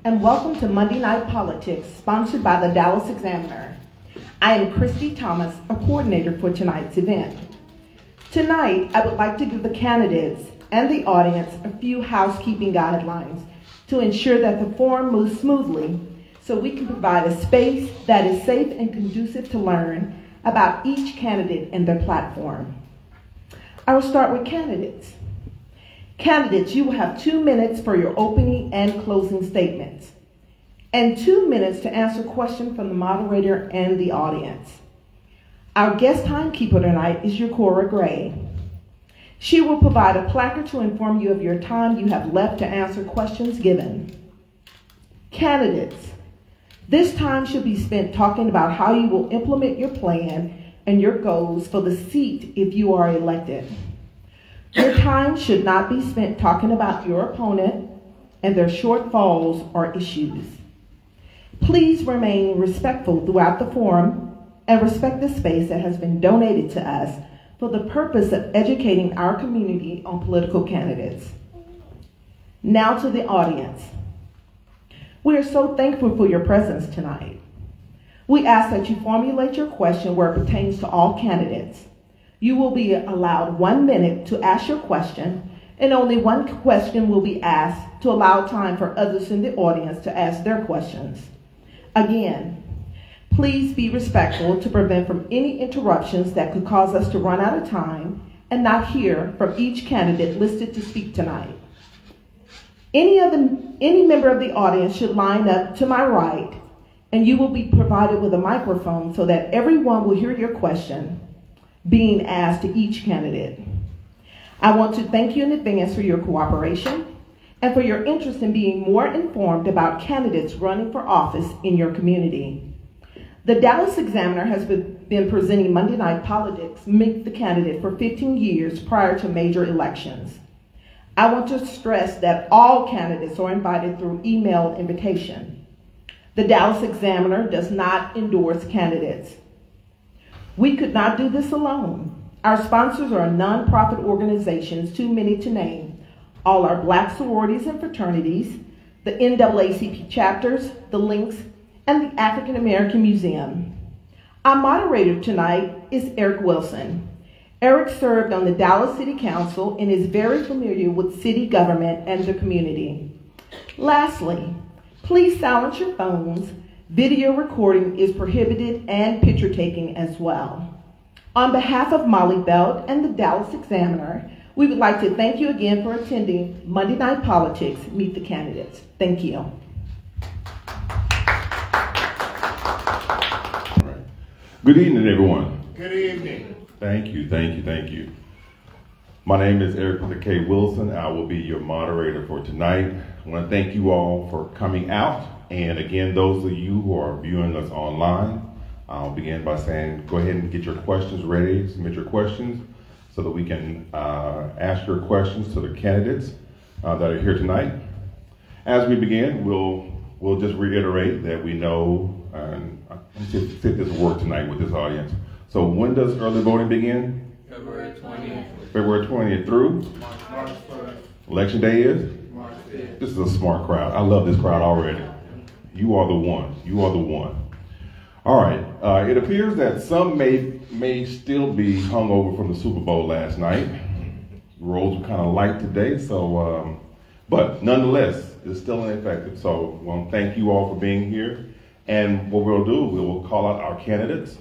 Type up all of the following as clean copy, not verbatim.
and welcome to Monday Night Politics, sponsored by the Dallas Examiner. I am Christy Thomas, a coordinator for tonight's event. Tonight, I would like to give the candidates and the audience a few housekeeping guidelines to ensure that the forum moves smoothly so we can provide a space that is safe and conducive to learn about each candidate and their platform. I will start with candidates. Candidates, you will have 2 minutes for your opening and closing statements, and 2 minutes to answer questions from the moderator and the audience. Our guest timekeeper tonight is Yakora Gray. She will provide a placard to inform you of your time you have left to answer questions given. Candidates, this time should be spent talking about how you will implement your plan and your goals for the seat if you are elected. Your time should not be spent talking about your opponent and their shortfalls or issues. Please remain respectful throughout the forum and respect the space that has been donated to us for the purpose of educating our community on political candidates. Now to the audience. We are so thankful for your presence tonight. We ask that you formulate your question where it pertains to all candidates. You will be allowed 1 minute to ask your question, and only one question will be asked to allow time for others in the audience to ask their questions. Again, please be respectful to prevent from any interruptions that could cause us to run out of time and not hear from each candidate listed to speak tonight. Any member of the audience should line up to my right, and you will be provided with a microphone so that everyone will hear your question being asked to each candidate. I want to thank you in advance for your cooperation and for your interest in being more informed about candidates running for office in your community. The Dallas Examiner has been presenting Monday Night Politics, Meet the Candidate, for 15 years prior to major elections. I want to stress that all candidates are invited through email invitation. The Dallas Examiner does not endorse candidates. We could not do this alone. Our sponsors are nonprofit organizations, too many to name. All our Black sororities and fraternities, the NAACP chapters, the Links, and the African American Museum. Our moderator tonight is Eric Wilson. Eric served on the Dallas City Council and is very familiar with city government and the community. Lastly, please silence your phones. Video recording is prohibited and picture taking as well. On behalf of Molly Belt and the Dallas Examiner, we would like to thank you again for attending Monday Night Politics, Meet the Candidates. Thank you. Good evening, everyone. Good evening. Thank you, thank you, thank you. My name is Eric K. Wilson. I will be your moderator for tonight. I want to thank you all for coming out. And again, those of you who are viewing us online, I'll begin by saying, go ahead and get your questions ready, submit your questions so that we can ask your questions to the candidates that are here tonight. As we begin, we'll just reiterate that we know, and let's see if this will work tonight with this audience. So when does early voting begin? February 20th. February 20th through? March 1st. Election day is? March 5th. This is a smart crowd. I love this crowd already. You are the one. You are the one. All right. It appears that some may still be hungover from the Super Bowl last night. Roads were kind of light today, so but nonetheless, it's still ineffective. So I want to thank you all for being here. And what we'll do, we will call out our candidates,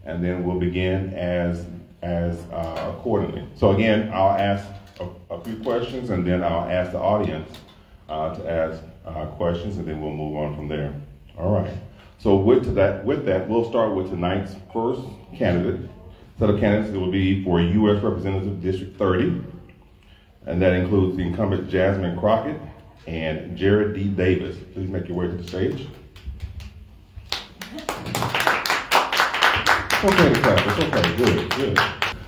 and then we'll begin as accordingly. So again, I'll ask a few questions, and then I'll ask the audience to ask questions, and then we'll move on from there. All right. So with that, we'll start with tonight's first candidate. Set of candidates, it will be for U.S. Representative District 30, and that includes the incumbent Jasmine Crockett and Jared D. Davis. Please make your way to the stage. Okay, clap. It's okay. Good, good.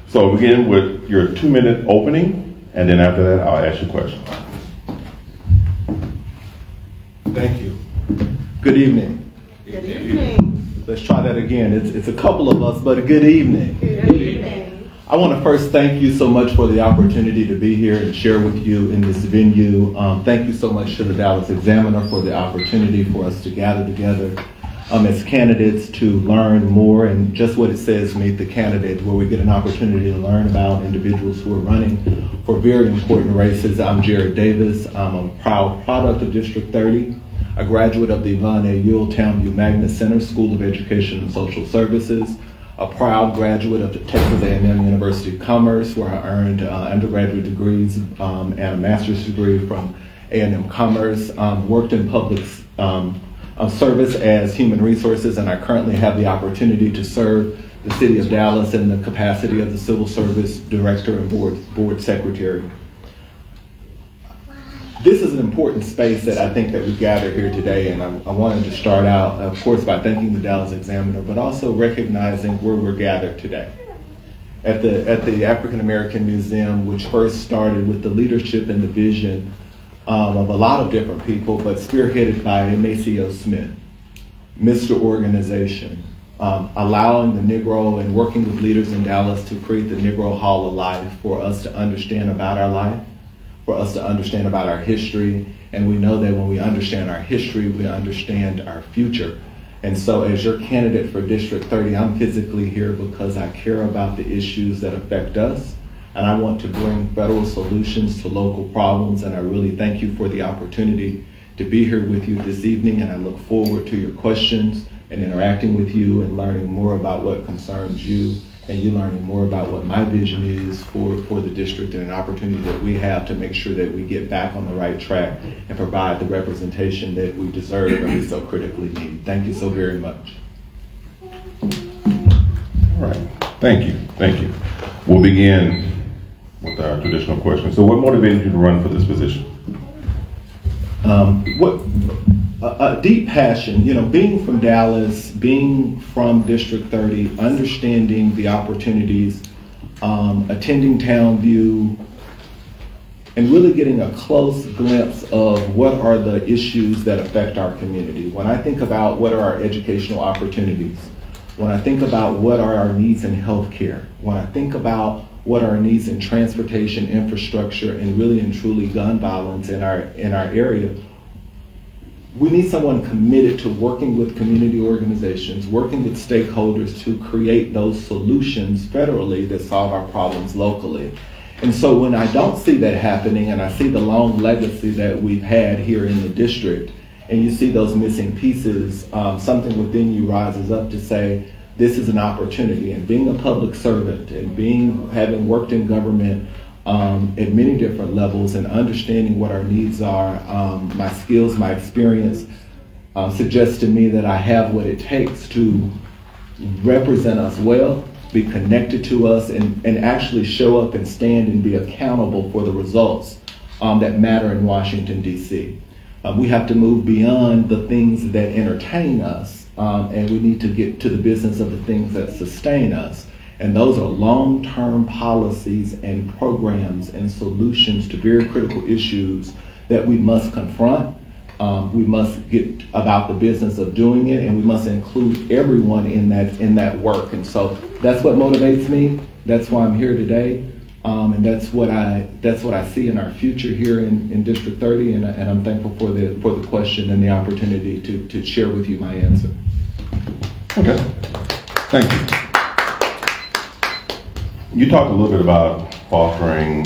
So begin with your 2-minute opening, and then after that, I'll ask you questions. Thank you. Good evening. Good evening. Let's try that again. It's a couple of us, but a good evening. Good evening. I want to first thank you so much for the opportunity to be here and share with you in this venue. Thank you so much to the Dallas Examiner for the opportunity for us to gather together as candidates to learn more, and just what it says, meet the candidate, where we get an opportunity to learn about individuals who are running for very important races. I'm Jared Davis. I'm a proud product of District 30, a graduate of the Yvonne A. Ewell Townview Magnet Center School of Education and Social Services, a proud graduate of the Texas A&M University of Commerce, where I earned undergraduate degrees and a master's degree from A&M Commerce, worked in public service as human resources, and I currently have the opportunity to serve the city of Dallas in the capacity of the Civil Service Director and Board Secretary. This is an important space that I think that we gather here today, and I wanted to start out, of course, by thanking the Dallas Examiner, but also recognizing where we're gathered today. At the African American Museum, which first started with the leadership and the vision of a lot of different people, but spearheaded by Maceo Smith, Mr. Organization, allowing the Negro and working with leaders in Dallas to create the Negro Hall of Life for us to understand about our life, for us to understand about our history. And we know that when we understand our history, we understand our future. And so as your candidate for District 30, I'm physically here because I care about the issues that affect us. And I want to bring federal solutions to local problems. And I really thank you for the opportunity to be here with you this evening. And I look forward to your questions and interacting with you and learning more about what concerns you, and you learning more about what my vision is for the district, and an opportunity that we have to make sure that we get back on the right track and provide the representation that we deserve and we so critically need. Thank you so very much. All right, thank you, thank you. We'll begin with our traditional question. So what motivated you to run for this position? A deep passion, being from Dallas, being from District 30, understanding the opportunities, attending Townview, and really getting a close glimpse of what are the issues that affect our community. When I think about what are our educational opportunities, when I think about what are our needs in healthcare, when I think about what are our needs in transportation, infrastructure, and really and truly gun violence in our area, we need someone committed to working with community organizations, working with stakeholders to create those solutions federally that solve our problems locally. And so when I don't see that happening, and I see the long legacy that we've had here in the district, and you see those missing pieces, something within you rises up to say, this is an opportunity. And being a public servant and having worked in government at many different levels and understanding what our needs are, my skills, my experience suggests to me that I have what it takes to represent us well, be connected to us, and actually show up and stand and be accountable for the results that matter in Washington, D.C. We have to move beyond the things that entertain us, and we need to get to the business of the things that sustain us. And those are long-term policies and programs and solutions to very critical issues that we must confront. We must get about the business of doing it, and we must include everyone in that work. And so that's what motivates me. That's why I'm here today, and that's what I see in our future here in District 30. And I'm thankful for the question and the opportunity to share with you my answer. Okay, thank you. You talked a little bit about fostering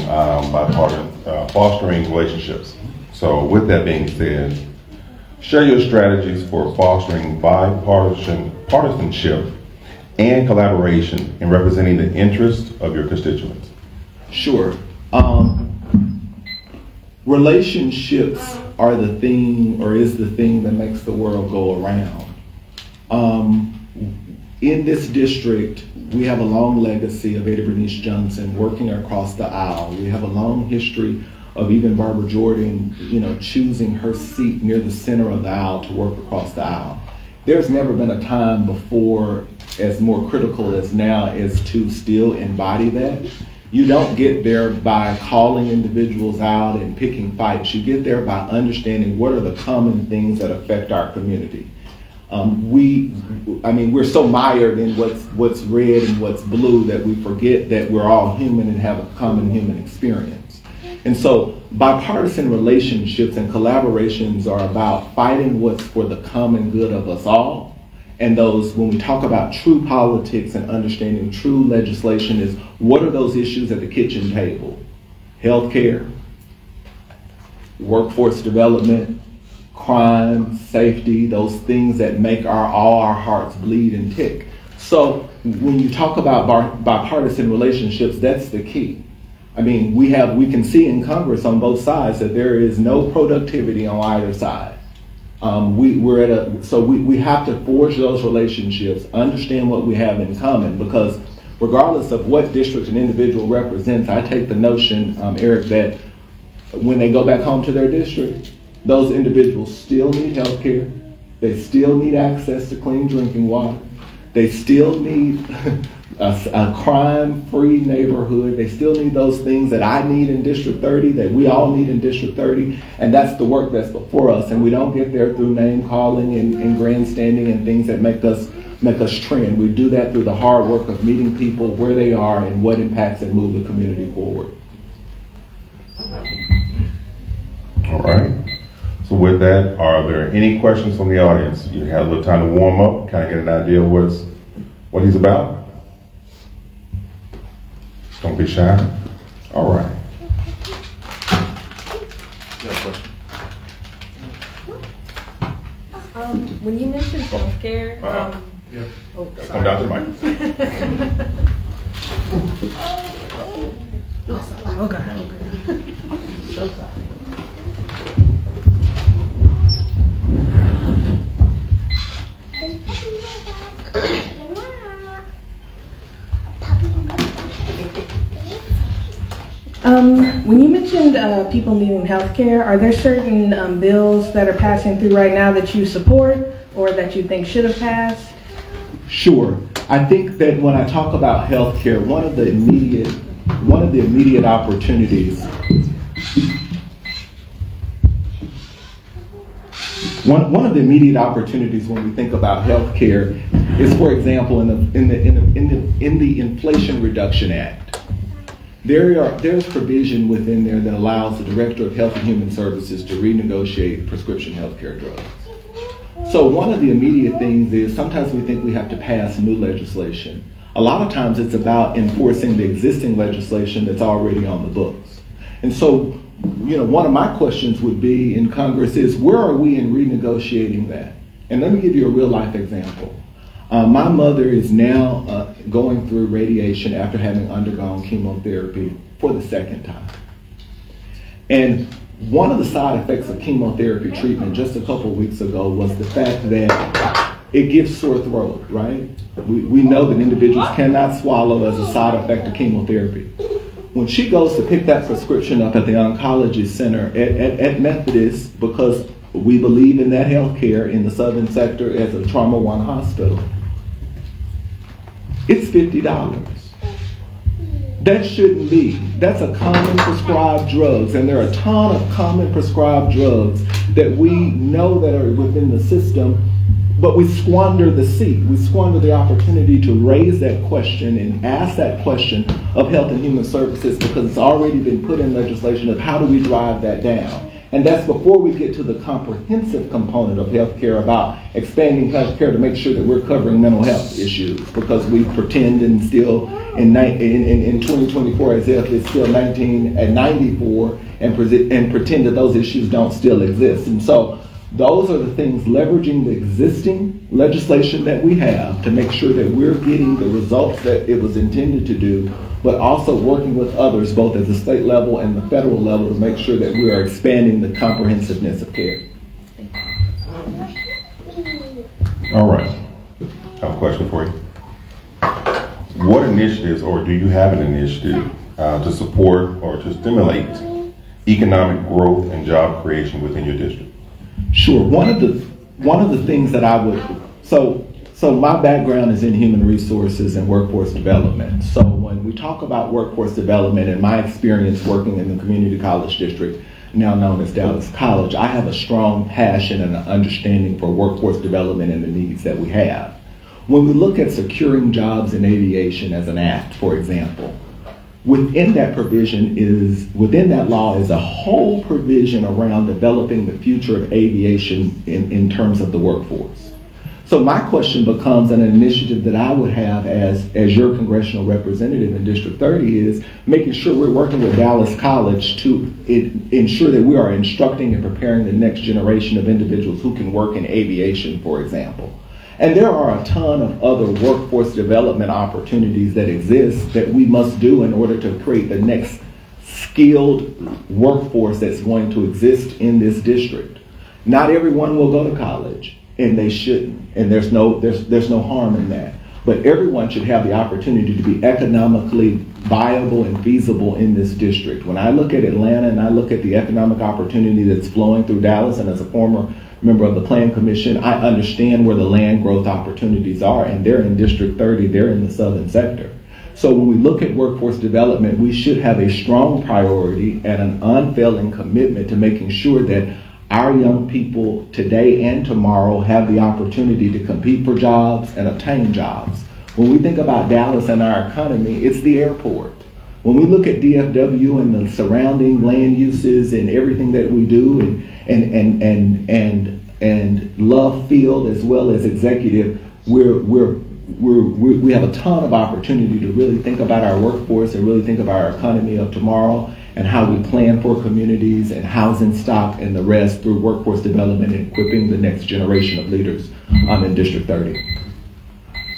fostering relationships. So with that being said, share your strategies for fostering bipartisanship and collaboration in representing the interests of your constituents. Sure. Relationships are the thing, or is the thing that makes the world go around. In this district, we have a long legacy of Ada Bernice Johnson working across the aisle. We have a long history of even Barbara Jordan, choosing her seat near the center of the aisle to work across the aisle. There's never been a time before as more critical as now as to still embody that. You don't get there by calling individuals out and picking fights. You get there by understanding what are the common things that affect our community. We're so mired in what's red and what's blue that we forget that we're all human and have a common human experience. And so bipartisan relationships and collaborations are about fighting what's for the common good of us all. And those, when we talk about true politics and understanding true legislation, is what are those issues at the kitchen table? Healthcare, workforce development, crime, safety, those things that make all our hearts bleed and tick. So when you talk about bipartisan relationships, that's the key. I mean, we can see in Congress on both sides that there is no productivity on either side. We have to forge those relationships, understand what we have in common, because regardless of what district an individual represents, I take the notion, Eric, that when they go back home to their district, those individuals still need health care. They still need access to clean drinking water. They still need a crime-free neighborhood. They still need those things that I need in District 30, that we all need in District 30, and that's the work that's before us. And we don't get there through name-calling and grandstanding and things that make us trend. We do that through the hard work of meeting people where they are and what impacts and move the community forward. All right. So with that, are there any questions from the audience? You had a little time to warm up, kind of get an idea of what he's about. Don't be shy. All right. When you mentioned healthcare, Come down to the mic. So sorry. When you mentioned people needing health care, are there certain bills that are passing through right now that you support or that you think should have passed? Sure. I think that when I talk about health care, one of the immediate opportunities One of the immediate opportunities when we think about health care is, for example, in the Inflation Reduction Act. There's provision within there that allows the Director of Health and Human Services to renegotiate prescription health care drugs. So one of the immediate things is sometimes we think we have to pass new legislation. A lot of times it's about enforcing the existing legislation that's already on the books. And so, one of my questions would be in Congress is, where are we in renegotiating that? And let me give you a real life example. My mother is now going through radiation after having undergone chemotherapy for the second time. And one of the side effects of chemotherapy treatment just a couple of weeks ago was the fact that it gives sore throat, right? We know that individuals cannot swallow as a side effect of chemotherapy. When she goes to pick that prescription up at the oncology center at Methodist, because we believe in that health care in the southern sector as a Trauma One hospital, it's $50. That shouldn't be. That's a common prescribed drugs, and there are a ton of common prescribed drugs that we know that are within the system, but we squander the seat. We squander the opportunity to raise that question and ask that question of Health and Human Services, because it's already been put in legislation of how do we drive that down. And that's before we get to the comprehensive component of healthcare about expanding healthcare to make sure that we're covering mental health issues, because we pretend and still in 2024 as if it's still 1994 and pretend that those issues don't still exist. And so those are the things, leveraging the existing legislation that we have to make sure that we're getting the results that it was intended to do, but also working with others, both at the state level and the federal level, to make sure that we are expanding the comprehensiveness of care. All right. I have a question for you. What initiatives, or do you have an initiative to support or to stimulate economic growth and job creation within your district? Sure. One of the things that I would, so my background is in human resources and workforce development. So when we talk about workforce development and my experience working in the community college district, now known as Dallas College, I have a strong passion and an understanding for workforce development and the needs that we have. When we look at securing jobs in aviation as an act, for example, within that law is a whole provision around developing the future of aviation in terms of the workforce. So my question becomes, an initiative that I would have as your congressional representative in District 30 is making sure we're working with Dallas College to ensure that we are instructing and preparing the next generation of individuals who can work in aviation, for example. And there are a ton of other workforce development opportunities that exist that we must do in order to create the next skilled workforce that's going to exist in this district. Not everyone will go to college, and they shouldn't, and there's no harm in that. But everyone should have the opportunity to be economically viable and feasible in this district. When I look at Atlanta and I look at the economic opportunity that's flowing through Dallas, and as a former member of the Plan Commission, I understand where the land growth opportunities are, and they're in District 30, they're in the southern sector. So when we look at workforce development, we should have a strong priority and an unfailing commitment to making sure that our young people today and tomorrow have the opportunity to compete for jobs and obtain jobs. When we think about Dallas and our economy, it's the airport. When we look at DFW and the surrounding land uses and everything that we do, and Love Field as well as Executive, we have a ton of opportunity to really think about our workforce and really think about our economy of tomorrow and how we plan for communities and housing stock and the rest through workforce development and equipping the next generation of leaders in District 30.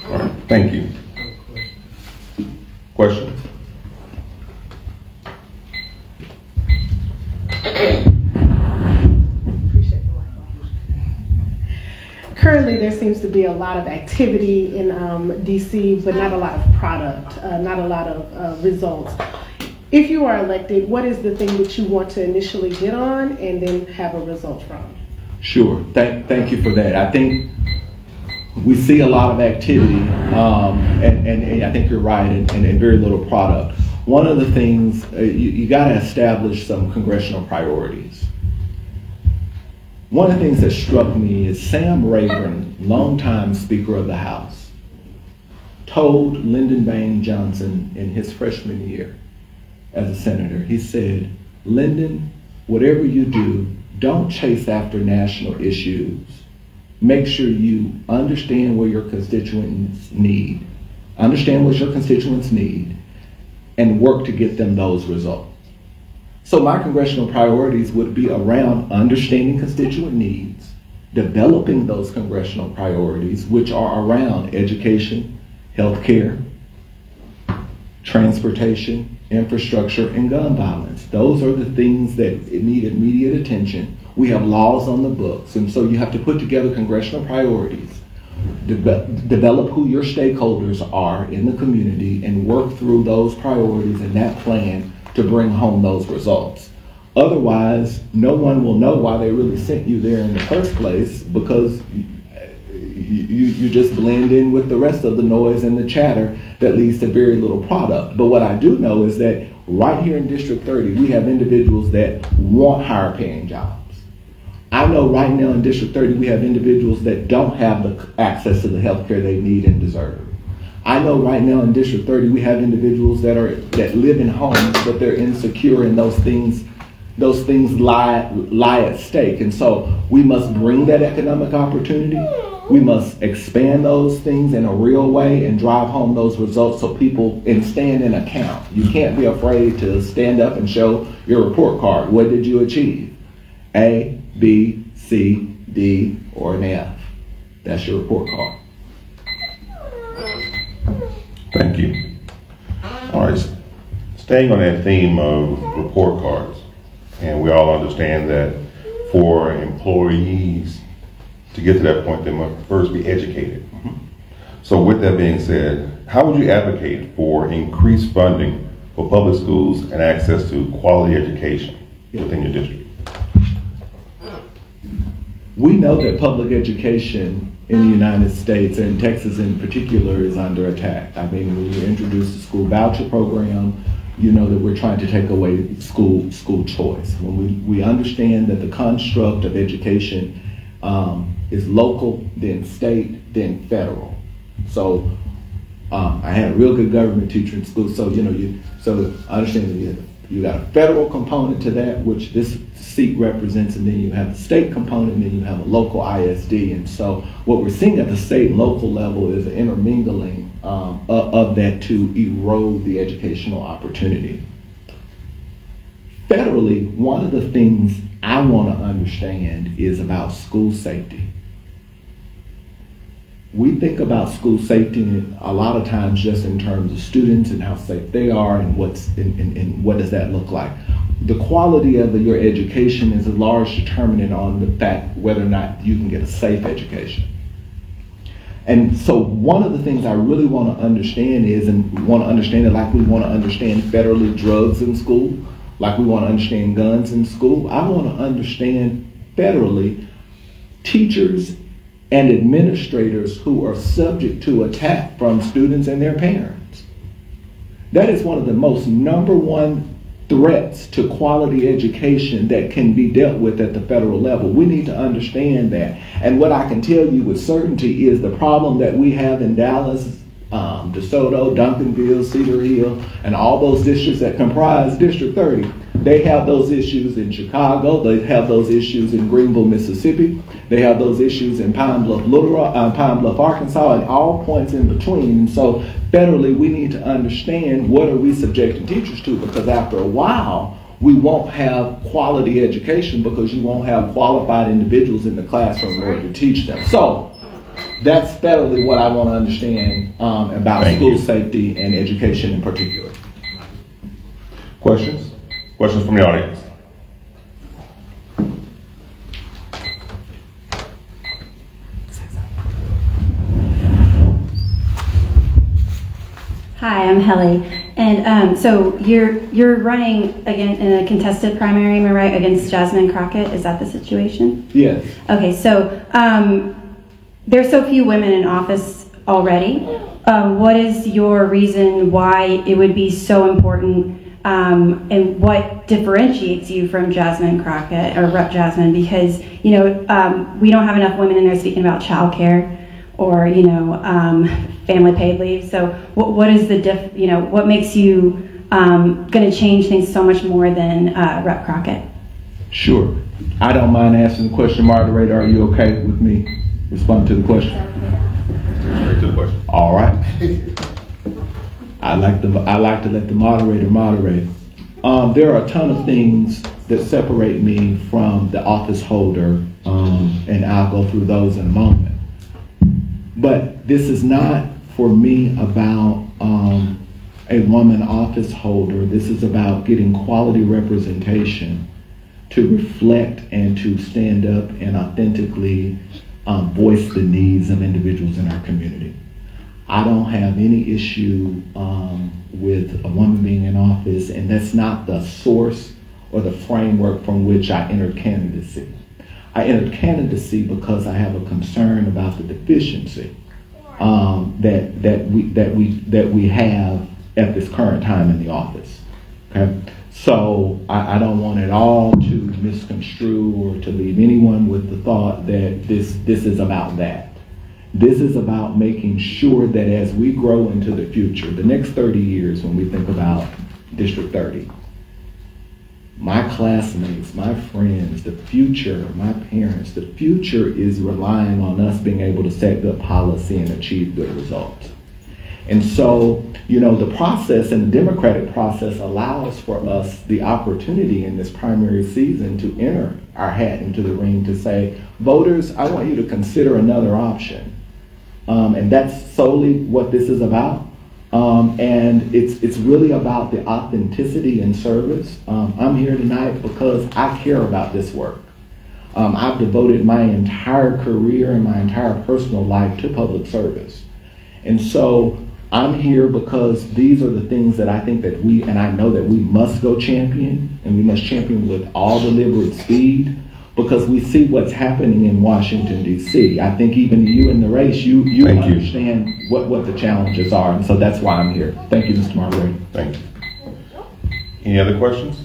All right, thank you. Questions? Currently, there seems to be a lot of activity in DC, but not a lot of product, not a lot of results. If you are elected, what is the thing that you want to initially get on and then have a result from? Sure, thank you for that. I think we see a lot of activity, and I think you're right, and very little product. One of the things, you got to establish some congressional priorities. One of the things that struck me is Sam Rayburn, longtime Speaker of the House, told Lyndon Baines Johnson in his freshman year as a senator, he said, Lyndon, whatever you do, don't chase after national issues. Make sure you understand what your constituents need, and work to get them those results. So my congressional priorities would be around understanding constituent needs, developing those congressional priorities, which are around education, healthcare, transportation, infrastructure, and gun violence. Those are the things that need immediate attention. We have laws on the books, and so you have to put together congressional priorities, develop who your stakeholders are in the community, and work through those priorities and that plan to bring home those results. Otherwise, no one will know why they really sent you there in the first place, because you just blend in with the rest of the noise and the chatter that leads to very little product. But what I do know is that right here in District 30, we have individuals that want higher paying jobs. I know right now in District 30, we have individuals that don't have the access to the health care they need and deserve. I know right now in District 30, we have individuals that live in homes, but they're insecure, and those things lie at stake. And so we must bring that economic opportunity. We must expand those things in a real way and drive home those results so people can stand in account. You can't be afraid to stand up and show your report card. What did you achieve? A, B, C, D, or an F. That's your report card. Thank you. All right, staying on that theme of report cards, and we all understand that for employees to get to that point, they must first be educated. So with that being said, how would you advocate for increased funding for public schools and access to quality education within your district? We know that public education in the United States, and Texas in particular, is under attack. I mean, when you introduce the school voucher program, that we're trying to take away school choice. When we understand that the construct of education is local, then state, then federal. So I had a real good government teacher in school, so so I understand that you got a federal component to that, which this seat represents, and then you have a state component, and then you have a local ISD. And so what we're seeing at the state and local level is an intermingling of that to erode the educational opportunity. Federally, one of the things I want to understand is about school safety. We think about school safety a lot of times just in terms of students and how safe they are and what does that look like. The quality of your education is a large determinant on the fact whether or not you can get a safe education. And so one of the things I really want to understand is, and we want to understand it like we want to understand federally drugs in school, like we want to understand guns in school, I want to understand federally teachers and administrators who are subject to attack from students and their parents. That is one of the most number one threats to quality education that can be dealt with at the federal level. We need to understand that. And what I can tell you with certainty is the problem that we have in Dallas, DeSoto, Duncanville, Cedar Hill, and all those districts that comprise District 30. They have those issues in Chicago. They have those issues in Greenville, Mississippi. They have those issues in Pine Bluff, Arkansas, and all points in between. And so federally, we need to understand what are we subjecting teachers to, because after a while, we won't have quality education because you won't have qualified individuals in the classroom in order to teach them. So that's federally what I want to understand about school safety and education in particular. Questions? Questions from the audience? Hi, I'm Helly, and so you're running again in a contested primary, am I right, against Jasmine Crockett? Is that the situation? Yes. Okay, so there's so few women in office already. What is your reason why it would be so important, and what differentiates you from Jasmine Crockett or Rep. Jasmine? Because we don't have enough women in there speaking about childcare or family paid leave. So what is the what makes you going to change things so much more than Rep. Crockett? Sure. I don't mind asking the question, moderator. Are you okay with me responding to the question? Straight to the question. All right. I like to let the moderator moderate. There are a ton of things that separate me from the office holder, and I'll go through those in a moment. But this is not for me about a woman office holder. This is about getting quality representation to reflect and to stand up and authentically voice the needs of individuals in our community. I don't have any issue with a woman being in office, and that's not the source or the framework from which I entered candidacy. I entered candidacy because I have a concern about the deficiency that we have at this current time in the office. Okay, so I don't want it all to misconstrue or to leave anyone with the thought that this is about that. This is about making sure that as we grow into the future, the next 30 years, when we think about District 30, my classmates, my friends, the future, my parents, the future is relying on us being able to set good policy and achieve good results. And so, the process and the democratic process allows for us the opportunity in this primary season to enter our hat into the ring to say, voters, I want you to consider another option. And that's solely what this is about. And it's really about the authenticity and service. I'm here tonight because I care about this work. I've devoted my entire career and my entire personal life to public service. And so I'm here because these are the things that I think that and I know that we must go champion, and we must champion with all deliberate speed, because we see what's happening in Washington, D.C. I think even you in the race, you understand what the challenges are, and so that's why I'm here. Thank you, Mr. Moderator. Thank you. Any other questions?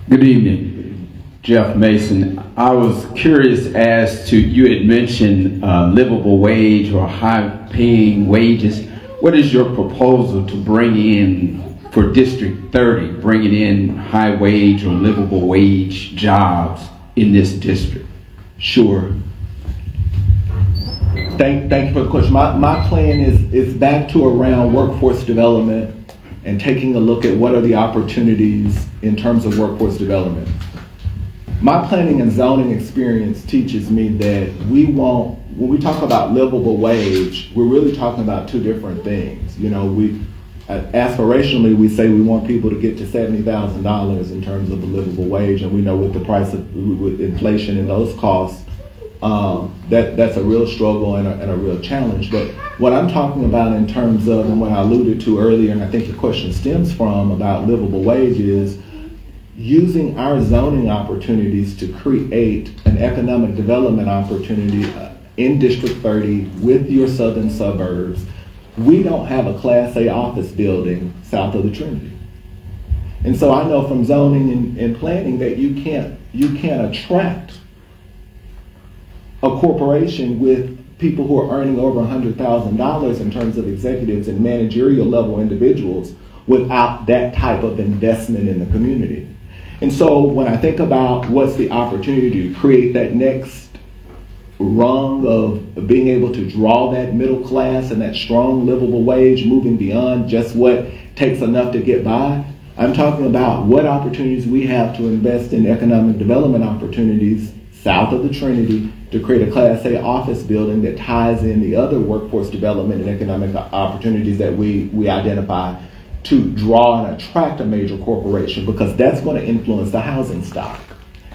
Good evening, Jeff Mason. I was curious as to, you had mentioned livable wage or high-paying wages. What is your proposal to bring in for District 30, bringing in high wage or livable wage jobs in this district? Sure. Thank you for the question. My plan is back to around workforce development and taking a look at what are the opportunities in terms of workforce development. My planning and zoning experience teaches me that when we talk about livable wage, we're really talking about two different things. You know, aspirationally, we say we want people to get to $70,000 in terms of a livable wage, and we know with the price of with inflation and those costs, that's a real struggle and a real challenge. But what I'm talking about in terms of, and what I alluded to earlier, and I think the question stems from about livable wage, is using our zoning opportunities to create an economic development opportunity in District 30 with your southern suburbs. We don't have a Class A office building south of the Trinity. And so I know from zoning and planning that you can't attract a corporation with people who are earning over $100,000 in terms of executives and managerial level individuals without that type of investment in the community. And so when I think about what's the opportunity to create that next rung of being able to draw that middle class and that strong livable wage, moving beyond just what takes enough to get by, I'm talking about what opportunities we have to invest in economic development opportunities south of the Trinity to create a Class A office building that ties in the other workforce development and economic opportunities that we identify to draw and attract a major corporation, because that's going to influence the housing stock.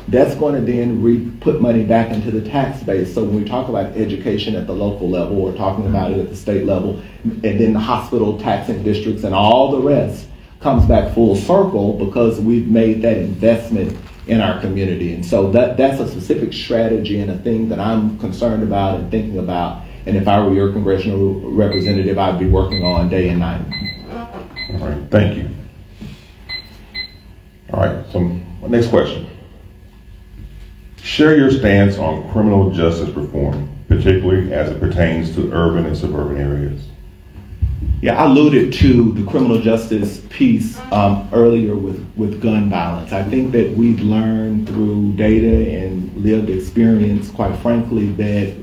That's going to then put money back into the tax base. So when we talk about education at the local level, we're talking about it at the state level, and then the hospital taxing districts and all the rest comes back full circle because we've made that investment in our community. And so that's a specific strategy and a thing that I'm concerned about and thinking about. And if I were your congressional representative, I'd be working on day and night. All right, thank you. All right, so next question. Share your stance on criminal justice reform, particularly as it pertains to urban and suburban areas. Yeah, I alluded to the criminal justice piece earlier with gun violence. I think that we've learned through data and lived experience, quite frankly, that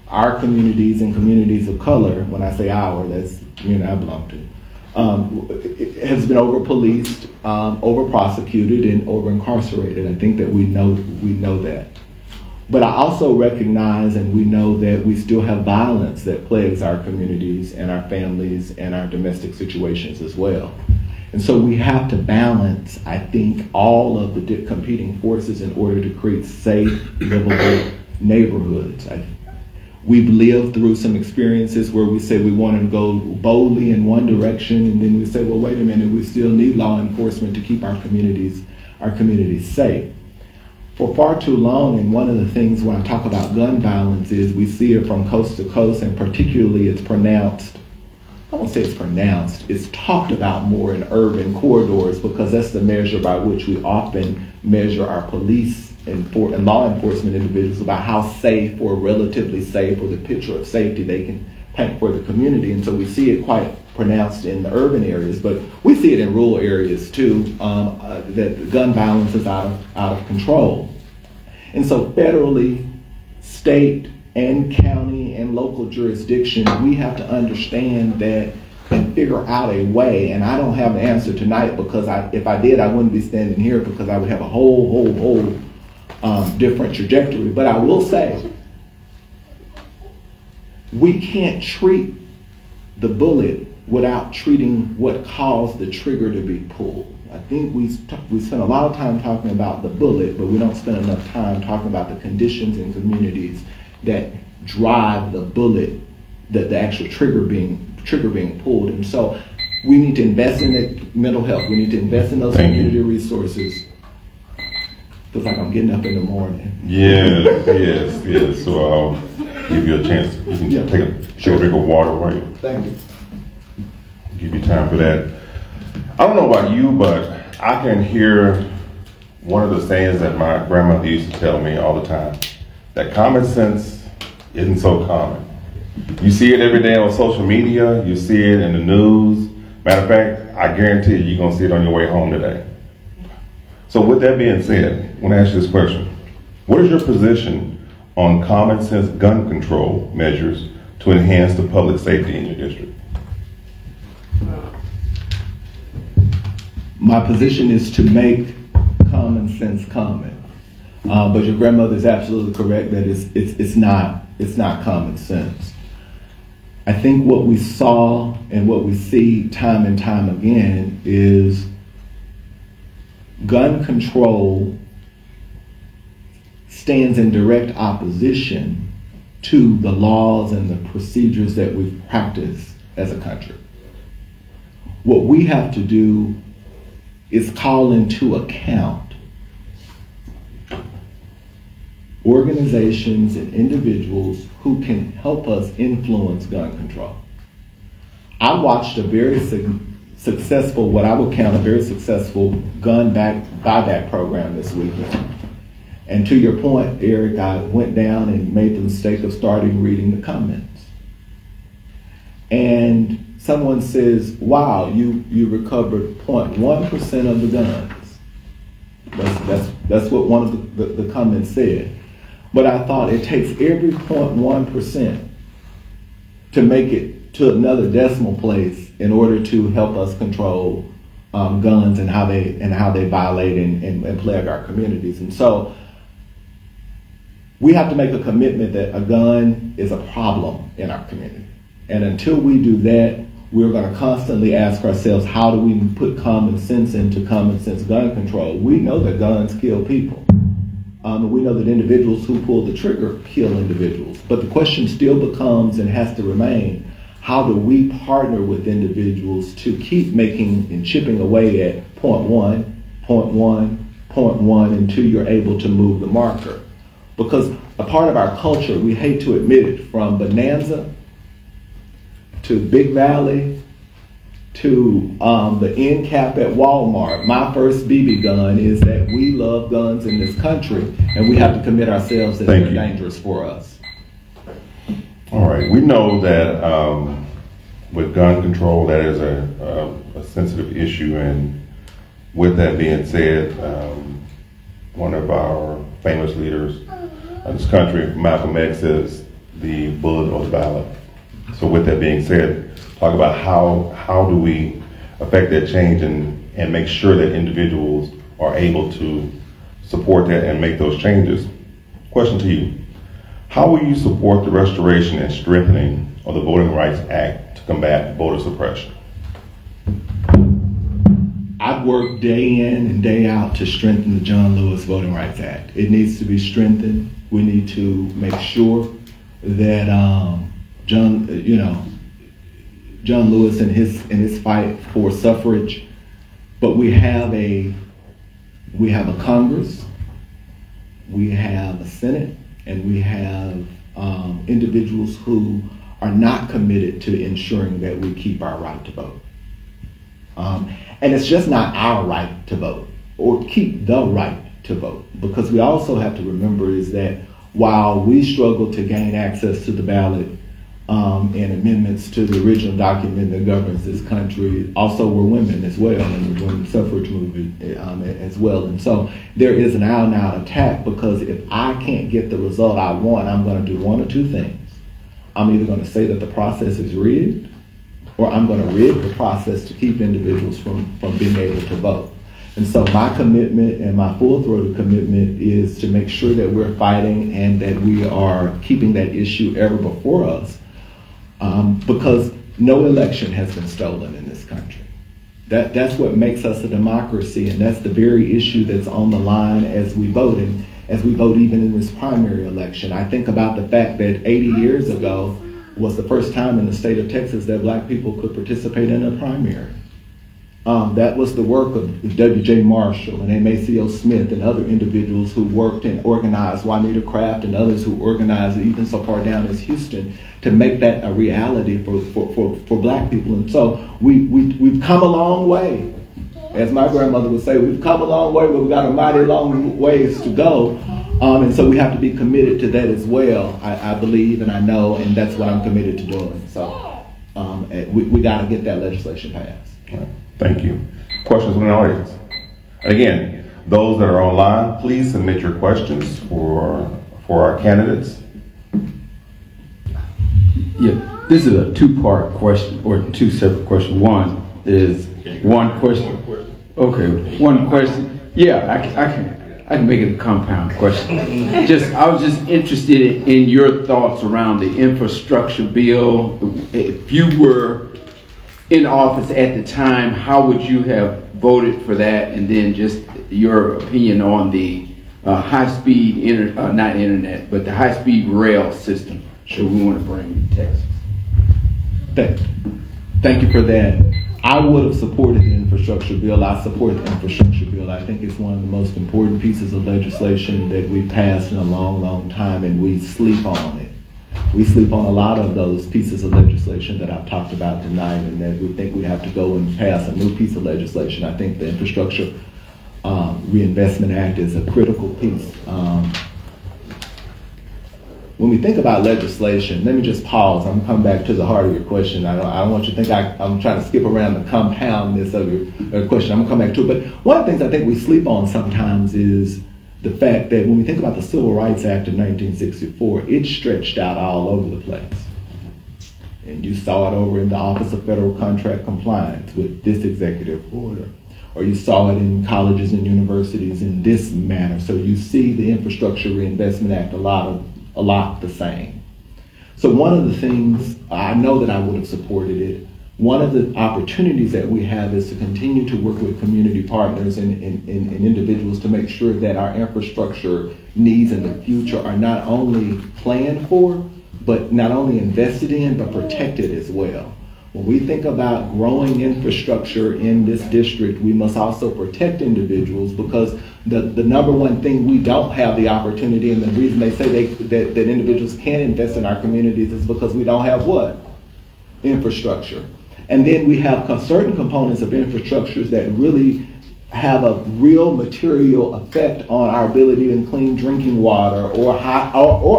our communities and communities of color, when I say our, that's the community I belong to, it has been over-policed, over-prosecuted, and over-incarcerated. I think that we know that. But I also recognize and we know that we still have violence that plagues our communities and our families and our domestic situations as well. And so we have to balance, I think, all of the competing forces in order to create safe, livable neighborhoods. We've lived through some experiences where we say we want to go boldly in one direction, and then we say, well, wait a minute, we still need law enforcement to keep our communities safe. For far too long, and one of the things when I talk about gun violence is we see it from coast to coast, and particularly it's pronounced, I won't say it's pronounced, it's talked about more in urban corridors, because that's the measure by which we often measure our police and law enforcement individuals about how safe or relatively safe, or the picture of safety they can paint for the community. And so we see it quite pronounced in the urban areas, but we see it in rural areas too, that gun violence is out of control. And so federally, state and county and local jurisdiction, we have to understand that and figure out a way, and I don't have an answer tonight, because if I did, I wouldn't be standing here, because I would have a whole different trajectory. But I will say, we can't treat the bullet without treating what caused the trigger to be pulled. I think we spend a lot of time talking about the bullet, but we don't spend enough time talking about the conditions in communities that drive the bullet, the actual trigger being pulled. And so we need to invest in mental health. We need to invest in those community resources. Feels like I'm getting up in the morning. Yes. So I'll give you a chance. You can take a drink of water while you. Thank you. Give you time for that. I don't know about you, but I can hear one of the sayings that my grandmother used to tell me all the time, that common sense isn't so common. You see it every day on social media, you see it in the news. Matter of fact, I guarantee you're gonna see it on your way home today. So with that being said, I want to ask you this question. What is your position on common sense gun control measures to enhance the public safety in your district? My position is to make common sense common. But your grandmother is absolutely correct that it's not common sense. I think what we saw and what we see time and time again is gun control stands in direct opposition to the laws and the procedures that we practice as a country. What we have to do is call into account organizations and individuals who can help us influence gun control. I watched a very successful, what I would count a very successful gun buyback program this weekend. And to your point, Eric, I went down and made the mistake of starting reading the comments. And someone says, wow, you recovered 0.1% of the guns. That's what one of the comments said. But I thought it takes every 0.1% to make it to another decimal place in order to help us control guns and how they violate and plague our communities. And so we have to make a commitment that a gun is a problem in our community. And until we do that, we're going to constantly ask ourselves, how do we put common sense into common sense gun control? We know that guns kill people. We know that individuals who pull the trigger kill individuals. But the question still becomes and has to remain, how do we partner with individuals to keep making and chipping away at 0.1, 0.1, 0.1 until you're able to move the marker? Because a part of our culture, we hate to admit it, from Bonanza to Big Valley to the end cap at Walmart, my first BB gun is that we love guns in this country and we have to commit ourselves that they're dangerous for us. All right, we know that with gun control, that is a sensitive issue, and with that being said, one of our famous leaders of this country, Malcolm X, says the bullet or the ballot. So with that being said, talk about how do we affect that change and make sure that individuals are able to support that and make those changes. Question to you. How will you support the restoration and strengthening of the Voting Rights Act to combat voter suppression? I've worked day in and day out to strengthen the John Lewis Voting Rights Act. It needs to be strengthened. We need to make sure that John Lewis in his fight for suffrage, but we have a Congress, we have a Senate, and we have individuals who are not committed to ensuring that we keep our right to vote. And it's just not our right to vote, or keep the right to vote, because we also have to remember is that while we struggle to gain access to the ballot and amendments to the original document that governs this country, also we're women as well, and the women's suffrage movement as well. And so there is an out-and-out attack, because if I can't get the result I want, I'm going to do one or two things. I'm either going to say that the process is rigged, or I'm going to rig the process to keep individuals from being able to vote. And so my commitment and my full-throated commitment is to make sure that we're fighting and that we are keeping that issue ever before us, because no election has been stolen in this country. That's what makes us a democracy, and that's the very issue that's on the line as we vote, and as we vote even in this primary election. I think about the fact that 80 years ago was the first time in the state of Texas that black people could participate in a primary. That was the work of W.J. Marshall and M.A.C.O. Smith and other individuals who worked and organized, Juanita Craft and others who organized even so far down as Houston, to make that a reality for black people. And so we've come a long way. As my grandmother would say, we've come a long way, but we've got a mighty long ways to go. And so we have to be committed to that as well, I believe and I know, and that's what I'm committed to doing. So we got to get that legislation passed. Right. Thank you. Questions from the audience? Again, those that are online, please submit your questions for our candidates. Yeah, this is a two-part question, or two separate questions. One is one question. Okay, one question. Yeah, I can make it a compound question. I was just interested in your thoughts around the infrastructure bill. If you were in office at the time, how would you have voted for that? And then just your opinion on the high-speed, not internet, but the high-speed rail system that we want to bring to Texas. Thank you for that. I would have supported the infrastructure bill. I support the infrastructure bill. I think it's one of the most important pieces of legislation that we've passed in a long, long time, and we sleep on it. We sleep on a lot of those pieces of legislation that I've talked about tonight, and that we think we have to go and pass a new piece of legislation. I think the Infrastructure Reinvestment Act is a critical piece. When we think about legislation, let me just pause. I'm coming back to the heart of your question. I don't want you to think I'm trying to skip around the compoundness of your question. I'm going to come back to it. But one of the things I think we sleep on sometimes is the fact that when we think about the Civil Rights Act of 1964, it stretched out all over the place. And you saw it over in the Office of Federal Contract Compliance with this executive order, or you saw it in colleges and universities in this manner. So you see the Infrastructure Reinvestment Act a lot the same. So one of the things, I know that I would have supported it. One of the opportunities that we have is to continue to work with community partners and individuals to make sure that our infrastructure needs in the future are not only planned for, but not only invested in, but protected as well. When we think about growing infrastructure in this district, we must also protect individuals, because the number one thing we don't have the opportunity, and the reason they say that individuals can't invest in our communities, is because we don't have what? Infrastructure. And then we have certain components of infrastructures that really have a real material effect on our ability to clean drinking water or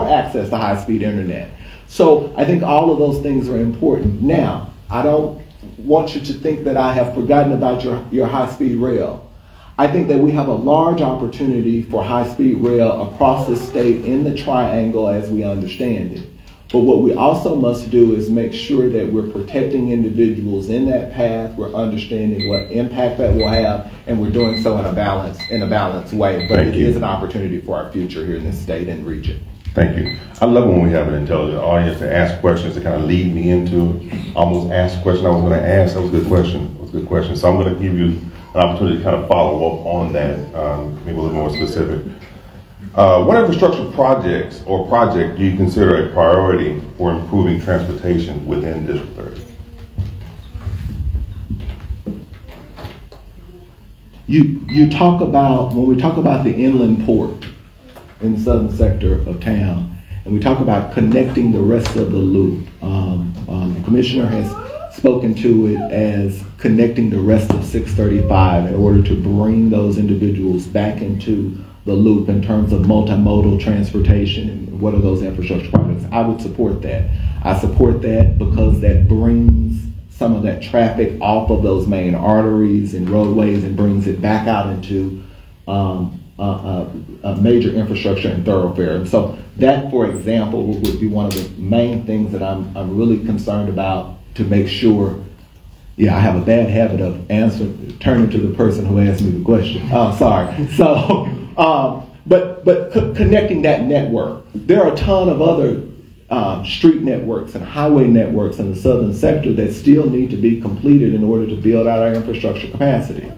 access to high-speed internet. So I think all of those things are important. Now, I don't want you to think that I have forgotten about your high-speed rail. I think that we have a large opportunity for high-speed rail across the state in the triangle as we understand it. But what we also must do is make sure that we're protecting individuals in that path, we're understanding what impact that will have, and we're doing so in a balanced way. But it is an opportunity for our future here in this state and region. Thank you. I love when we have an intelligent audience to ask questions to kind of lead me into almost ask a question I was going to ask. That was a good question. It was a good question. So I'm going to give you an opportunity to kind of follow up on that, maybe a little more specific. What infrastructure projects or project do you consider a priority for improving transportation within District 30? You talk about, when we talk about the inland port in the southern sector of town, and we talk about connecting the rest of the loop, the commissioner has spoken to it as connecting the rest of 635 in order to bring those individuals back into the loop in terms of multimodal transportation and what are those infrastructure projects. I would support that. I support that because that brings some of that traffic off of those main arteries and roadways and brings it back out into a major infrastructure and thoroughfare. And so that, for example, would be one of the main things that I'm really concerned about, to make sure. Yeah, I have a bad habit of turning to the person who asked me the question. Oh, sorry. So, but connecting that network. There are a ton of other street networks and highway networks in the southern sector that still need to be completed in order to build out our infrastructure capacity.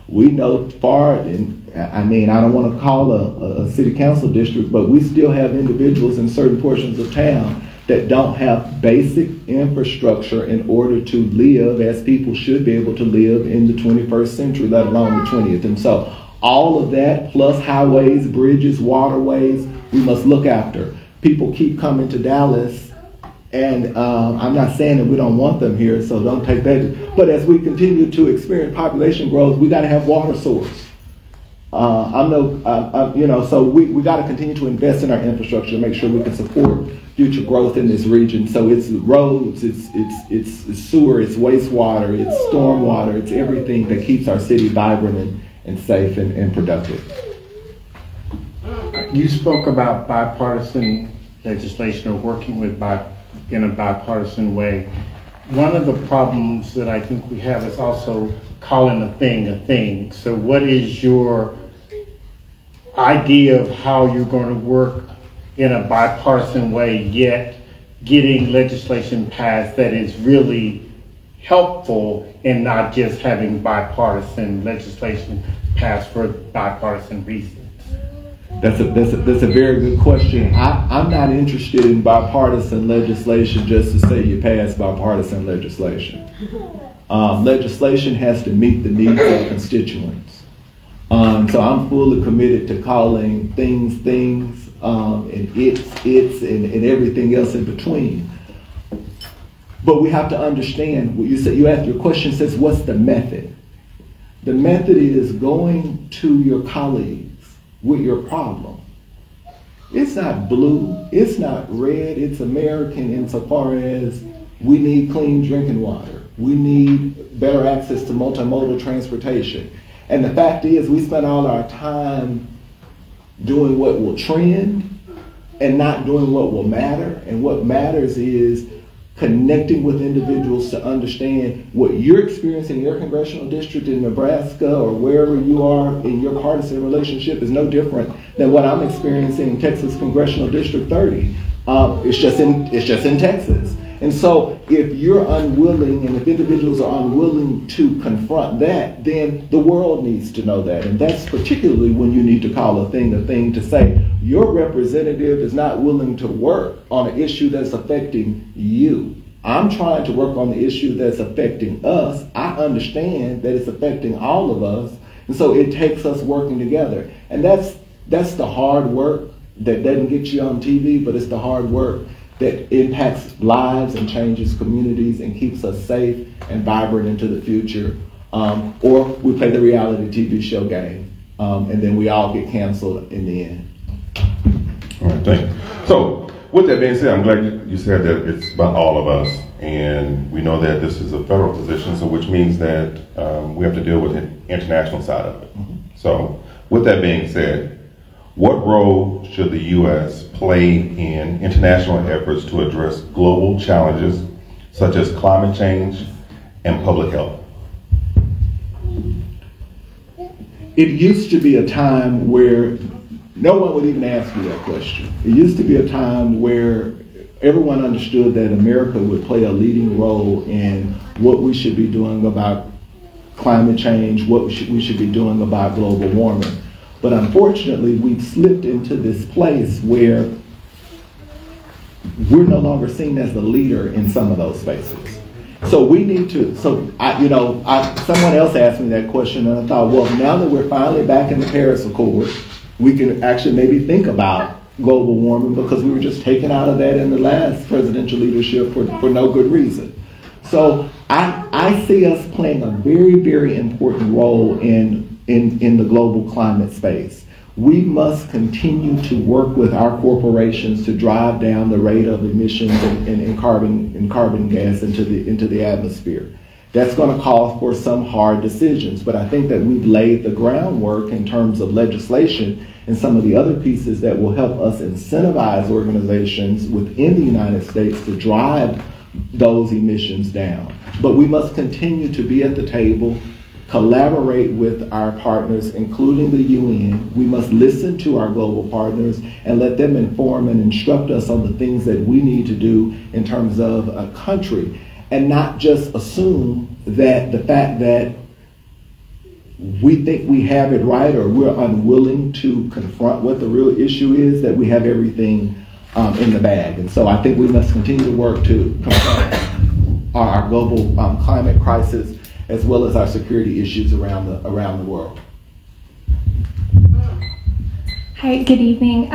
We know I don't want to call a city council district, but we still have individuals in certain portions of town that don't have basic infrastructure in order to live as people should be able to live in the 21st century, let alone the 20th. And so all of that, plus highways, bridges, waterways, we must look after. People keep coming to Dallas, and I'm not saying that we don't want them here, so don't take that. But as we continue to experience population growth, we got to have water source. So we got to continue to invest in our infrastructure to make sure we can support future growth in this region. So it's roads, it's sewer, it's wastewater, it's stormwater, it's everything that keeps our city vibrant and safe and productive. You spoke about bipartisan legislation or working in a bipartisan way. One of the problems that I think we have is also calling a thing a thing. So what is your idea of how you're going to work in a bipartisan way, yet getting legislation passed that is really helpful and not just having bipartisan legislation passed for bipartisan reasons? That's a very good question. I'm not interested in bipartisan legislation just to say you pass bipartisan legislation. Legislation has to meet the needs of constituents. So I'm fully committed to calling things, and it's, and everything else in between. But we have to understand what you said. You asked, your question says, what's the method? The method is going to your colleagues with your problem. It's not blue, it's not red, it's American insofar as we need clean drinking water. We need better access to multimodal transportation. And the fact is, we spend all our time doing what will trend and not doing what will matter. And what matters is connecting with individuals to understand what you're experiencing in your congressional district in Nebraska or wherever you are in your partisan relationship is no different than what I'm experiencing in Texas Congressional District 30. It's just in Texas. And so if you're unwilling, and if individuals are unwilling to confront that, then the world needs to know that. And that's particularly when you need to call a thing to say, your representative is not willing to work on an issue that's affecting you. I'm trying to work on the issue that's affecting us. I understand that it's affecting all of us. And so it takes us working together. And that's the hard work that doesn't get you on TV, but it's the hard work that impacts lives and changes communities and keeps us safe and vibrant into the future. Or we play the reality TV show game, and then we all get canceled in the end. All right, thank you. So, with that being said, I'm glad you said that it's about all of us, and we know that this is a federal position, so which means that we have to deal with the international side of it. Mm-hmm. So, with that being said, what role should the U.S. play in international efforts to address global challenges such as climate change and public health? It used to be a time where no one would even ask you that question. It used to be a time where everyone understood that America would play a leading role in what we should be doing about climate change, what we should be doing about global warming. But unfortunately, we've slipped into this place where we're no longer seen as the leader in some of those spaces. So we need to, someone else asked me that question, and I thought, well, now that we're finally back in the Paris Accord, we can actually maybe think about global warming, because we were just taken out of that in the last presidential leadership for no good reason. So I see us playing a very, very important role in the global climate space. We must continue to work with our corporations to drive down the rate of emissions and carbon gas into the atmosphere. That's going to call for some hard decisions, but I think that we've laid the groundwork in terms of legislation and some of the other pieces that will help us incentivize organizations within the United States to drive those emissions down. But we must continue to be at the table, collaborate with our partners, including the UN. We must listen to our global partners and let them inform and instruct us on the things that we need to do in terms of a country, and not just assume that the fact that we think we have it right or we're unwilling to confront what the real issue is, that we have everything in the bag. And so I think we must continue to work to confront our global climate crisis as well as our security issues around the world. Hi, good evening.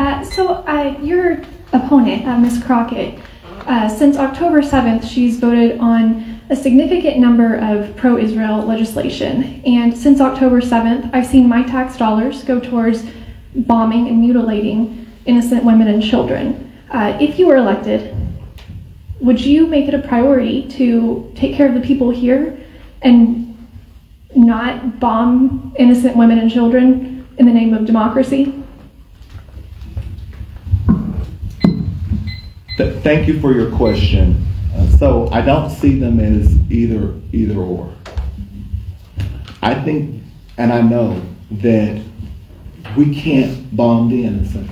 Your opponent, Ms. Crockett, since October 7th, she's voted on a significant number of pro-Israel legislation. And since October 7th, I've seen my tax dollars go towards bombing and mutilating innocent women and children. If you were elected, would you make it a priority to take care of the people here and not bomb innocent women and children in the name of democracy? Thank you for your question. So I don't see them as either or. I think, and I know that we can't bomb the innocent.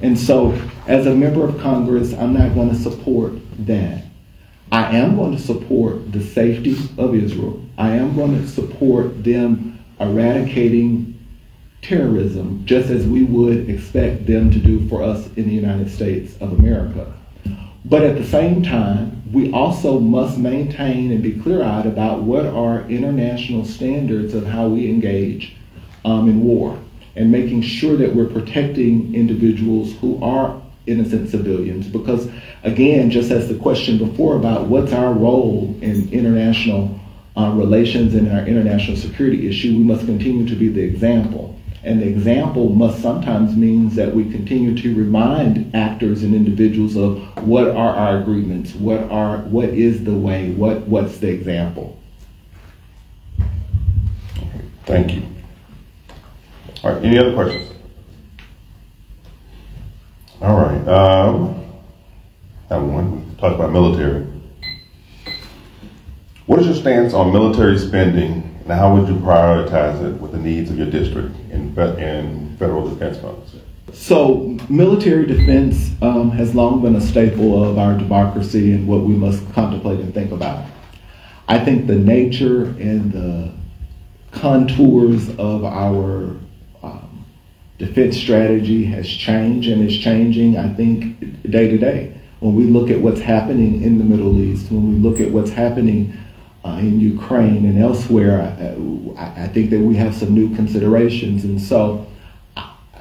And so as a member of Congress, I'm not going to support that. I am going to support the safety of Israel. I am going to support them eradicating terrorism, just as we would expect them to do for us in the United States of America. But at the same time, we also must maintain and be clear-eyed about what are international standards of how we engage in war, and making sure that we're protecting individuals who are innocent civilians. Because again, just as the question before about what's our role in international relations and our international security issue, we must continue to be the example. And the example must sometimes means that we continue to remind actors and individuals of what are our agreements, what is the way, what's the example. Thank you. All right, any other questions? All right, I have one. We talked about military. What is your stance on military spending, and how would you prioritize it with the needs of your district in federal defense funds? So military defense has long been a staple of our democracy and what we must contemplate and think about. I think the nature and the contours of our defense strategy has changed and is changing, I think, day to day. When we look at what's happening in the Middle East, when we look at what's happening in Ukraine and elsewhere, I think that we have some new considerations. And so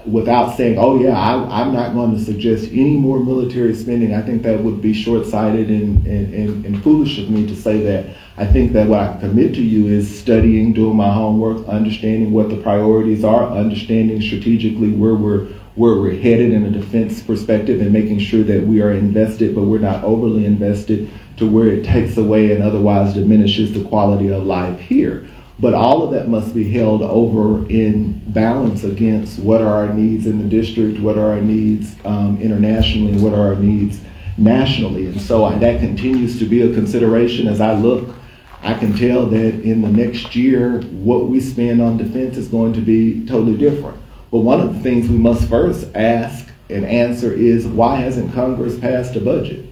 without saying, oh yeah, I'm not going to suggest any more military spending, I think that would be short-sighted and foolish of me to say that. I think that what I commit to you is studying, doing my homework, understanding what the priorities are, understanding strategically where we're headed in a defense perspective, and making sure that we are invested, but we're not overly invested to where it takes away and otherwise diminishes the quality of life here. But all of that must be held over in balance against what are our needs in the district, what are our needs internationally, what are our needs nationally. And so that continues to be a consideration. As I look, I can tell that in the next year, what we spend on defense is going to be totally different. But one of the things we must first ask and answer is, why hasn't Congress passed a budget?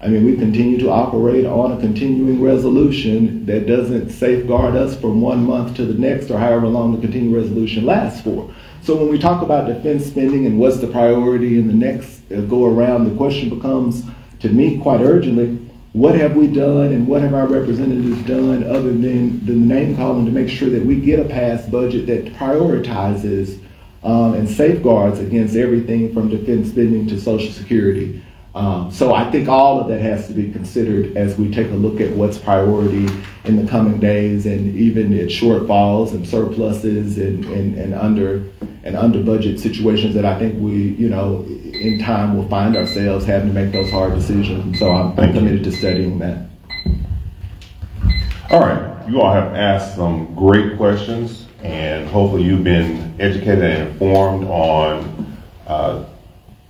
I mean, we continue to operate on a continuing resolution that doesn't safeguard us from 1 month to the next, or however long the continuing resolution lasts for. So when we talk about defense spending and what's the priority in the next go around, the question becomes, to me, quite urgently, what have we done and what have our representatives done other than the name calling to make sure that we get a passed budget that prioritizes and safeguards against everything from defense spending to Social Security. So I think all of that has to be considered as we take a look at what's priority in the coming days, and even at shortfalls and surpluses and under budget situations that I think we, in time will find ourselves having to make those hard decisions. And so I'm committed to studying that. All right, you all have asked some great questions, and hopefully you've been educated and informed on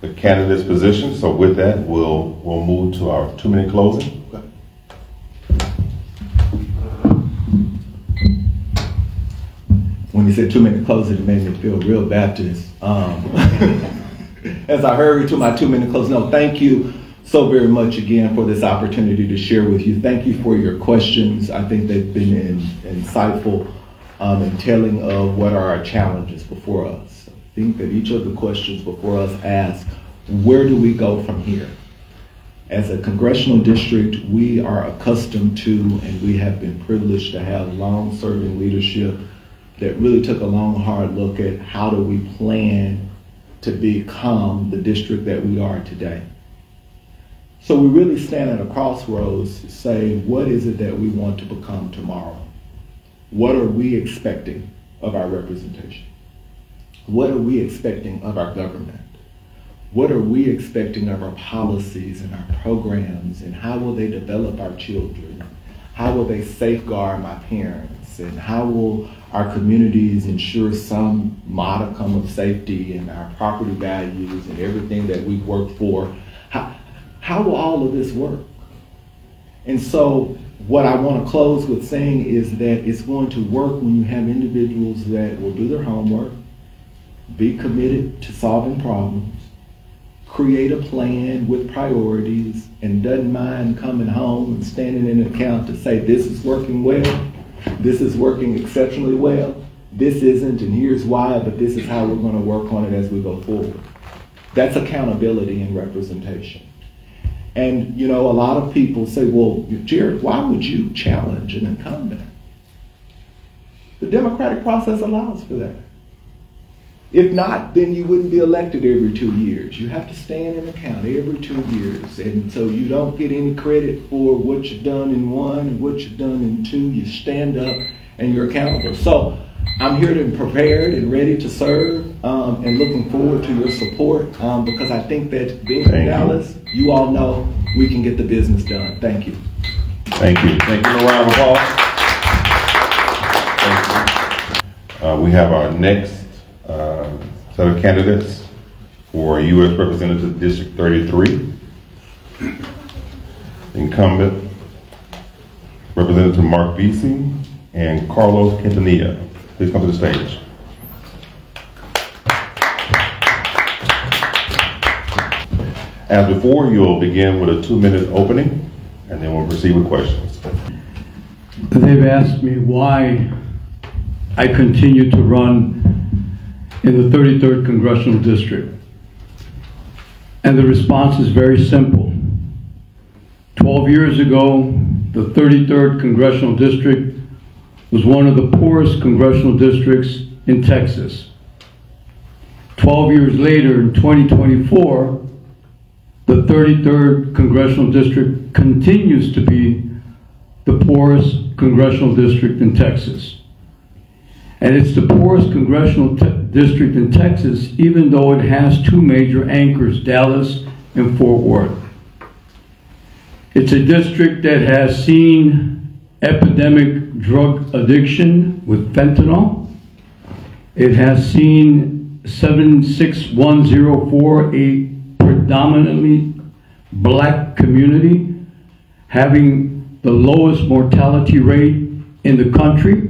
the candidate's position. So with that, we'll move to our 2-minute closing. When you said 2-minute closing, it made me feel real Baptist. As I hurry to my 2-minute close, no, thank you so very much again for this opportunity to share with you. Thank you for your questions. I think they've been insightful and telling of what are our challenges before us. I think that each of the questions before us ask, where do we go from here? As a congressional district, we are accustomed to, and we have been privileged to have long-serving leadership that really took a long, hard look at how do we plan to become the district that we are today. So we really stand at a crossroads to say, what is it that we want to become tomorrow? What are we expecting of our representation? What are we expecting of our government? What are we expecting of our policies and our programs, and how will they develop our children? How will they safeguard my parents? And how will our communities ensure some modicum of safety and our property values and everything that we work for? How will all of this work? And so what I want to close with saying is that it's going to work when you have individuals that will do their homework, be committed to solving problems, create a plan with priorities, and doesn't mind coming home and standing in an account to say, this is working well, this is working exceptionally well, this isn't, and here's why, but this is how we're going to work on it as we go forward. That's accountability and representation. And, you know, a lot of people say, well, Jared, why would you challenge an incumbent? The democratic process allows for that. If not, then you wouldn't be elected every 2 years. You have to stand in account every 2 years. And so you don't get any credit for what you've done in 1 and what you've done in 2. You stand up and you're accountable. So I'm here to be prepared and ready to serve, and looking forward to your support, because I think that being in Dallas, you all know we can get the business done. Thank you. Thank you. Thank you. A round of applause. Thank you. We have our next set of candidates for U.S. Representative District 33. Incumbent Representative Mark Vesey and Carlos Quintanilla. Please come to the stage. As before, you'll begin with a 2-minute opening, and then we'll proceed with questions. They've asked me why I continue to run in the 33rd Congressional District. And the response is very simple. 12 years ago, the 33rd Congressional District was one of the poorest congressional districts in Texas. 12 years later, in 2024, the 33rd Congressional District continues to be the poorest congressional district in Texas. And it's the poorest congressional district in Texas, even though it has 2 major anchors, Dallas and Fort Worth. It's a district that has seen epidemic drug addiction with fentanyl. It has seen 76104, a predominantly black community, having the lowest mortality rate in the country.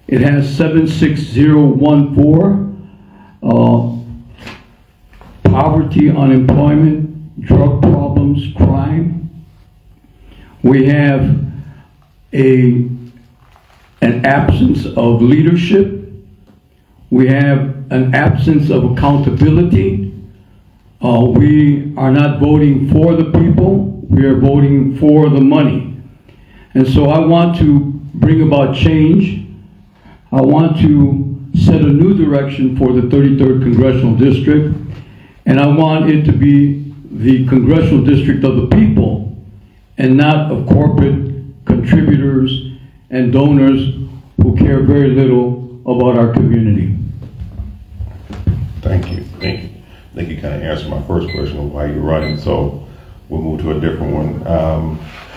It has 76014, poverty, unemployment, drug problems, crime. We have an absence of leadership. We have an absence of accountability. We are not voting for the people, we are voting for the money. And so I want to bring about change. I want to set a new direction for the 33rd Congressional District, and I want it to be the Congressional District of the people and not of corporate contributors and donors who care very little about our community. Thank you. Thank you. I think you kind of answered my first question of why you're running, so we'll move to a different one.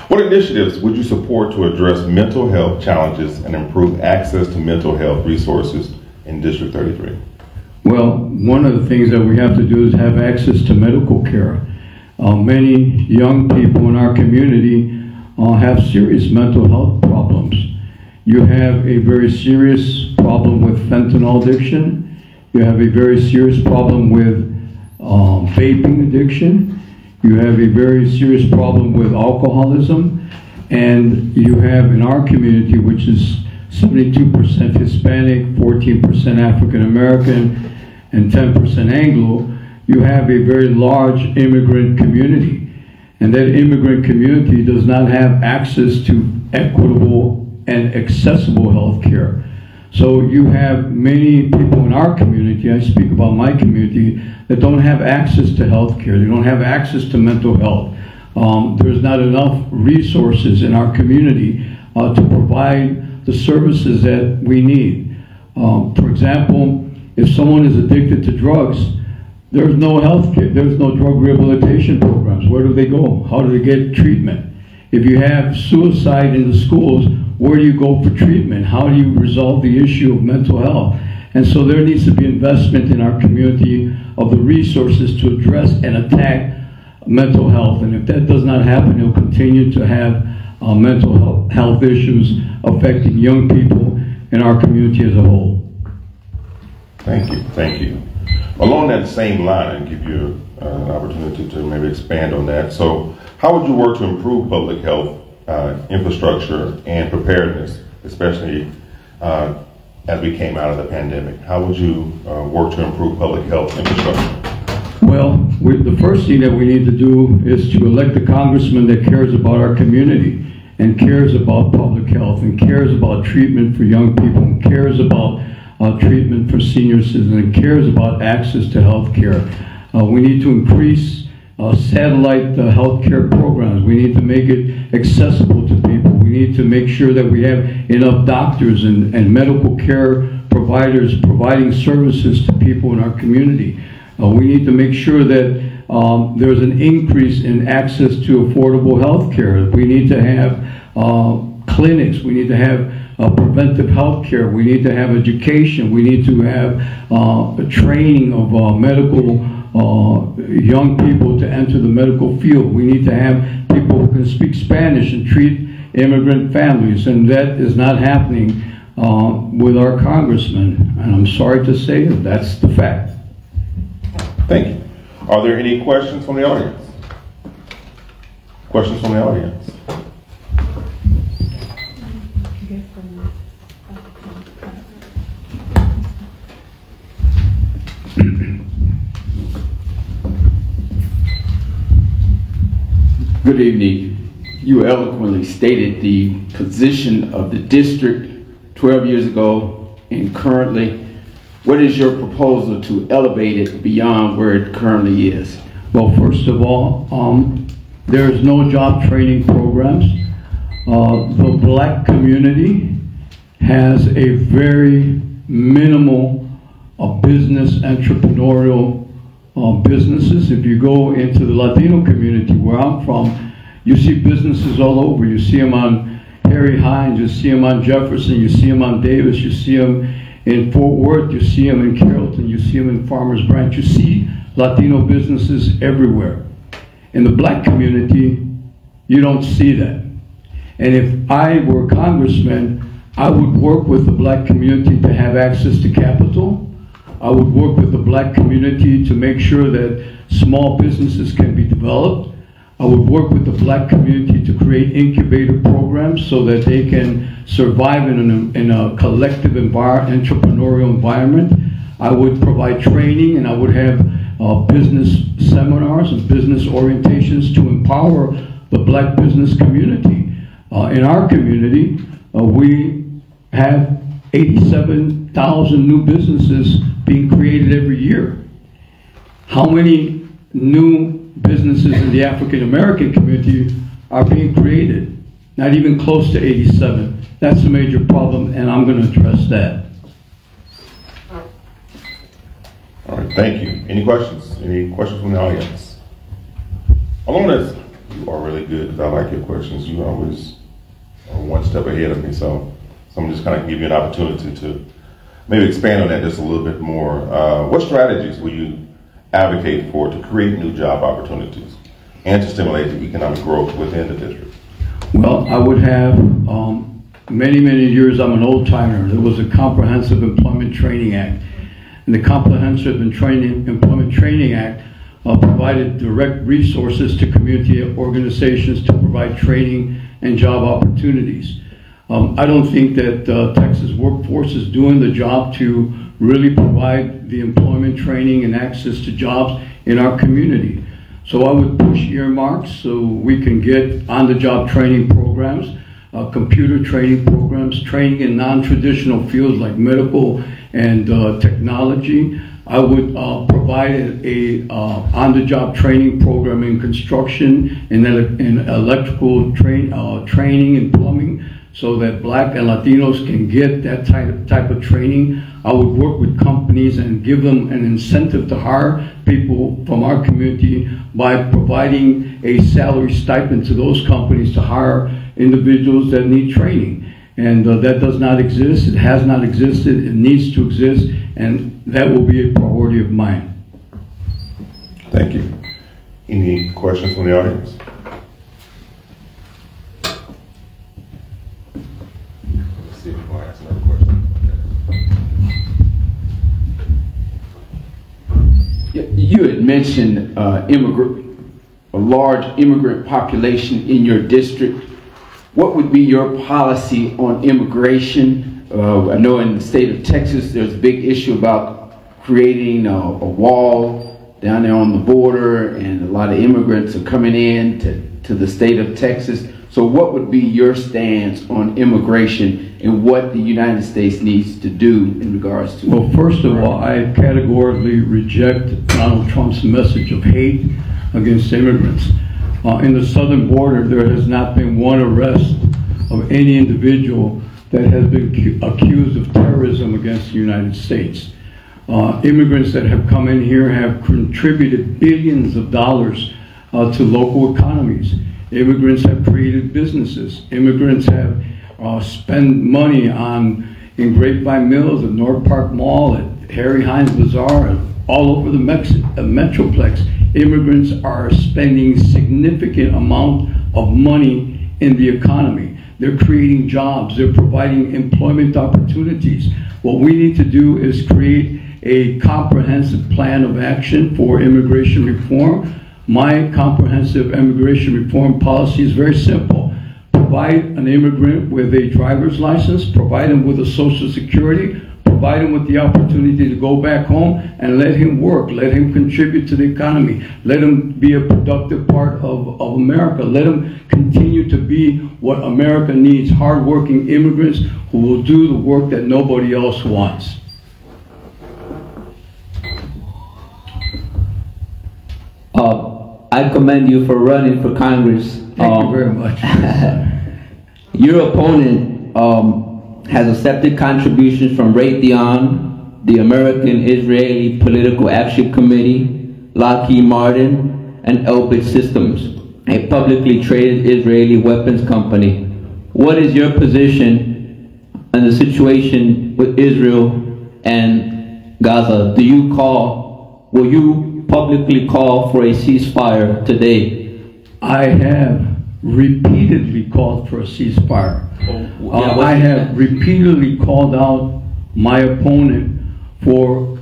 What initiatives would you support to address mental health challenges and improve access to mental health resources in District 33? Well, one of the things that we have to do is have access to medical care. Many young people in our community have serious mental health problems. You have a very serious problem with fentanyl addiction. You have a very serious problem with vaping addiction. You have a very serious problem with alcoholism, and you have in our community, which is 72% Hispanic, 14% African American, and 10% Anglo, you have a very large immigrant community. And that immigrant community does not have access to equitable and accessible health care. So you have many people in our community, I speak about my community, that don't have access to health care. They don't have access to mental health. There's not enough resources in our community to provide the services that we need. For example, if someone is addicted to drugs, there's no health care, there's no drug rehabilitation programs. Where do they go? How do they get treatment? If you have suicide in the schools, where do you go for treatment? How do you resolve the issue of mental health? And so there needs to be investment in our community of the resources to address and attack mental health. And if that does not happen, you'll continue to have mental health issues affecting young people in our community as a whole. Thank you, thank you. Along that same line, I'll give you an opportunity to maybe expand on that. So how would you work to improve public health infrastructure and preparedness, especially as we came out of the pandemic? How would you work to improve public health infrastructure? Well, the first thing that we need to do is to elect a congressman that cares about our community and cares about public health and cares about treatment for young people and cares about treatment for senior citizens and cares about access to health care. We need to increase satellite health care programs. We need to make it accessible to people. We need to make sure that we have enough doctors and medical care providers providing services to people in our community. We need to make sure that there's an increase in access to affordable health care. We need to have clinics. We need to have preventive health care. We need to have education. We need to have a training of medical young people to enter the medical field. We need to have people who can speak Spanish and treat immigrant families, and that is not happening with our congressman. And I'm sorry to say that that's the fact. Thank you. Are there any questions from the audience? Questions from the audience? Good evening. You eloquently stated the position of the district 12 years ago and currently. What is your proposal to elevate it beyond where it currently is? Well, first of all, there's no job training programs. The black community has a very minimal business entrepreneurial businesses. If you go into the Latino community where I'm from, you see businesses all over. You see them on Harry Hines, you see them on Jefferson, you see them on Davis, you see them in Fort Worth, you see them in Carrollton, you see them in Farmers Branch. You see Latino businesses everywhere. In the black community, you don't see that. And if I were a congressman, I would work with the black community to have access to capital. I would work with the black community to make sure that small businesses can be developed. I would work with the black community to create incubator programs so that they can survive in a collective entrepreneurial environment. I would provide training, and I would have business seminars and business orientations to empower the black business community. In our community, we have 87,000 new businesses being created every year. How many new businesses in the African American community are being created? Not even close to 87. That's a major problem, and I'm going to address that. All right, thank you. Any questions? Any questions from the audience? Along this, you are really good because I like your questions. You always are one step ahead of me, so I'm just kind of give you an opportunity to maybe expand on that just a little bit more. What strategies will you advocate for to create new job opportunities and to stimulate the economic growth within the district? Well, I would have many years. I'm an old timer. There was a Comprehensive Employment Training Act, and the Comprehensive Employment Training Act provided direct resources to community organizations to provide training and job opportunities. I don't think that Texas workforce is doing the job to really provide the employment training and access to jobs in our community. So I would push earmarks so we can get on-the-job training programs, computer training programs, training in non-traditional fields like medical and technology. I would provide a on-the-job training program in construction, in electrical training and plumbing, so that Black and Latinos can get that type of training. I would work with companies and give them an incentive to hire people from our community by providing a salary stipend to those companies to hire individuals that need training. And that does not exist. It has not existed. It needs to exist, and that will be a priority of mine. Thank you. Any questions from the audience? Let's see if I ask another question. You had mentioned a large immigrant population in your district. What would be your policy on immigration? I know in the state of Texas, there's a big issue about creating a wall down there on the border, and a lot of immigrants are coming in to the state of Texas. So what would be your stance on immigration and what the United States needs to do in regards to? Well, first of all, I categorically reject Donald Trump's message of hate against immigrants. In the southern border, there has not been one arrest of any individual that has been accused of terrorism against the United States. Immigrants that have come in here have contributed billions of dollars to local economies. Immigrants have created businesses. Immigrants have spent money in Grapevine Mills, at North Park Mall, at Harry Hines Bazaar, and all over the Metroplex. Immigrants are spending significant amount of money in the economy. They're creating jobs. They're providing employment opportunities. What we need to do is create a comprehensive plan of action for immigration reform. My comprehensive immigration reform policy is very simple. Provide an immigrant with a driver's license, provide him with a Social Security, provide him with the opportunity to go back home, and let him work, let him contribute to the economy, let him be a productive part of America, let him continue to be what America needs, hardworking immigrants who will do the work that nobody else wants. I commend you for running for Congress. Thank you very much. Your opponent has accepted contributions from Raytheon, the American-Israeli Political Action Committee, Lockheed Martin, and Elbit Systems, a publicly traded Israeli weapons company. What is your position on the situation with Israel and Gaza? Will you publicly call for a ceasefire today? I have repeatedly called for a ceasefire. I have repeatedly called out my opponent for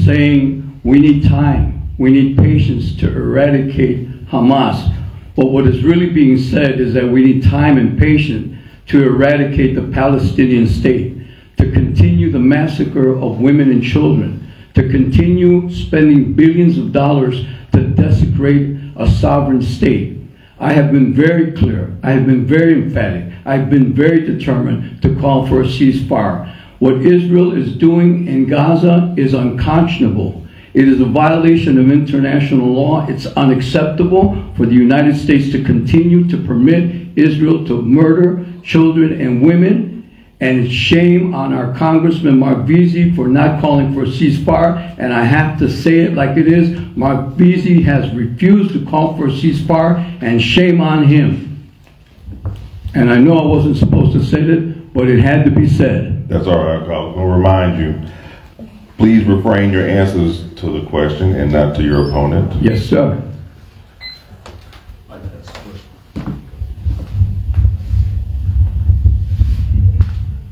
saying we need time, we need patience to eradicate Hamas. But what is really being said is that we need time and patience to eradicate the Palestinian state, to continue the massacre of women and children, to continue spending billions of dollars to desecrate a sovereign state. I have been very clear, I have been very emphatic, I've been very determined to call for a ceasefire. What Israel is doing in Gaza is unconscionable. It is a violation of international law. It's unacceptable for the United States to continue to permit Israel to murder children and women. And it's shame on our Congressman Mark Veazey for not calling for a ceasefire. And I have to say it like it is. Mark Veazey has refused to call for a ceasefire, and shame on him. And I know I wasn't supposed to say that, but it had to be said. That's all right, Carl. I'll remind you, please refrain your answers to the question and not to your opponent. Yes, sir.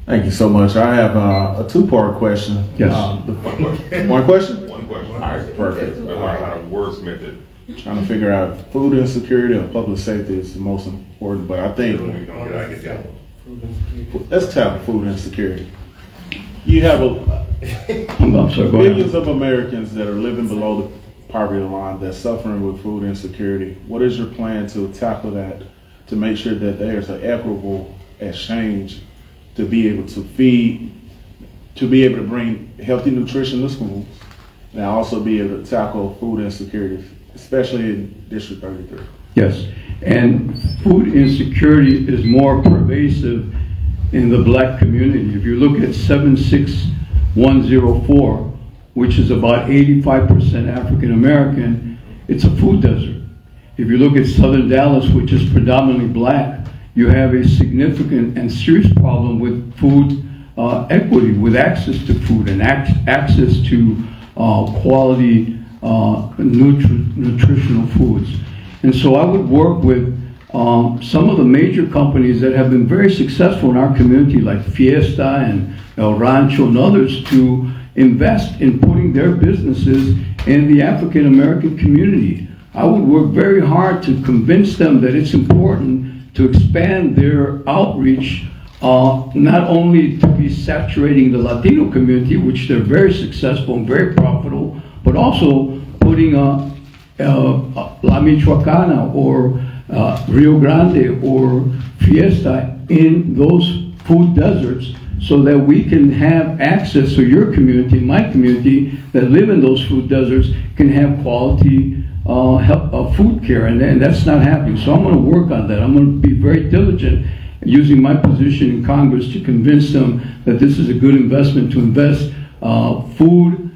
Thank you so much. I have a two-part question. Yes. One question? One question. All right, perfect. I learned how to wordsmith it. Trying to figure out food insecurity and public safety is the most important, but I think let's tackle food insecurity. You have billions of Americans that are living below the poverty line that's suffering with food insecurity. What is your plan to tackle that, to make sure that there's an equitable exchange to be able to feed, to be able to bring healthy nutrition to schools, and also be able to tackle food insecurity, especially in District 33? Yes, and food insecurity is more pervasive in the black community. If you look at 76104, which is about 85% African American, it's a food desert. If you look at Southern Dallas, which is predominantly black, you have a significant and serious problem with food equity, with access to food and access to quality nutritional foods. And so I would work with some of the major companies that have been very successful in our community, like Fiesta and El Rancho and others, to invest in putting their businesses in the African American community. I would work very hard to convince them that it's important to expand their outreach, not only to be saturating the Latino community, which they're very successful and very profitable, but also putting La Michoacana or Rio Grande or Fiesta in those food deserts, so that we can have access, so your community, my community, that live in those food deserts can have quality food care, and that's not happening. So I'm going to work on that. I'm going to be very diligent using my position in Congress to convince them that this is a good investment to invest food,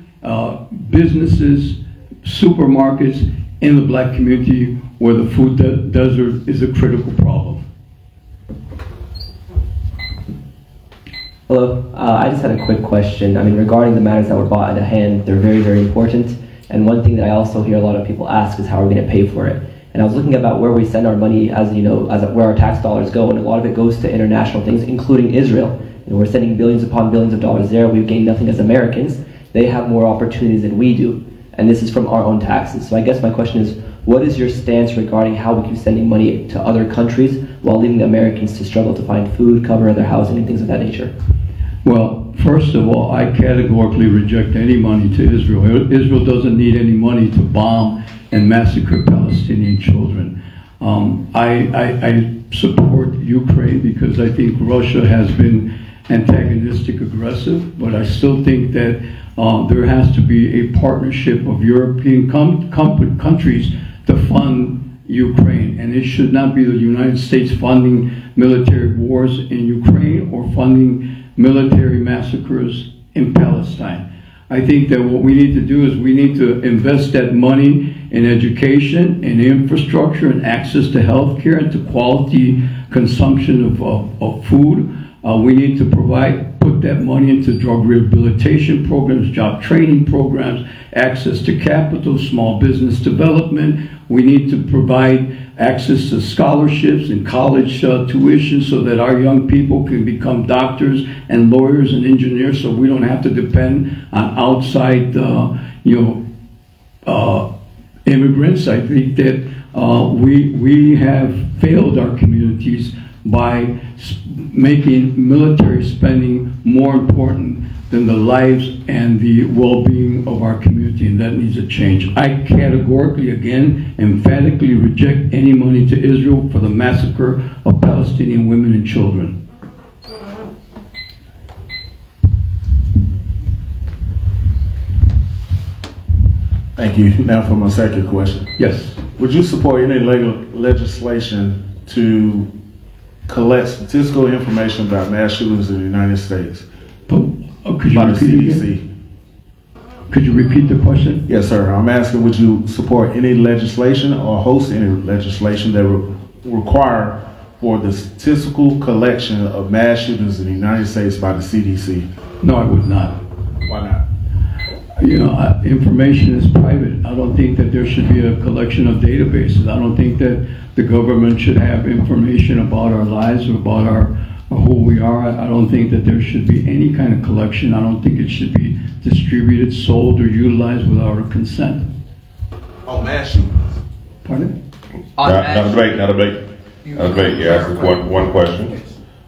businesses, supermarkets in the black community where the food desert is a critical problem. Hello, I just had a quick question. I mean, regarding the matters that were brought at hand, they're very, very important. And one thing that I also hear a lot of people ask is how are we going to pay for it? And I was looking about where we send our money, as you know, where our tax dollars go, and a lot of it goes to international things, including Israel. And we're sending billions upon billions of dollars there. We've gained nothing as Americans. They have more opportunities than we do. And this is from our own taxes. So I guess my question is, what is your stance regarding how we keep sending money to other countries while leaving the Americans to struggle to find food, cover their housing, and things of that nature? Well, first of all, I categorically reject any money to Israel. Israel doesn't need any money to bomb and massacre Palestinian children. I support Ukraine because I think Russia has been antagonistic, aggressive, but I still think that there has to be a partnership of European countries to fund Ukraine, and it should not be the United States funding military wars in Ukraine or funding military massacres in Palestine. I think that what we need to do is we need to invest that money in education, in infrastructure, and access to health care, and to quality consumption of food. We need to put that money into drug rehabilitation programs, job training programs, access to capital, small business development. We need to provide access to scholarships and college tuition so that our young people can become doctors and lawyers and engineers, so we don't have to depend on outside immigrants. I think that we have failed our communities by making military spending more important than the lives and the well-being of our community, and that needs a change. I categorically, again, emphatically reject any money to Israel for the massacre of Palestinian women and children. Thank you. Now for my second question. Yes. Would you support any legislation to collect statistical information about mass shootings in the United States? Could you repeat it again? Could you repeat the question? Yes, sir. I'm asking, would you support any legislation or host any legislation that would require for the statistical collection of mass shootings in the United States by the CDC? No, I would not. Why not? You know, information is private. I don't think that there should be a collection of databases. I don't think that the government should have information about our lives or about who we are. I don't think that there should be any kind of collection. I don't think it should be distributed, sold, or utilized without our consent. On mass shootings. Pardon? Not a debate. You asked one question.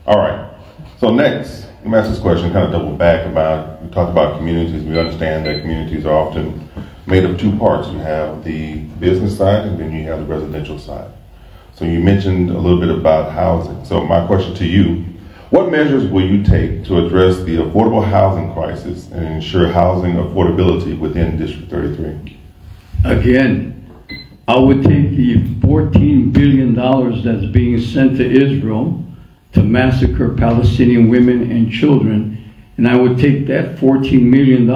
All right. So next, let me ask this question, kind of double back about, we talked about communities. We understand that communities are often made of two parts. You have the business side and then you have the residential side. So you mentioned a little bit about housing. So my question to you, what measures will you take to address the affordable housing crisis and ensure housing affordability within District 33? Again, I would take the $14 billion that's being sent to Israel to massacre Palestinian women and children, and I would take that $14 million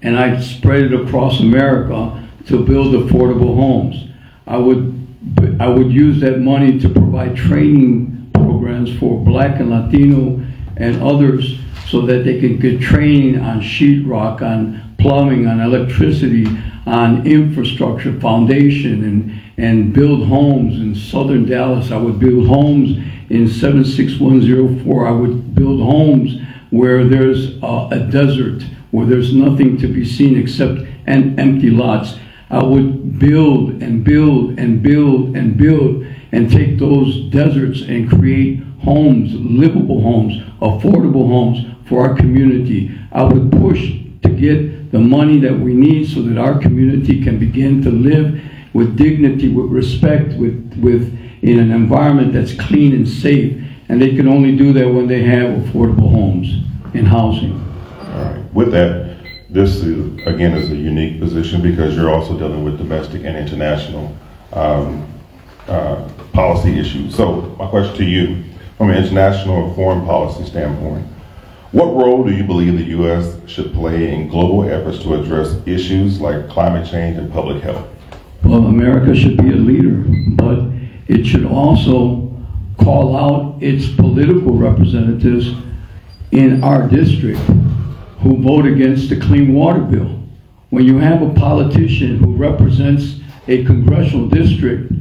and I'd spread it across America to build affordable homes. I would use that money to provide training programs for Black and Latino and others so that they can get training on sheetrock, on plumbing, on electricity, on infrastructure, foundation, and build homes in southern Dallas. I would build homes in 76104. I would build homes where there's a desert, where there's nothing to be seen except empty lots. I would build and build and build and build and take those deserts and create homes, livable homes, affordable homes for our community. I would push to get the money that we need so that our community can begin to live with dignity, with respect, in an environment that's clean and safe. And they can only do that when they have affordable homes and housing. All right. With that, this is, again, is a unique position because you're also dealing with domestic and international policy issues. So my question to you, from an international or foreign policy standpoint, what role do you believe the U.S. should play in global efforts to address issues like climate change and public health? Well, America should be a leader, but it should also call out its political representatives in our district who vote against the Clean Water Bill. When you have a politician who represents a congressional district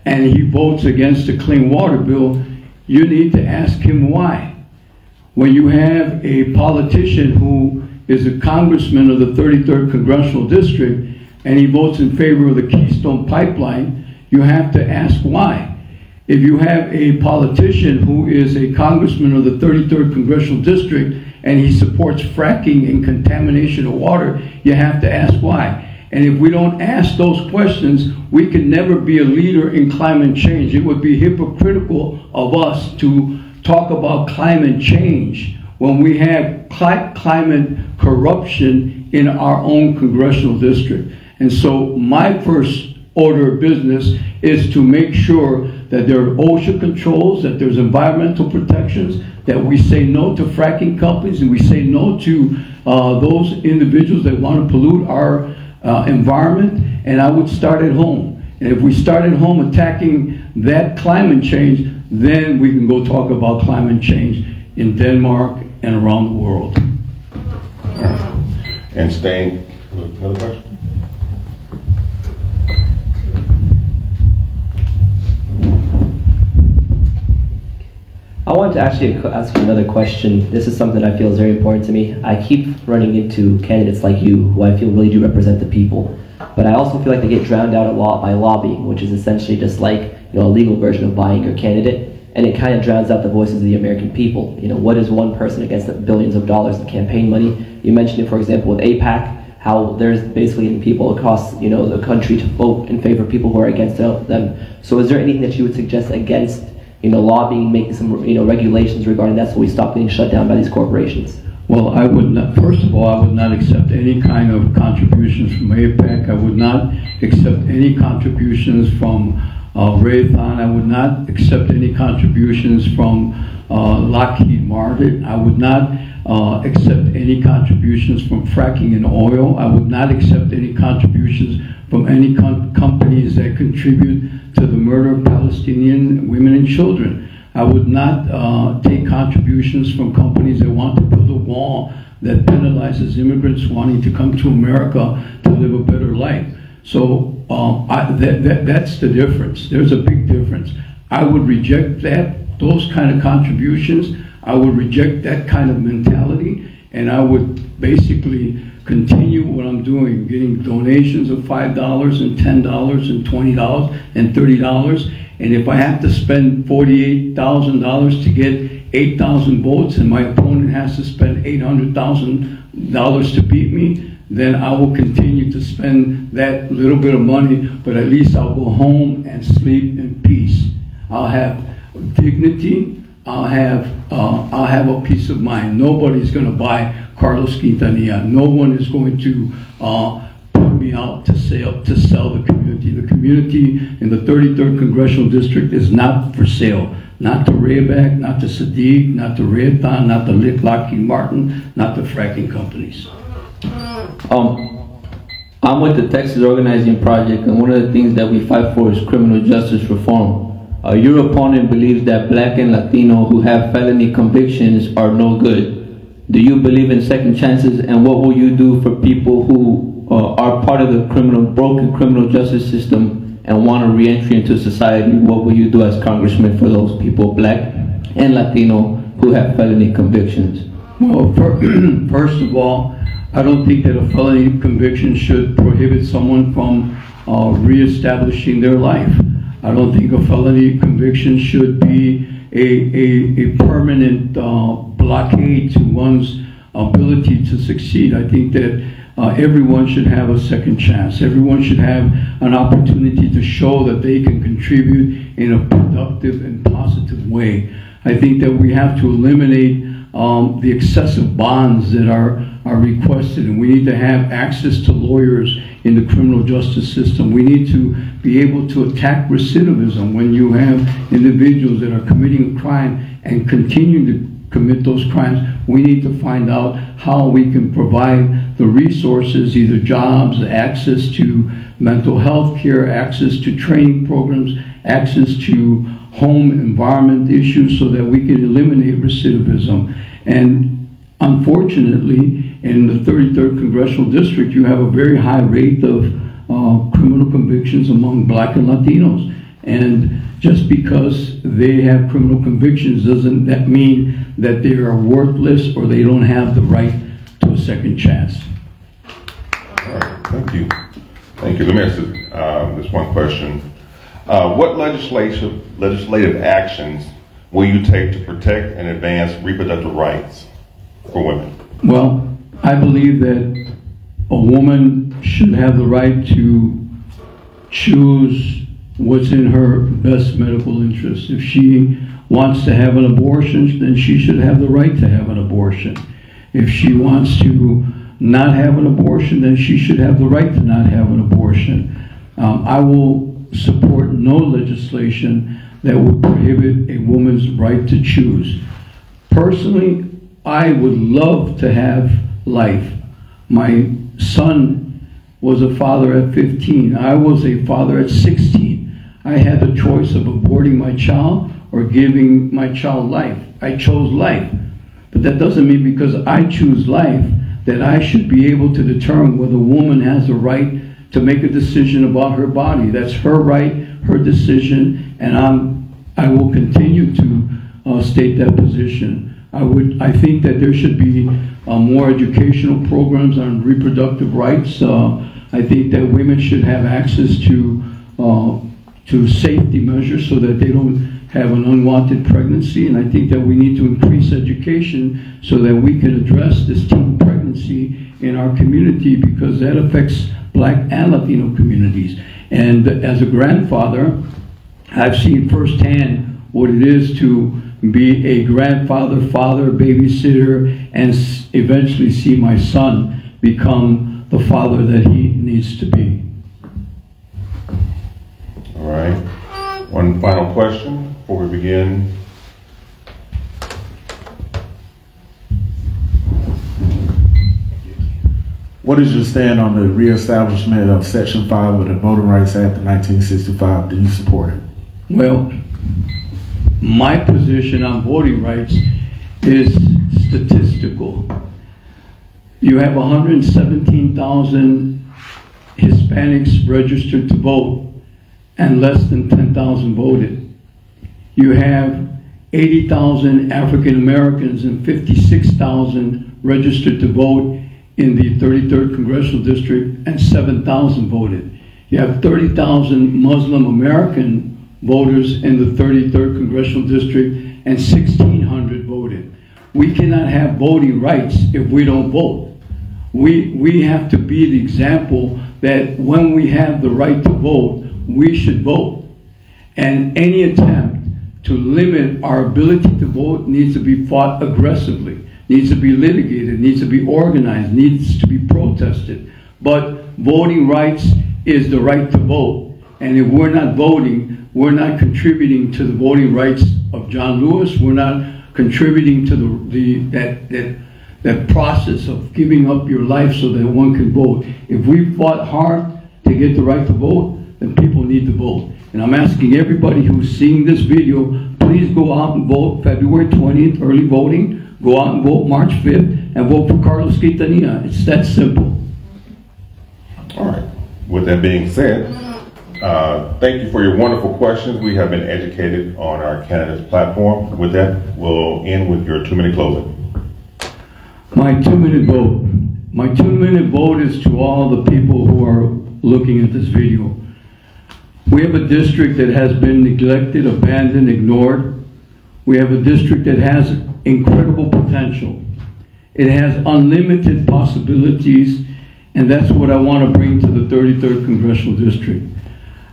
and he votes against the Clean Water Bill, you need to ask him why. When you have a politician who is a congressman of the 33rd Congressional District and he votes in favor of the Keystone Pipeline, you have to ask why. If you have a politician who is a congressman of the 33rd Congressional District and he supports fracking and contamination of water, you have to ask why. And if we don't ask those questions, we can never be a leader in climate change. It would be hypocritical of us to talk about climate change when we have climate corruption in our own congressional district. And so my first order of business is to make sure that there are OSHA controls, that there's environmental protections, that we say no to fracking companies, and we say no to those individuals that want to pollute our environment. And I would start at home. And if we start at home attacking that climate change, then we can go talk about climate change in Denmark and around the world. And staying, another question? I wanted to actually ask you another question. This is something I feel is very important to me. I keep running into candidates like you who I feel really do represent the people. But I also feel like they get drowned out a lot by lobbying, which is essentially just like a legal version of buying your candidate. And it kind of drowns out the voices of the American people. What is one person against the billions of dollars in campaign money? You mentioned it, for example, with AIPAC, how there's basically people across the country to vote in favor of people who are against them. So is there anything that you would suggest against lobbying, making some regulations regarding that so we stop getting shut down by these corporations? Well, I would not, first of all, I would not accept any kind of contributions from AIPAC. I would not accept any contributions from Raytheon. I would not accept any contributions from Lockheed Martin. I would not accept any contributions from fracking and oil. I would not accept any contributions from any companies that contribute to the murder of Palestinian women and children. I would not take contributions from companies that want to build a wall that penalizes immigrants wanting to come to America to live a better life. So that's the difference. There's a big difference. I would reject those kind of contributions. I would reject that kind of mentality, and I would basically continue what I'm doing, getting donations of $5 and $10 and $20 and $30. And if I have to spend $48,000 to get 8,000 votes and my opponent has to spend $800,000 to beat me, then I will continue to spend that little bit of money, but at least I'll go home and sleep in peace. I'll have dignity, I'll have a peace of mind. Nobody's gonna buy Carlos Quintanilla. No one is going to put me out to sell the community. The community in the 33rd Congressional District is not for sale. Not to Rayback, not to Sadiq, not to Raytheon, not to Lockheed Martin, not to fracking companies. I'm with the Texas Organizing Project, and one of the things that we fight for is criminal justice reform. Your opponent believes that Black and Latino who have felony convictions are no good. Do you believe in second chances, and what will you do for people who are part of the broken criminal justice system and want a re-entry into society? What will you do as congressman for those people, Black and Latino, who have felony convictions? Well, first of all, I don't think that a felony conviction should prohibit someone from reestablishing their life. I don't think a felony conviction should be a permanent blockade to one's ability to succeed. I think that everyone should have a second chance. Everyone should have an opportunity to show that they can contribute in a productive and positive way. I think that we have to eliminate the excessive bonds that are requested, and we need to have access to lawyers in the criminal justice system. We need to be able to attack recidivism when you have individuals that are committing a crime and continue to commit those crimes. We need to find out how we can provide the resources, either jobs, access to mental health care, access to training programs, access to home environment issues so that we can eliminate recidivism. And unfortunately, in the 33rd Congressional District, you have a very high rate of criminal convictions among Black and Latinos. And just because they have criminal convictions doesn't that mean that they are worthless or they don't have the right to a second chance. All right, thank you. Thank you. Let me ask this one question. What legislative actions will you take to protect and advance reproductive rights for women? Well, I believe that a woman should have the right to choose what's in her best medical interest. If she wants to have an abortion, then she should have the right to have an abortion. If she wants to not have an abortion, then she should have the right to not have an abortion. I will support no legislation that would prohibit a woman's right to choose. Personally, I would love to have life. My son was a father at 15. I was a father at 16. I had the choice of aborting my child or giving my child life. I chose life. But that doesn't mean because I choose life that I should be able to determine whether a woman has a right to make a decision about her body. That's her right, her decision, and I will continue to state that position. I think that there should be more educational programs on reproductive rights. I think that women should have access to safety measures so that they don't have an unwanted pregnancy. And I think that we need to increase education so that we can address this teen pregnancy in our community, because that affects Black and Latino communities. And as a grandfather, I've seen firsthand what it is to be a grandfather, father, babysitter, and eventually see my son become the father that he needs to be. All right. One final question before we begin. What is your stand on the reestablishment of Section 5 of the Voting Rights Act of 1965? Do you support it? Well, my position on voting rights is statistical. You have 117,000 Hispanics registered to vote and less than 10,000 voted. You have 80,000 African Americans and 56,000 registered to vote in the 33rd Congressional District, and 7,000 voted. You have 30,000 Muslim American voters in the 33rd Congressional District and 1,600 We cannot have voting rights if we don't vote. We have to be the example that when we have the right to vote, we should vote. And any attempt to limit our ability to vote needs to be fought aggressively, needs to be litigated, needs to be organized, needs to be protested. But voting rights is the right to vote. And if we're not voting, we're not contributing to the voting rights of John Lewis. We're not contributing to that process of giving up your life so that one can vote. If we fought hard to get the right to vote, then people need to vote. And I'm asking everybody who's seeing this video, please go out and vote February 20th, early voting. Go out and vote March 5th, and vote for Carlos Quintanilla. It's that simple. All right. With that being said, thank you for your wonderful questions. We have been educated on our candidates platform. With that, we'll end with your 2-minute closing. My 2-minute vote. My 2-minute vote is to all the people who are looking at this video. We have a district that has been neglected, abandoned, ignored. We have a district that has incredible potential. It has unlimited possibilities, and that's what I want to bring to the 33rd Congressional District.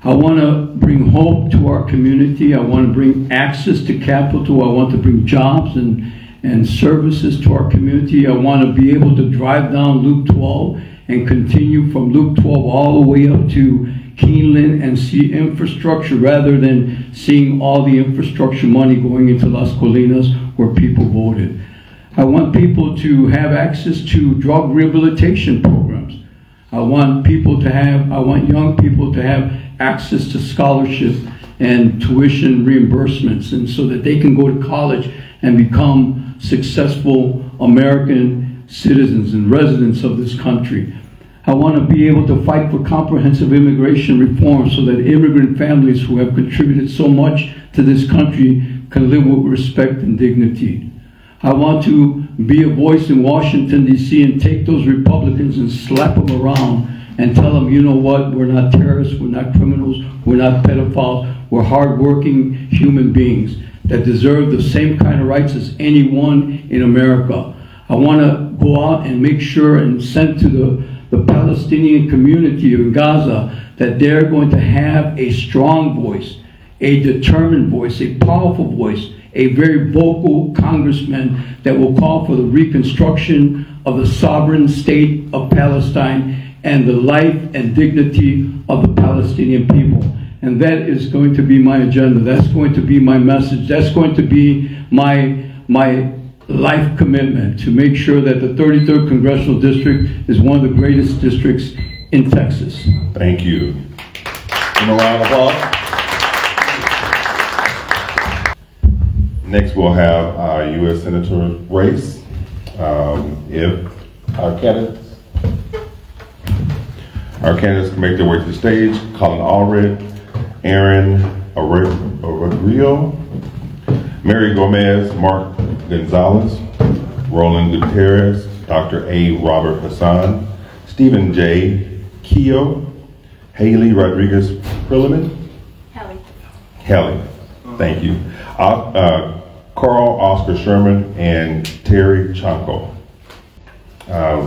I want to bring hope to our community. I want to bring access to capital. I want to bring jobs and services to our community. I want to be able to drive down Loop 12 and continue from Loop 12 all the way up to Keeneland and see infrastructure rather than seeing all the infrastructure money going into Las Colinas where people voted. I want people to have access to drug rehabilitation programs. I want young people to have access to scholarship and tuition reimbursements, and so that they can go to college and become successful American citizens and residents of this country. I want to be able to fight for comprehensive immigration reform so that immigrant families who have contributed so much to this country can live with respect and dignity. I want to be a voice in Washington, D.C. and take those Republicans and slap them around and tell them, you know what, we're not terrorists, we're not criminals, we're not pedophiles, we're hardworking human beings that deserve the same kind of rights as anyone in America. I want to go out and make sure and send to the Palestinian community in Gaza that they're going to have a strong voice, a determined voice, a powerful voice, a very vocal congressman that will call for the reconstruction of the sovereign state of Palestine and the life and dignity of the Palestinian people. And that is going to be my agenda. That's going to be my message. That's going to be my life commitment to make sure that the 33rd Congressional District is one of the greatest districts in Texas. Thank you. And a round of applause. Next, we'll have our U.S. Senator race. If our candidates can make their way to the stage: Colin Allred, Aaron Arreguillo, Mary Gomez, Mark Gonzalez, Roland Gutierrez, Dr. A. Robert Hassan, Stephen J. Keogh, Haley Rodriguez Perlman. Haley. Thank you. Carl Oscar Sherman and Terry Chanko.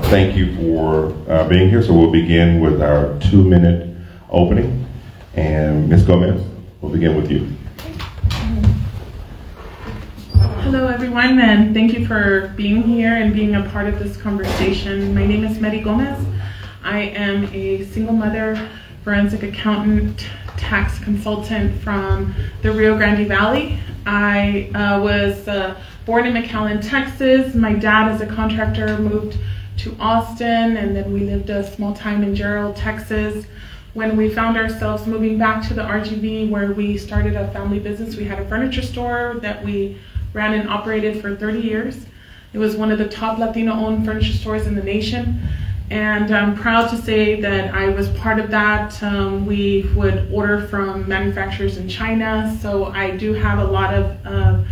Thank you for being here. So we'll begin with our 2-minute opening. And Ms. Gomez, we'll begin with you. Hello everyone, and thank you for being here and being a part of this conversation. My name is Mary Gomez. I am a single mother, forensic accountant, tax consultant from the Rio Grande Valley. I was born in McAllen, Texas. My dad, as a contractor, moved to Austin, and then we lived a small time in Gerald, Texas. When we found ourselves moving back to the RGV, where we started a family business, we had a furniture store that we ran and operated for 30 years. It was one of the top Latino-owned furniture stores in the nation. And I'm proud to say that I was part of that. We would order from manufacturers in China, so I do have a lot of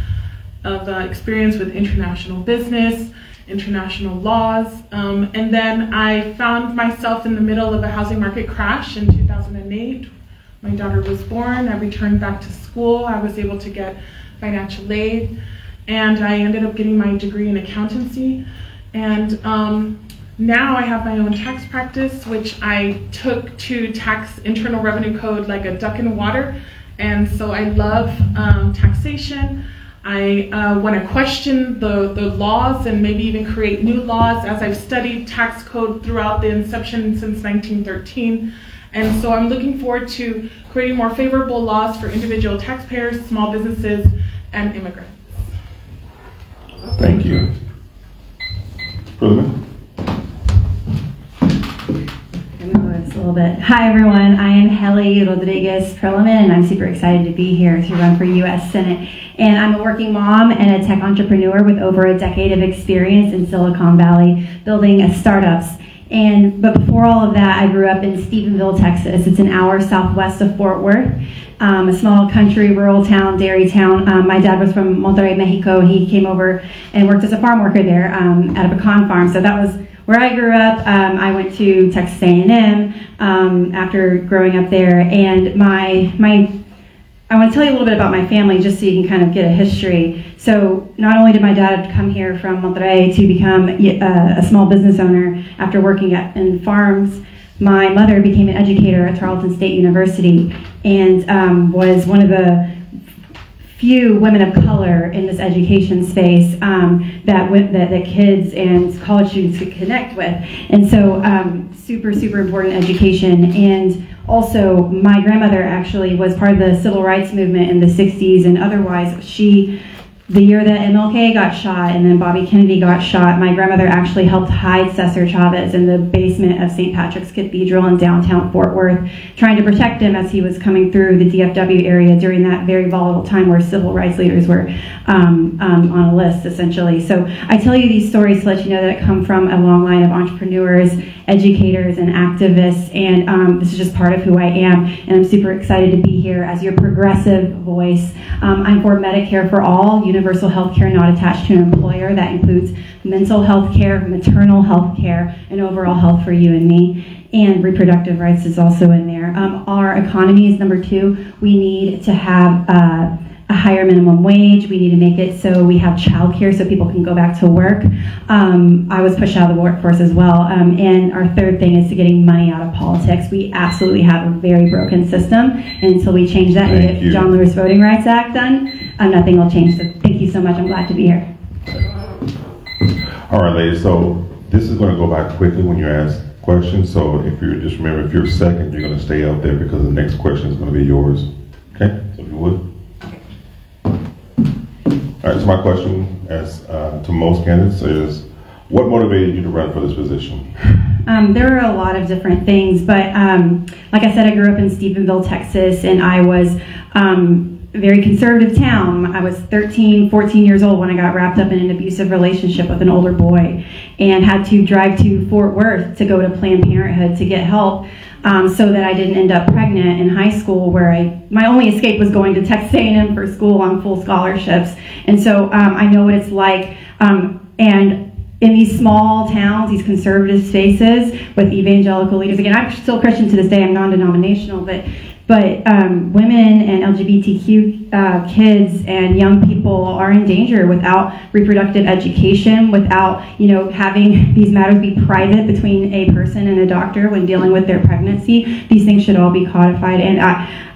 experience with international business, international laws. And then I found myself in the middle of a housing market crash in 2008. My daughter was born. I returned back to school. I was able to get financial aid. and I ended up getting my degree in accountancy. And now I have my own tax practice, which I took to tax internal revenue code like a duck in water. And so I love taxation. I want to question the laws and maybe even create new laws, as I've studied tax code throughout the inception since 1913. And so I'm looking forward to creating more favorable laws for individual taxpayers, small businesses, and immigrants. Thank you. Perlman? A little bit. Hi everyone, I am Heli Rodriguez Perlman, and I'm super excited to be here to run for U.S. Senate. And I'm a working mom and a tech entrepreneur with over a decade of experience in Silicon Valley building startups. But before all of that, I grew up in Stephenville, Texas. It's an hour southwest of Fort Worth, a small country, rural town, dairy town. My dad was from Monterrey, Mexico, and he came over and worked as a farm worker there at a pecan farm. So that was where I grew up. I went to Texas A&M after growing up there, and I want to tell you a little bit about my family just so you can kind of get a history. So not only did my dad come here from Monterrey to become a small business owner after working in farms, my mother became an educator at Tarleton State University and was one of the few women of color in this education space that kids and college students could connect with. And so super, super important education. And also my grandmother actually was part of the civil rights movement in the 60s, and otherwise the year that MLK got shot and then Bobby Kennedy got shot, my grandmother actually helped hide Cesar Chavez in the basement of St. Patrick's Cathedral in downtown Fort Worth, trying to protect him as he was coming through the DFW area during that very volatile time where civil rights leaders were on a list, essentially. So I tell you these stories to let you know that I come from a long line of entrepreneurs, educators, and activists, and this is just part of who I am, and I'm super excited to be here as your progressive voice. I'm for Medicare for all, universal health care not attached to an employer. That includes mental health care, maternal health care, and overall health for you and me. And reproductive rights is also in there. Our economy is number 2. We need to have a higher minimum wage. We need to make it so we have childcare so people can go back to work. I was pushed out of the workforce as well. And our third thing is to getting money out of politics. We absolutely have a very broken system. And until we change that and get John Lewis Voting Rights Act done, nothing will change. So thank you so much. I'm glad to be here. All right, ladies. So this is going to go by quickly when you ask questions. So if just remember, if you're second, you're going to stay up there because the next question is going to be yours. Okay? So if you would. All right, so my question to most candidates is, what motivated you to run for this position? There are a lot of different things, but like I said, I grew up in Stephenville, Texas, and I was a very conservative town. I was 13, 14 years old when I got wrapped up in an abusive relationship with an older boy and had to drive to Fort Worth to go to Planned Parenthood to get help. So that I didn't end up pregnant in high school, where my only escape was going to Texas A&M for school on full scholarships. And so I know what it's like. And in these small towns, these conservative spaces with evangelical leaders, again, I'm still Christian to this day, I'm non-denominational, but women and LGBTQ kids and young people are in danger without reproductive education, without having these matters be private between a person and a doctor when dealing with their pregnancy. These things should all be codified, and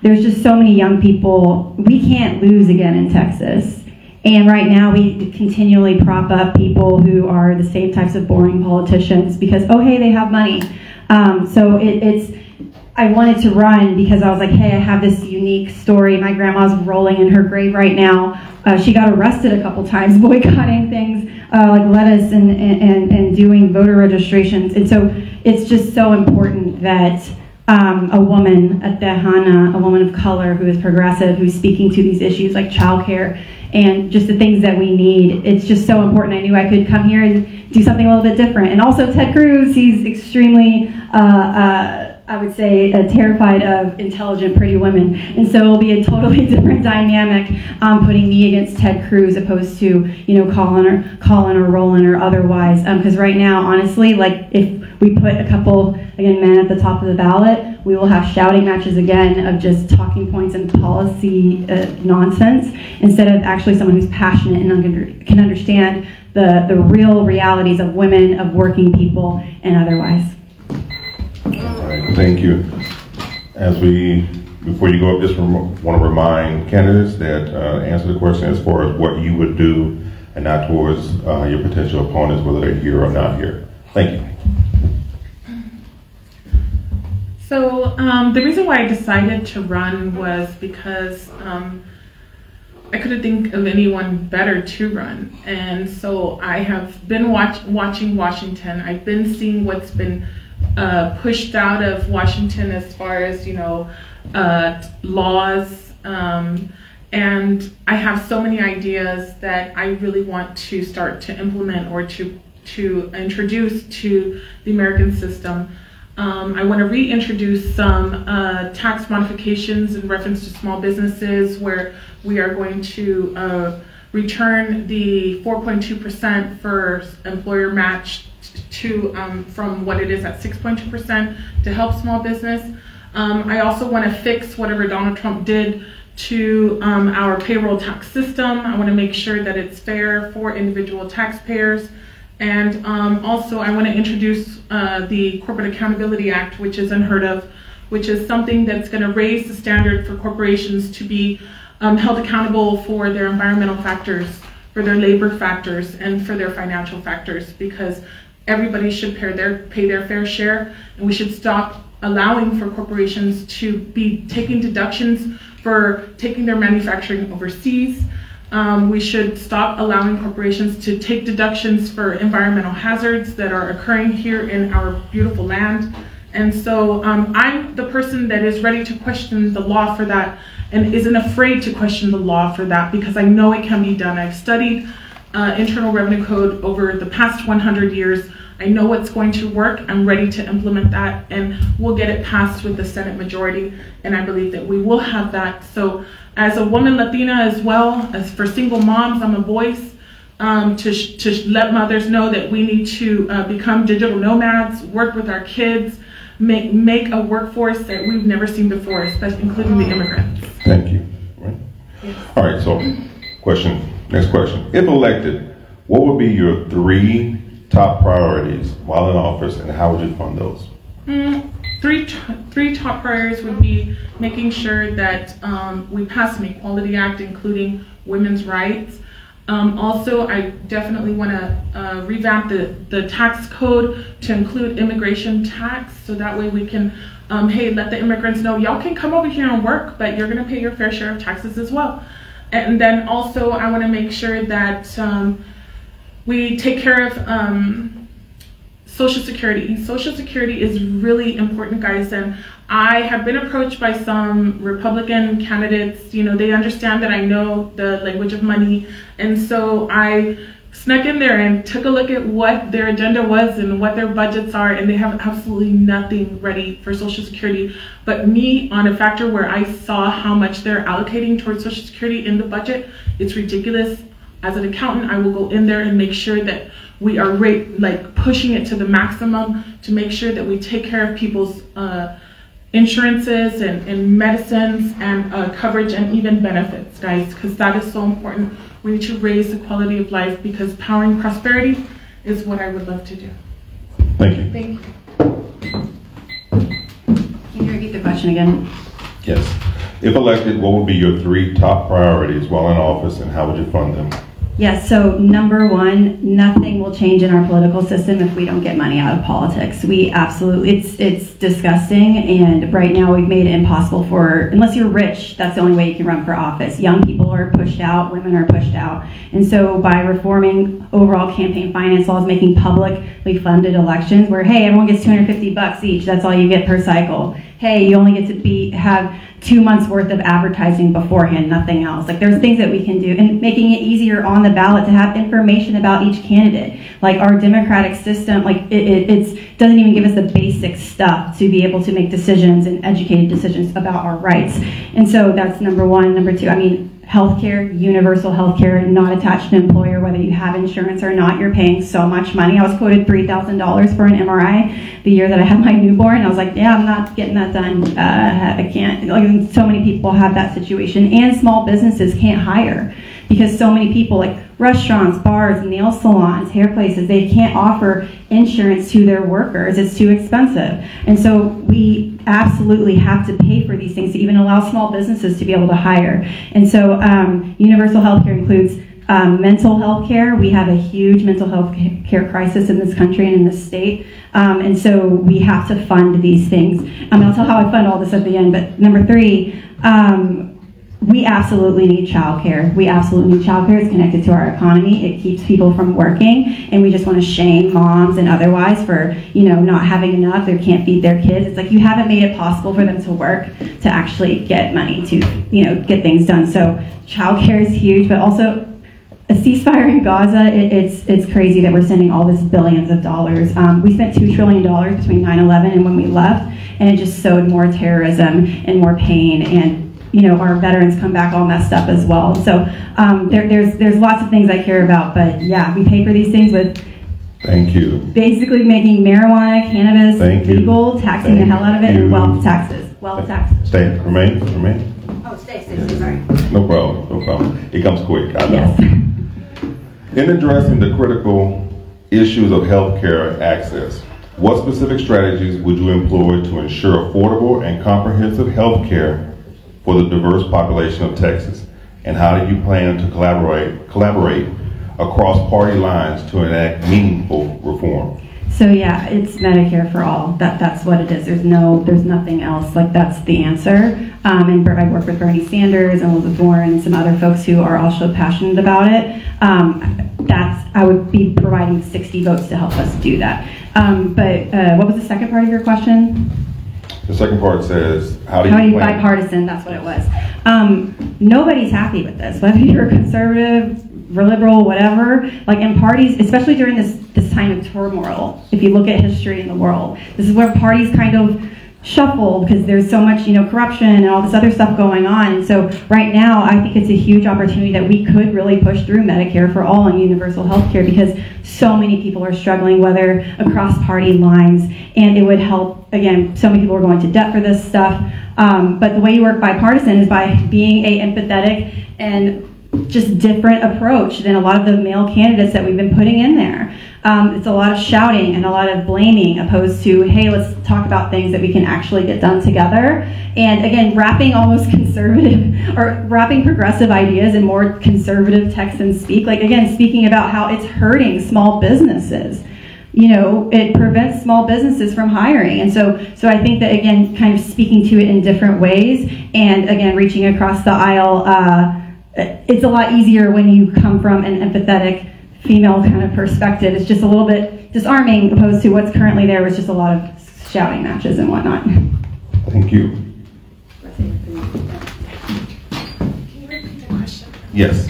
there's just so many young people. We can't lose again in Texas. And right now we continually prop up people who are the same types of boring politicians because, oh hey, they have money. So I wanted to run because I was like, hey, I have this unique story. My grandma's rolling in her grave right now. She got arrested a couple times boycotting things like lettuce and doing voter registrations. And so it's just so important that a woman, a Tejana, a woman of color who is progressive, who's speaking to these issues like childcare and just the things that we need. It's just so important. I knew I could come here and do something a little bit different. And also Ted Cruz, he's extremely, I would say, terrified of intelligent, pretty women. And so it'll be a totally different dynamic putting me against Ted Cruz opposed to, Colin or Roland or otherwise. Because right now, honestly, like if we put a couple, again, men at the top of the ballot, we will have shouting matches again of just talking points and policy nonsense, instead of actually someone who's passionate and can understand the real realities of women, of working people, and otherwise. All right, thank you. Before you go up, just want to remind candidates that answer the question as far as what you would do and not towards your potential opponents, whether they're here or not here. Thank you. So the reason why I decided to run was because I couldn't think of anyone better to run. And so I have been watching Washington. I've been seeing what's been pushed out of Washington as far as, laws. And I have so many ideas that I really want to start to implement or to introduce to the American system. I want to reintroduce some tax modifications in reference to small businesses, where we are going to return the 4.2% for employer match to from what it is at 6.2% to help small business. I also want to fix whatever Donald Trump did to our payroll tax system. I want to make sure that it's fair for individual taxpayers. And also I want to introduce the Corporate Accountability Act, which is unheard of, which is something that's going to raise the standard for corporations to be held accountable for their environmental factors, for their labor factors, and for their financial factors, because everybody should pay their fair share, and we should stop allowing for corporations to be taking deductions for taking their manufacturing overseas. We should stop allowing corporations to take deductions for environmental hazards that are occurring here in our beautiful land. And so I'm the person that is ready to question the law for that, and isn't afraid to question the law for that, because I know it can be done. I've studied Internal Revenue Code over the past 100 years. I know what's going to work. I'm ready to implement that, and we'll get it passed with the Senate majority, and I believe that we will have that. So as a woman Latina, as well as for single moms, I'm a voice to let mothers know that we need to become digital nomads, work with our kids, make a workforce that we've never seen before, especially including the immigrants. Thank you. Right. Yes. All right, so next question. If elected, what would be your 3 top priorities while in office, and how would you fund those? Three top priorities would be making sure that we pass an Equality Act, including women's rights. Also, I definitely want to revamp the tax code to include immigration tax, so that way we can, hey, let the immigrants know, y'all can come over here and work, but you're going to pay your fair share of taxes as well. And then also, I want to make sure that we take care of Social Security. Social Security is really important, guys, and I have been approached by some Republican candidates. They understand that I know the language of money, and so I snuck in there and took a look at what their agenda was and what their budgets are, and they have absolutely nothing ready for Social Security. But me, on a factor where I saw how much they're allocating towards Social Security in the budget, it's ridiculous. As an accountant, I will go in there and make sure that we are pushing it to the maximum to make sure that we take care of people's insurances and medicines and coverage and even benefits, guys, because that is so important. We need to raise the quality of life, because powering prosperity is what I would love to do. Thank you. Thank you. Can you repeat the question again? Yes. If elected, what would be your 3 top priorities while in office, and how would you fund them? Yes, so number 1, nothing will change in our political system if we don't get money out of politics. We absolutely, it's disgusting, and right now we've made it impossible for, unless you're rich, that's the only way you can run for office. Young people are pushed out, women are pushed out. And so by reforming overall campaign finance laws, making publicly funded elections where, hey, everyone gets $250 each, that's all you get per cycle. Hey, you only get to have 2 months worth of advertising beforehand, nothing else. There's things that we can do, and making it easier on the ballot to have information about each candidate. Our democratic system, it doesn't even give us the basic stuff to be able to make decisions and educated decisions about our rights. And so that's number 1. Number 2, healthcare, universal healthcare, not attached to an employer, whether you have insurance or not, you're paying so much money. I was quoted $3,000 for an MRI the year that I had my newborn. I was like, yeah, I'm not getting that done. I can't. Like, so many people have that situation, and small businesses can't hire because so many people, like restaurants, bars, nail salons, hair places, they can't offer insurance to their workers. It's too expensive. And so we absolutely have to pay for these things to even allow small businesses to be able to hire. And so universal health care includes mental health care. We have a huge mental health care crisis in this country and in this state. And so we have to fund these things. I'll tell how I fund all this at the end, but number 3, we absolutely need childcare. We absolutely need childcare. It's connected to our economy. It keeps people from working, and we just want to shame moms and otherwise for, not having enough. They can't feed their kids. It's like you haven't made it possible for them to work to actually get money to, get things done. So childcare is huge, but also a ceasefire in Gaza. It's crazy that we're sending all this billions of dollars. We spent $2 trillion between 9/11 and when we left, and it just sowed more terrorism and more pain, and our veterans come back all messed up as well. So there's lots of things I care about, but yeah, we pay for these things with basically making marijuana, cannabis legal, taxing the hell out of it, and wealth taxes. Stay, remain. Oh, stay, sorry. No problem. It comes quick, I know. Yes. In addressing the critical issues of healthcare access, what specific strategies would you employ to ensure affordable and comprehensive healthcare for the diverse population of Texas? And how do you plan to collaborate across party lines to enact meaningful reform? So yeah, it's Medicare for all. That's what it is. There's nothing else. Like, that's the answer. And I work with Bernie Sanders and Elizabeth Warren and some other folks who are also passionate about it. I would be providing 60 votes to help us do that. But what was the second part of your question? The second part says, how do you bipartisan, that's what it was. Nobody's happy with this, whether you're conservative, liberal, whatever. Like, in parties, especially during this time of turmoil, if you look at history in the world, this is where parties kind of shuffled because there's so much, corruption and all this other stuff going on. And so right now, I think it's a huge opportunity that we could really push through Medicare for all and universal health care, because so many people are struggling, whether across party lines, and it would help. Again, so many people are going to debt for this stuff. But the way you work bipartisan is by being a empathetic and just different approach than a lot of the male candidates that we've been putting in there. It's a lot of shouting and a lot of blaming, opposed to, hey, let's talk about things that we can actually get done together. And again, wrapping almost conservative or wrapping progressive ideas in more conservative Texan speak. Like, again, speaking about how it's hurting small businesses. It prevents small businesses from hiring. And so I think that, again, kind of speaking to it in different ways, and again, reaching across the aisle, it's a lot easier when you come from an empathetic female kind of perspective. It's just a little bit disarming, opposed to what's currently there, was just a lot of shouting matches and whatnot. Thank you. Can you repeat the question? Yes.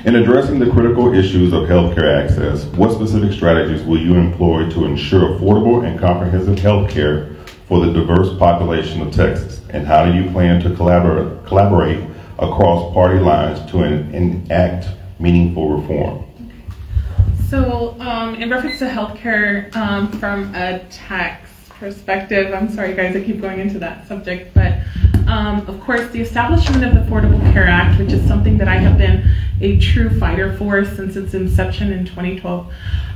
In addressing the critical issues of healthcare access, what specific strategies will you employ to ensure affordable and comprehensive healthcare for the diverse population of Texas? And how do you plan to collaborate across party lines to enact meaningful reform? So, in reference to healthcare, from a tax perspective, I'm sorry guys, I keep going into that subject, but of course, the establishment of the Affordable Care Act, which is something that I have been a true fighter for since its inception in 2012.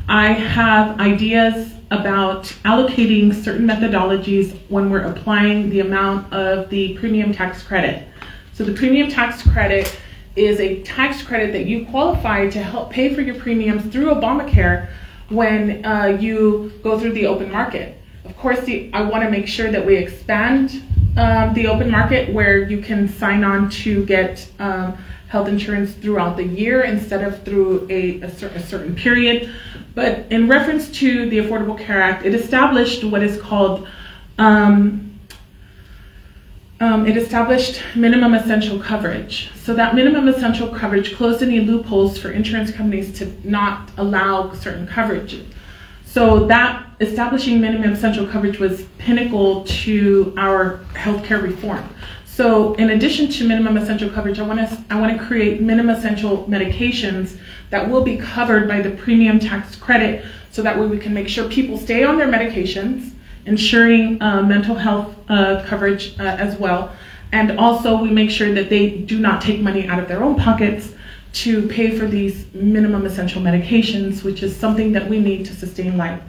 I have ideas about allocating certain methodologies when we're applying the amount of the premium tax credit. So the premium tax credit is a tax credit that you qualify to help pay for your premiums through Obamacare when you go through the open market. Of course, I want to make sure that we expand the open market, where you can sign on to get health insurance throughout the year instead of through a certain period. But in reference to the Affordable Care Act, it established what is called it established minimum essential coverage. So that minimum essential coverage closed any loopholes for insurance companies to not allow certain coverage. So that establishing minimum essential coverage was pinnacle to our healthcare reform. So in addition to minimum essential coverage, I want to create minimum essential medications that will be covered by the premium tax credit, so that way we can make sure people stay on their medications, ensuring mental health coverage as well. And also we make sure that they do not take money out of their own pockets to pay for these minimum essential medications, which is something that we need to sustain life.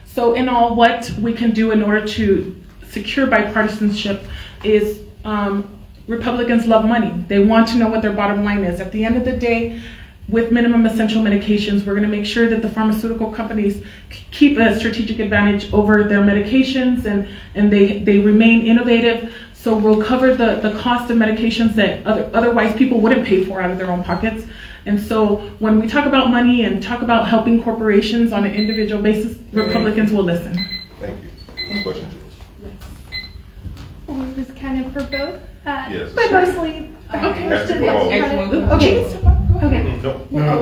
So in all, what we can do in order to secure bipartisanship is Republicans love money. They want to know what their bottom line is. At the end of the day, with minimum essential medications, we're going to make sure that the pharmaceutical companies keep a strategic advantage over their medications, and they remain innovative. So we'll cover the cost of medications that otherwise people wouldn't pay for out of their own pockets. And so when we talk about money and talk about helping corporations on an individual basis, Republicans will listen. Thank you. Question? Well, it was kind of for both. Yes. But mostly. Okay. Well,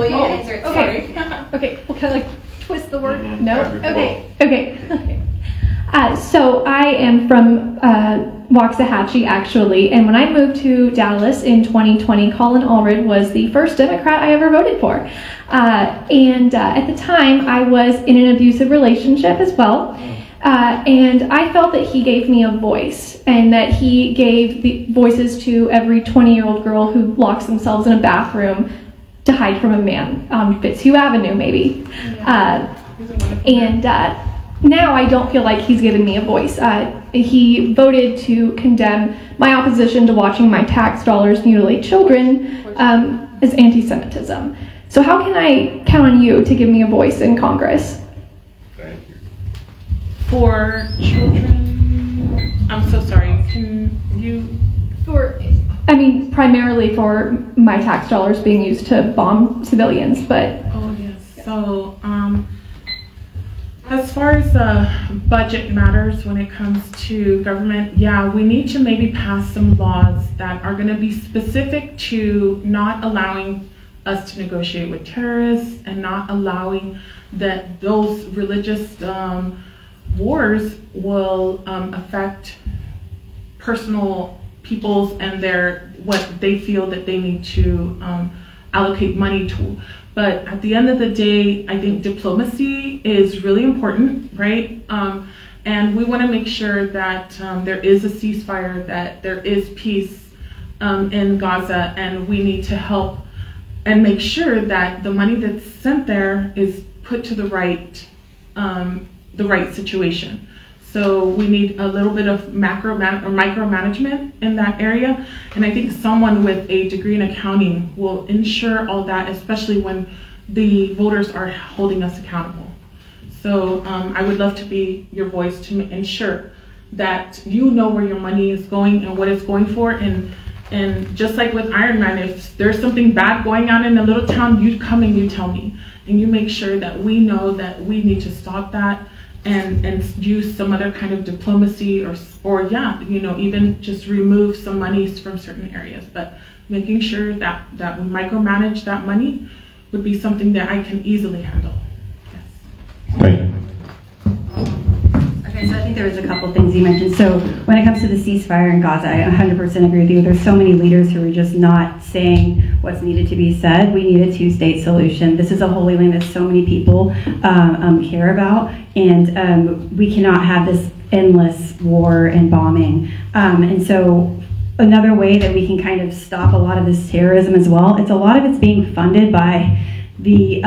you answer it. Okay. Okay. Well, kind of like twist the word. No. Okay. Okay. So I am from Waxahachie, actually, and when I moved to Dallas in 2020, Colin Allred was the first Democrat I ever voted for. And at the time, I was in an abusive relationship as well. And I felt that he gave me a voice, and that he gave the voices to every 20-year-old girl who locks themselves in a bathroom to hide from a man on Fitzhugh Avenue, maybe. Now I don't feel like he's given me a voice. He voted to condemn my opposition to watching my tax dollars mutilate children as anti-Semitism. So how can I count on you to give me a voice in Congress? Thank you. For children, I'm so sorry, can you? Primarily for my tax dollars being used to bomb civilians, but. Oh yes, so as far as budget matters when it comes to government, yeah, we need to maybe pass some laws that are gonna be specific to not allowing us to negotiate with terrorists, and not allowing that those religious wars will affect personal peoples and what they feel that they need to allocate money to. But at the end of the day, I think diplomacy is really important, right? And we want to make sure that there is a ceasefire, that there is peace in Gaza, and we need to help and make sure that the money that's sent there is put to the right situation. So we need a little bit of micromanagement in that area. And I think someone with a degree in accounting will ensure all that, especially when the voters are holding us accountable. So I would love to be your voice to ensure that you know where your money is going and what it's going for. And just like with Iron Man, if there's something bad going on in a little town, you come and you tell me. And you make sure that we know that we need to stop that. And use some other kind of diplomacy, or yeah, even just remove some monies from certain areas. But making sure that we micromanage that money would be something that I can easily handle. Yes. Thank you. Okay, so I think there was a couple things you mentioned. So when it comes to the ceasefire in Gaza, I 100% agree with you. There's so many leaders who are just not saying what's needed to be said. We need a two-state solution. This is a holy land that so many people care about, and we cannot have this endless war and bombing. And so another way that we can kind of stop a lot of this terrorism as well, a lot of it's being funded by the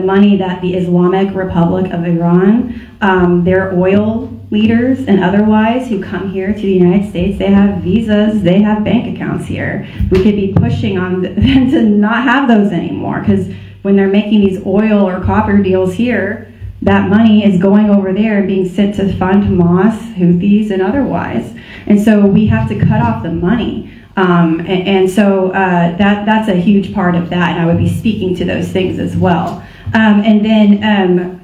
money that the Islamic Republic of Iran, their oil leaders and otherwise who come here to the United States, they have visas, they have bank accounts here. We could be pushing on them to not have those anymore, because when they're making these oil or copper deals here, that money is going over there and being sent to fund Hamas, Houthis, and otherwise. And so we have to cut off the money. So that's a huge part of that, and I would be speaking to those things as well. And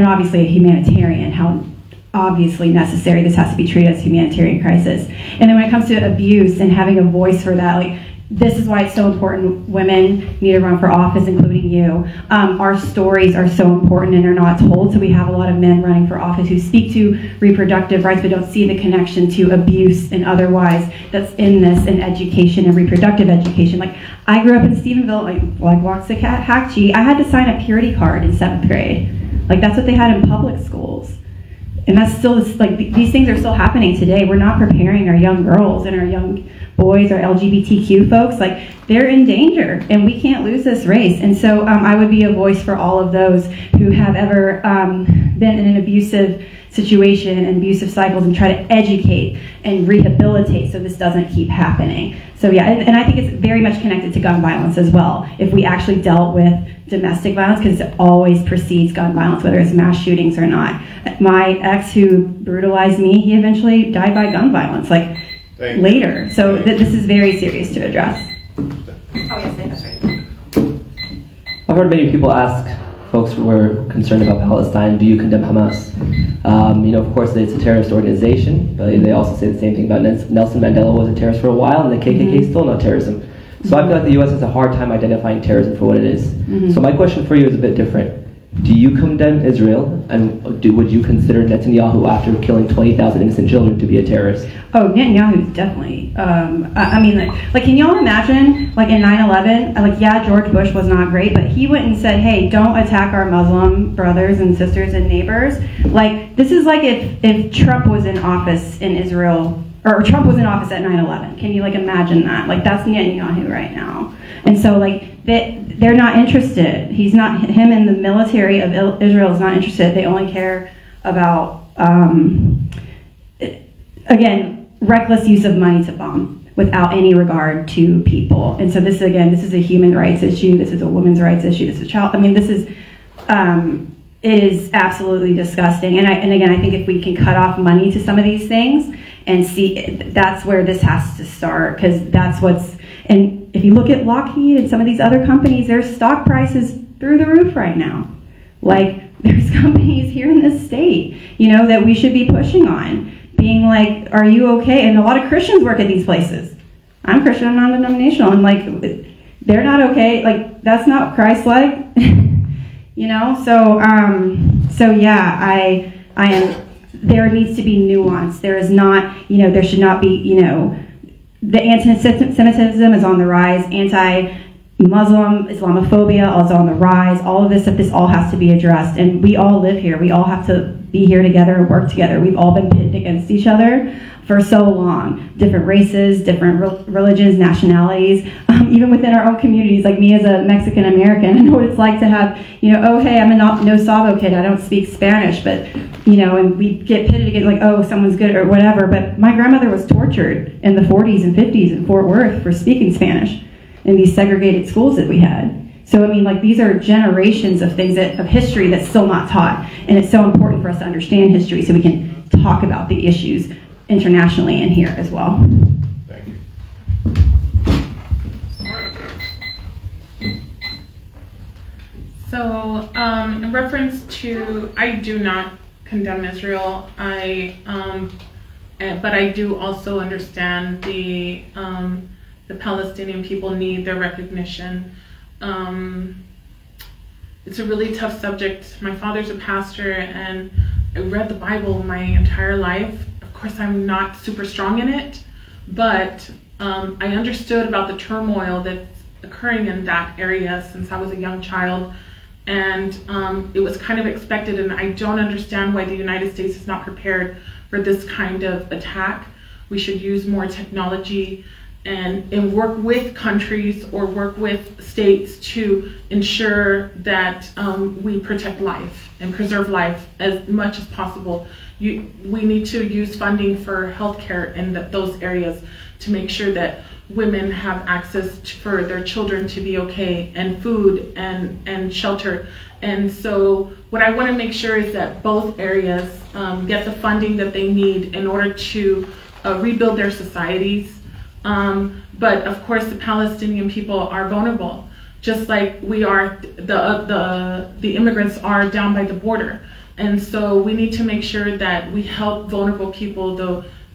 obviously a humanitarian, how obviously necessary this has to be treated as a humanitarian crisis. And then when it comes to abuse and having a voice for that, like, this is why it's so important women need to run for office, including you. Our stories are so important and are not told, so we have a lot of men running for office who speak to reproductive rights but don't see the connection to abuse and otherwise that's in this, in education and reproductive education. Like, I grew up in Stephenville, like Waxahachie. I had to sign a purity card in 7th grade. Like, that's what they had in public schools. And that's still, like, these things are still happening today. We're not preparing our young girls and our young boys, our LGBTQ folks. Like, they're in danger, and we can't lose this race. And so I would be a voice for all of those who have ever been in an abusive situation and abusive cycles, and try to educate and rehabilitate so this doesn't keep happening. So yeah, and I think it's very much connected to gun violence as well. If we actually dealt with domestic violence, because it always precedes gun violence, whether it's mass shootings or not. My ex who brutalized me, he eventually died by gun violence, like later. So this is very serious to address. Oh yes, that's right. I've heard many people ask folks who are concerned about Palestine, do you condemn Hamas? Of course, it's a terrorist organization, but they also say the same thing about Nelson Mandela was a terrorist for a while, and the KKK is still not terrorism. So I feel like the U.S. has a hard time identifying terrorism for what it is. So my question for you is a bit different. Do you condemn Israel, and would you consider Netanyahu, after killing 20,000 innocent children, to be a terrorist? Oh, Netanyahu's definitely. Can y'all imagine, like in 9/11, yeah, George Bush was not great, but he went and said, hey, don't attack our Muslim brothers and sisters and neighbors. Like, this is like if Trump was in office in Israel, or Trump was in office at 9/11. Can you, like, imagine that? Like, that's Netanyahu right now. And so, like, they're not interested. Him and the military of Israel is not interested. They only care about, again, reckless use of money to bomb without any regard to people. And so this is a human rights issue. This is a women's rights issue. This is a child. I mean, it is absolutely disgusting. And again, I think if we can cut off money to some of these things and see, that's where this has to start, because that's what's, and if you look at Lockheed and some of these other companies, their stock price is through the roof right now. Like, there's companies here in this state, that we should be pushing on, being like, are you okay? And a lot of Christians work at these places. I'm Christian, I'm non-denominational, and like, they're not okay. Like, that's not Christ-like, So yeah, I am. There needs to be nuance. There is not, there should not be, the anti-Semitism is on the rise, anti-Muslim Islamophobia is on the rise, all of this stuff, this all has to be addressed, and we all live here. We all have to be here together and work together. We've all been pitted against each other for so long. Different races, different religions, nationalities, even within our own communities, like me as a Mexican American, I know what it's like to have, oh hey, I'm a No Sabo kid, I don't speak Spanish, but and we get pitted against, like, oh, someone's good or whatever, but my grandmother was tortured in the 40s and 50s in Fort Worth for speaking Spanish in these segregated schools that we had. So, I mean, like, these are generations of things of history that's still not taught, and it's so important for us to understand history so we can talk about the issues internationally and here as well. Thank you. So, in reference to, I do not condemn Israel. But I do also understand the Palestinian people need their recognition. It's a really tough subject. My father's a pastor, and I read the Bible my entire life. Of course, I'm not super strong in it, but I understood about the turmoil that's occurring in that area since I was a young child. And it was kind of expected, and I don't understand why the United States is not prepared for this kind of attack. We should use more technology and work with countries or work with states to ensure that we protect life and preserve life as much as possible. We need to use funding for healthcare in those areas to make sure that women have access for their children to be okay, and food and shelter. And so what I want to make sure is that both areas get the funding that they need in order to rebuild their societies. But of course, the Palestinian people are vulnerable, just like we are. The immigrants are down by the border, and so we need to make sure that we help vulnerable people,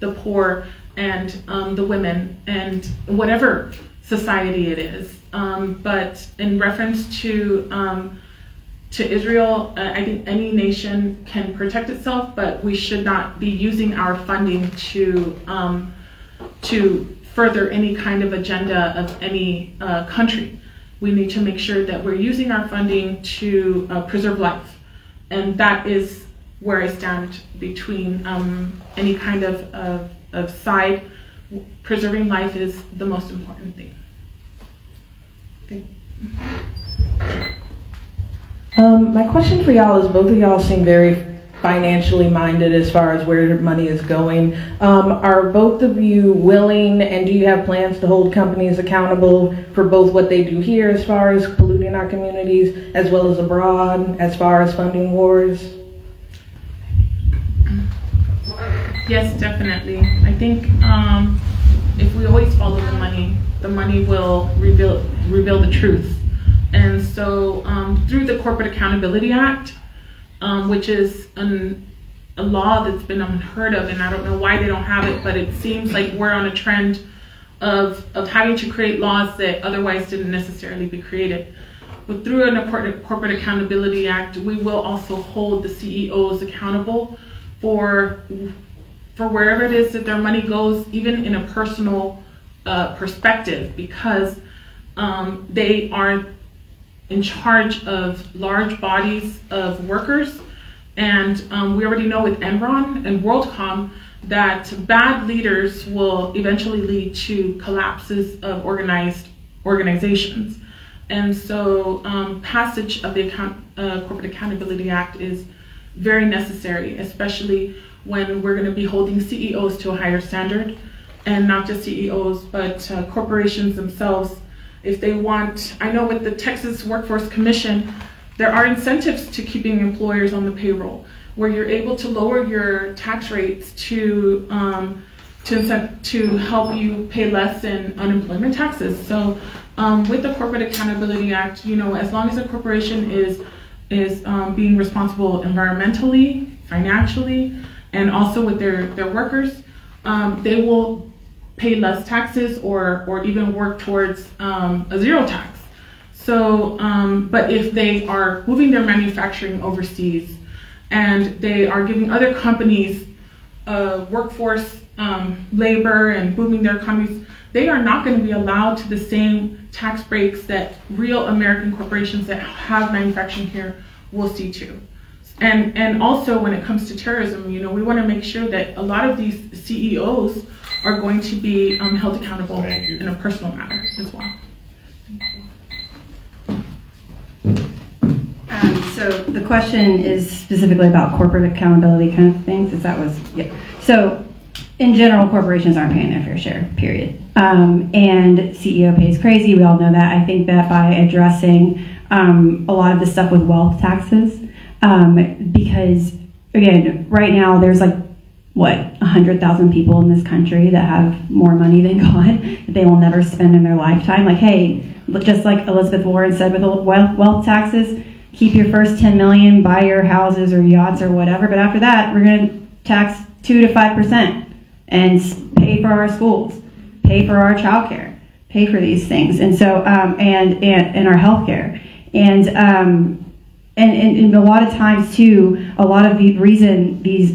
the poor, and the women, and whatever society it is. But in reference to Israel, I think any nation can protect itself, but we should not be using our funding to further any kind of agenda of any country. We need to make sure that we're using our funding to preserve life. And that is where I stand between any kind of side. Preserving life is the most important thing. My question for y'all is, both of y'all seem very financially minded as far as where the money is going. Are both of you willing, and do you have plans to hold companies accountable for both what they do here as far as polluting our communities, as well as abroad, as far as funding wars? Yes, definitely. I think if we always follow the money will reveal the truth. And so through the Corporate Accountability Act, which is a law that's been unheard of, and I don't know why they don't have it, but it seems like we're on a trend of having to create laws that otherwise didn't necessarily be created. But through a Corporate Accountability Act, we will also hold the CEOs accountable for wherever it is that their money goes, even in a personal perspective, because they are in charge of large bodies of workers. And we already know with Enron and WorldCom that bad leaders will eventually lead to collapses of organized organizations. And so passage of the Corporate Accountability Act is very necessary, especially when we're going to be holding CEOs to a higher standard, and not just CEOs, but corporations themselves. If they want, I know with the Texas Workforce Commission, there are incentives to keeping employers on the payroll, where you're able to lower your tax rates to help you pay less in unemployment taxes. So with the Corporate Accountability Act, as long as a corporation is being responsible environmentally, financially, and also with their workers, they will pay less taxes or even work towards a zero tax. So, but if they are moving their manufacturing overseas and they are giving other companies workforce labor and booming their economies, they are not going to be allowed to the same tax breaks that real American corporations that have manufacturing here will see to. And also when it comes to terrorism, we want to make sure that a lot of these CEOs are going to be held accountable in a personal matter as well. So the question is specifically about corporate accountability kind of things. Yeah. So in general, corporations aren't paying their fair share, period. And CEO pays crazy. We all know that. I think that by addressing a lot of the stuff with wealth taxes, because again, right now there's 100,000 people in this country that have more money than God that they will never spend in their lifetime. hey, just like Elizabeth Warren said with wealth taxes, keep your first 10 million, buy your houses or yachts or whatever, but after that, we're going to tax 2 to 5% and pay for our schools, pay for our childcare, pay for these things, and so and our health care, and a lot of times too, a lot of the reason these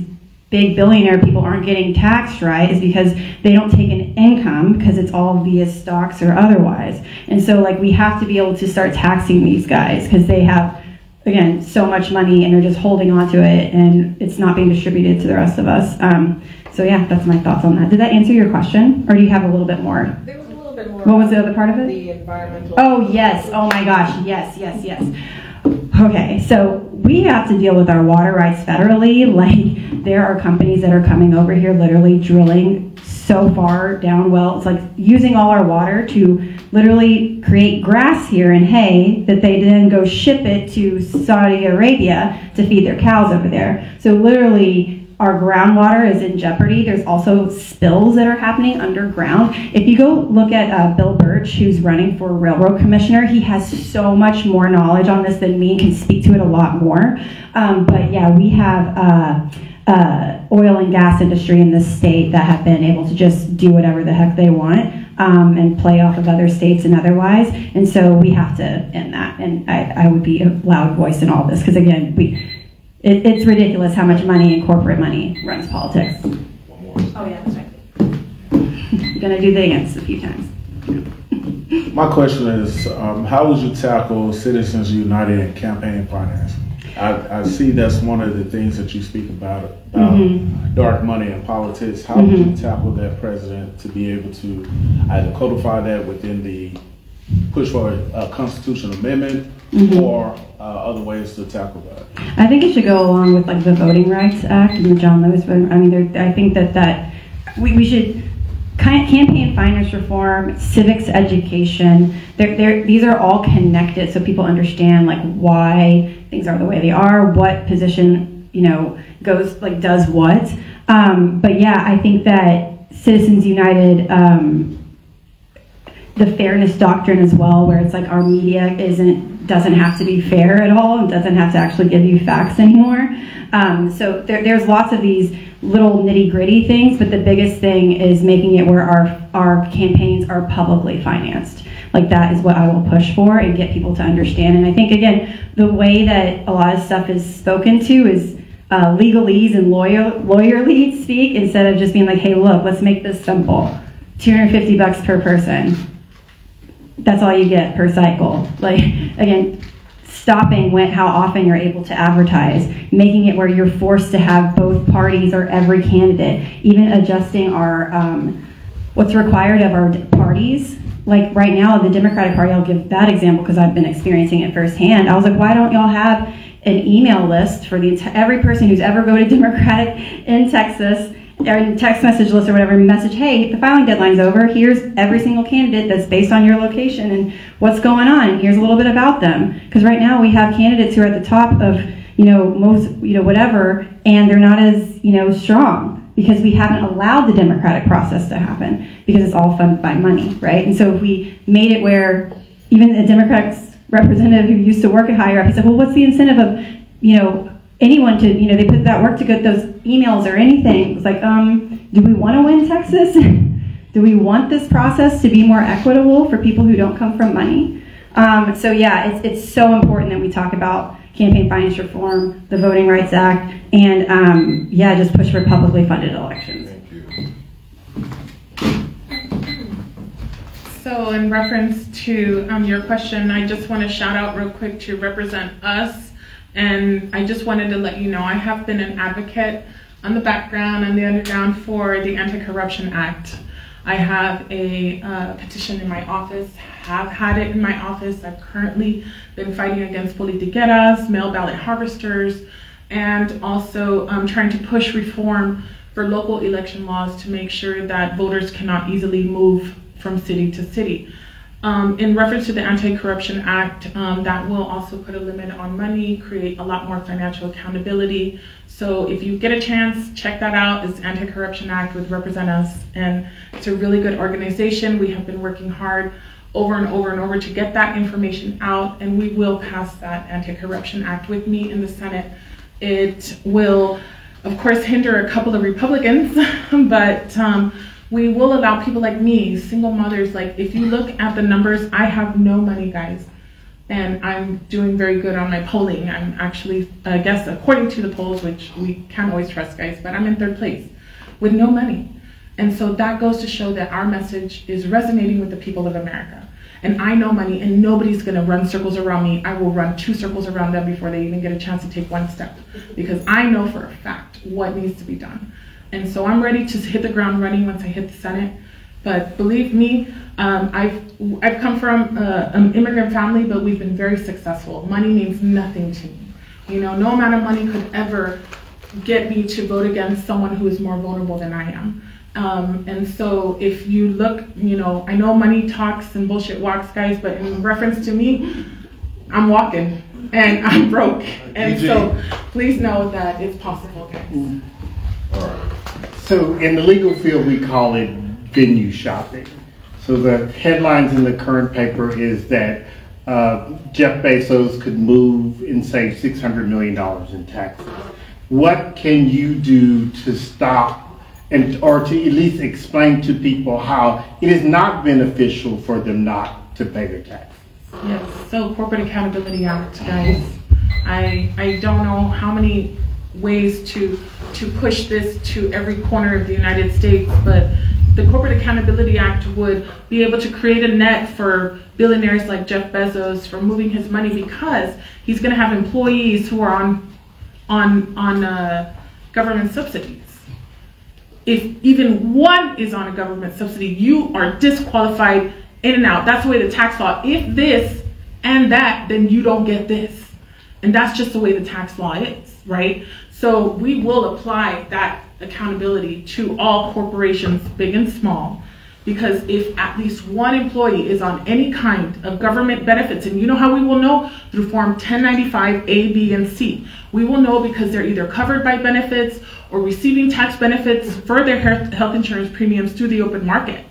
big billionaire people aren't getting taxed right is because they don't take an income, because it's all via stocks or otherwise. And so we have to be able to start taxing these guys, because they have, again, so much money and they're just holding on to it and it's not being distributed to the rest of us. So yeah, that's my thoughts on that. Did that answer your question, or do you have a little bit more? There was a little bit more. What was the other part of it? The environmental. Oh yes, oh my gosh, yes. Okay, so we have to deal with our water rights federally. There are companies that are coming over here literally drilling so far down wells, using all our water to literally create grass here and hay that they then go ship it to Saudi Arabia to feed their cows over there. So literally our groundwater is in jeopardy. There's also spills that are happening underground. If you go look at Bill Birch, who's running for railroad commissioner, he has so much more knowledge on this than me and can speak to it a lot more. But yeah, we have oil and gas industry in this state that have been able to just do whatever the heck they want and play off of other states and otherwise. And so we have to end that. And I would be a loud voice in all this because, again, it's ridiculous how much money and corporate money runs politics. Oh, yeah, that's right. You're going to do the dance a few times. My question is, how would you tackle Citizens United and campaign finance? I see that's one of the things that you speak about dark money in politics. How would you tackle that, President, to be able to either codify that within the push for a constitutional amendment or other ways to tackle that? I think it should go along with like the Voting Rights Act and the John Lewis voting. I mean, I think that we should campaign finance reform, civics education. These are all connected, so people understand like why things are the way they are, what position does what. But yeah, I think that Citizens United, the fairness doctrine as well, where it's like our media doesn't have to be fair at all and doesn't have to actually give you facts anymore. So there's lots of these little nitty-gritty things, but the biggest thing is making it where our campaigns are publicly financed. Like that is what I will push for and get people to understand. And I think, again, the way that a lot of stuff is spoken to is legalese and lawyerly speak instead of just being like, hey, look, let's make this simple. $250 per person. That's all you get per cycle. Like, again, stopping how often you're able to advertise, making it where you're forced to have both parties or every candidate, even adjusting our what's required of our parties. Like right now, the Democratic Party, I'll give that example because I've been experiencing it firsthand. I was like, why don't y'all have an email list for every person who's ever voted Democratic in Texas, or text message list or whatever, message, hey, the filing deadline's over. Here's every single candidate that's based on your location and what's going on. And here's a little bit about them. Because right now we have candidates who are at the top of, most, whatever, and they're not as, strong because we haven't allowed the democratic process to happen because it's all funded by money, right? And so if we made it where even a Democratic representative who used to work at higher up, he said, well, what's the incentive of, anyone to, they put that work to get those emails or anything. It's like, do we want to win Texas? Do we want this process to be more equitable for people who don't come from money? So yeah, it's so important that we talk about campaign finance reform, the Voting Rights Act, and just push for publicly funded elections. So in reference to your question, I just want to shout out real quick to Represent Us. And I just wanted to let you know I have been an advocate on the background and the underground for the Anti-Corruption Act. I have a petition in my office, have had it in my office. I've currently been fighting against politiqueras, mail ballot harvesters, and also trying to push reform for local election laws to make sure that voters cannot easily move from city to city. In reference to the Anti-Corruption Act, that will also put a limit on money, create a lot more financial accountability. So if you get a chance, check that out. It's Anti-Corruption Act with Represent Us, and it's a really good organization. We have been working hard over and over and over to get that information out, and we will pass that Anti-Corruption Act with me in the Senate. It will, of course, hinder a couple of Republicans, but we will allow people like me, single mothers, like if you look at the numbers, I have no money, guys. And I'm doing very good on my polling. I'm actually, I guess, according to the polls, which we can't always trust, guys, but I'm in 3rd place with no money. And so that goes to show that our message is resonating with the people of America. And I know money, and nobody's gonna run circles around me. I will run 2 circles around them before they even get a chance to take 1 step. Because I know for a fact what needs to be done. And so I'm ready to hit the ground running once I hit the Senate. But believe me, I've come from an immigrant family, but we've been very successful. Money means nothing to me. No amount of money could ever get me to vote against someone who is more vulnerable than I am. And so if you look, I know money talks and bullshit walks, guys, but in reference to me, I'm walking and I'm broke. And so please know that it's possible, guys. So in the legal field, we call it venue shopping. So the headlines in the current paper is that Jeff Bezos could move and save $600 million in taxes. what can you do to stop or to at least explain to people how it is not beneficial for them not to pay their taxes? Yes, so Corporate Accountability Act, guys. I don't know how many ways to push this to every corner of the United States, but the Corporate Accountability Act would be able to create a net for billionaires like Jeff Bezos for moving his money, because he's going to have employees who are on government subsidies. If even one is on a government subsidy, you are disqualified in and out. That's the way the tax law. If this and that, then you don't get this. And that's just the way the tax law is, right? So we will apply that accountability to all corporations, big and small, because if at least one employee is on any kind of government benefits, and you know how we will know? Through Form 1095 A, B, and C. We will know because they're either covered by benefits or receiving tax benefits for their health insurance premiums through the open market.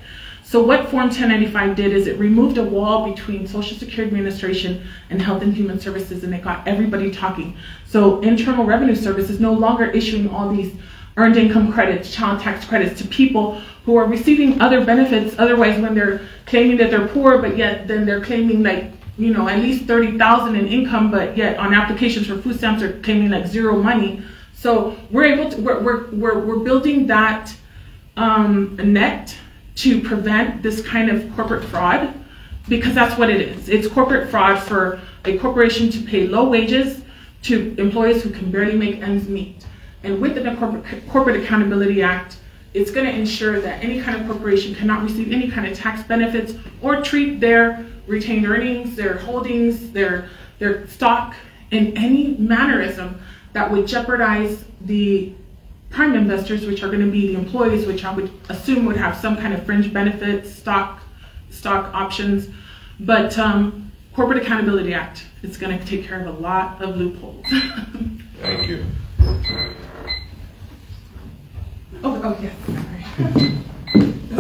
So what Form 1095 did is it removed a wall between Social Security Administration and Health and Human Services, and it got everybody talking. So Internal Revenue Service is no longer issuing all these earned income credits, child tax credits to people who are receiving other benefits otherwise when they're claiming that they're poor, but yet then they're claiming like, you know, at least $30,000 in income, but yet on applications for food stamps they're claiming like zero money. So we're able to, we're building that net to prevent this kind of corporate fraud, because that's what it is. It's corporate fraud for a corporation to pay low wages to employees who can barely make ends meet. And with the Corporate Accountability Act, it's going to ensure that any kind of corporation cannot receive any kind of tax benefits or treat their retained earnings, their holdings, their stock in any mannerism that would jeopardize the prime investors, which are going to be the employees, which I would assume would have some kind of fringe benefits, stock options. But Corporate Accountability Act, it's going to take care of a lot of loopholes. Thank you. Oh yes.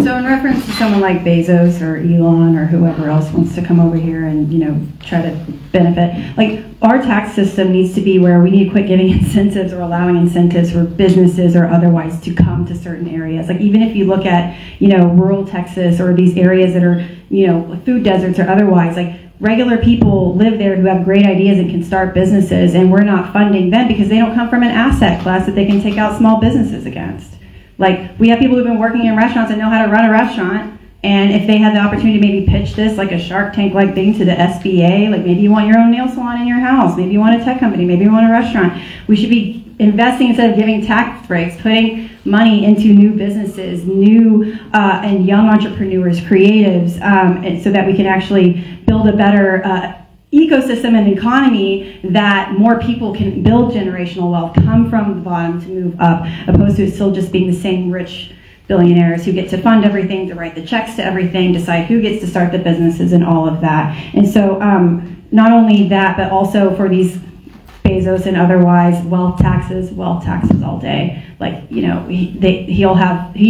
So in reference to someone like Bezos or Elon or whoever else wants to come over here and, you know, try to benefit, like our tax system needs to be where we need to quit giving incentives or allowing incentives for businesses or otherwise to come to certain areas. Like even if you look at, you know, rural Texas or these areas that are, you know, food deserts or otherwise, like regular people live there who have great ideas and can start businesses, and we're not funding them because they don't come from an asset class that they can take out small businesses against. Like, we have people who've been working in restaurants and know how to run a restaurant, and if they had the opportunity to maybe pitch this like a Shark Tank-like thing to the SBA, like maybe you want your own nail salon in your house, maybe you want a tech company, maybe you want a restaurant. We should be investing instead of giving tax breaks, putting money into new businesses, new and young entrepreneurs, creatives, and so that we can actually build a better ecosystem and economy that more people can build generational wealth, come from the bottom to move up, opposed to it still just being the same rich billionaires who get to fund everything, to write the checks to everything, decide who gets to start the businesses and all of that. And so not only that, but also for these Bezos and otherwise, wealth taxes all day. Like, you know, he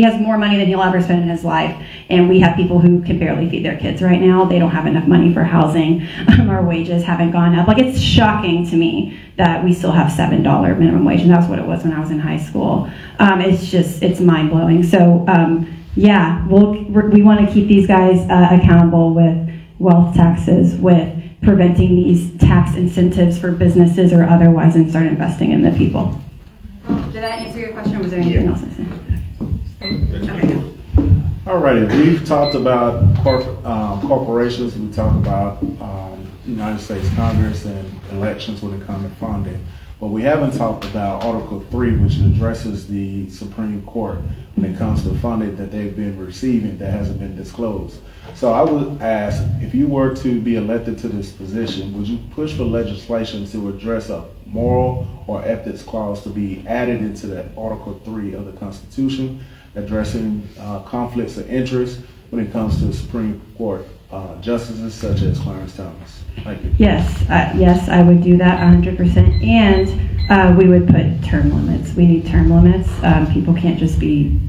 has more money than he'll ever spend in his life, and we have people who can barely feed their kids right now. They don't have enough money for housing. Our wages haven't gone up. Like, it's shocking to me that we still have $7 minimum wage, and that's what it was when I was in high school. It's mind blowing. So yeah, we want to keep these guys accountable with wealth taxes, with preventing these tax incentives for businesses or otherwise, and start investing in the people. Did that answer your question, or was there anything else I said? Okay. Alrighty, we've talked about corporations, we talked about United States Congress and elections when it comes to funding. But we haven't talked about Article 3, which addresses the Supreme Court when it comes to funding that they've been receiving that hasn't been disclosed. So I would ask, if you were to be elected to this position, would you push for legislation to address a moral or ethics clause to be added into that Article 3 of the Constitution, addressing conflicts of interest when it comes to the Supreme Court justices such as Clarence Thomas? Thank you. Yes, I would do that 100%, and we would put term limits. We need term limits. People can't just be,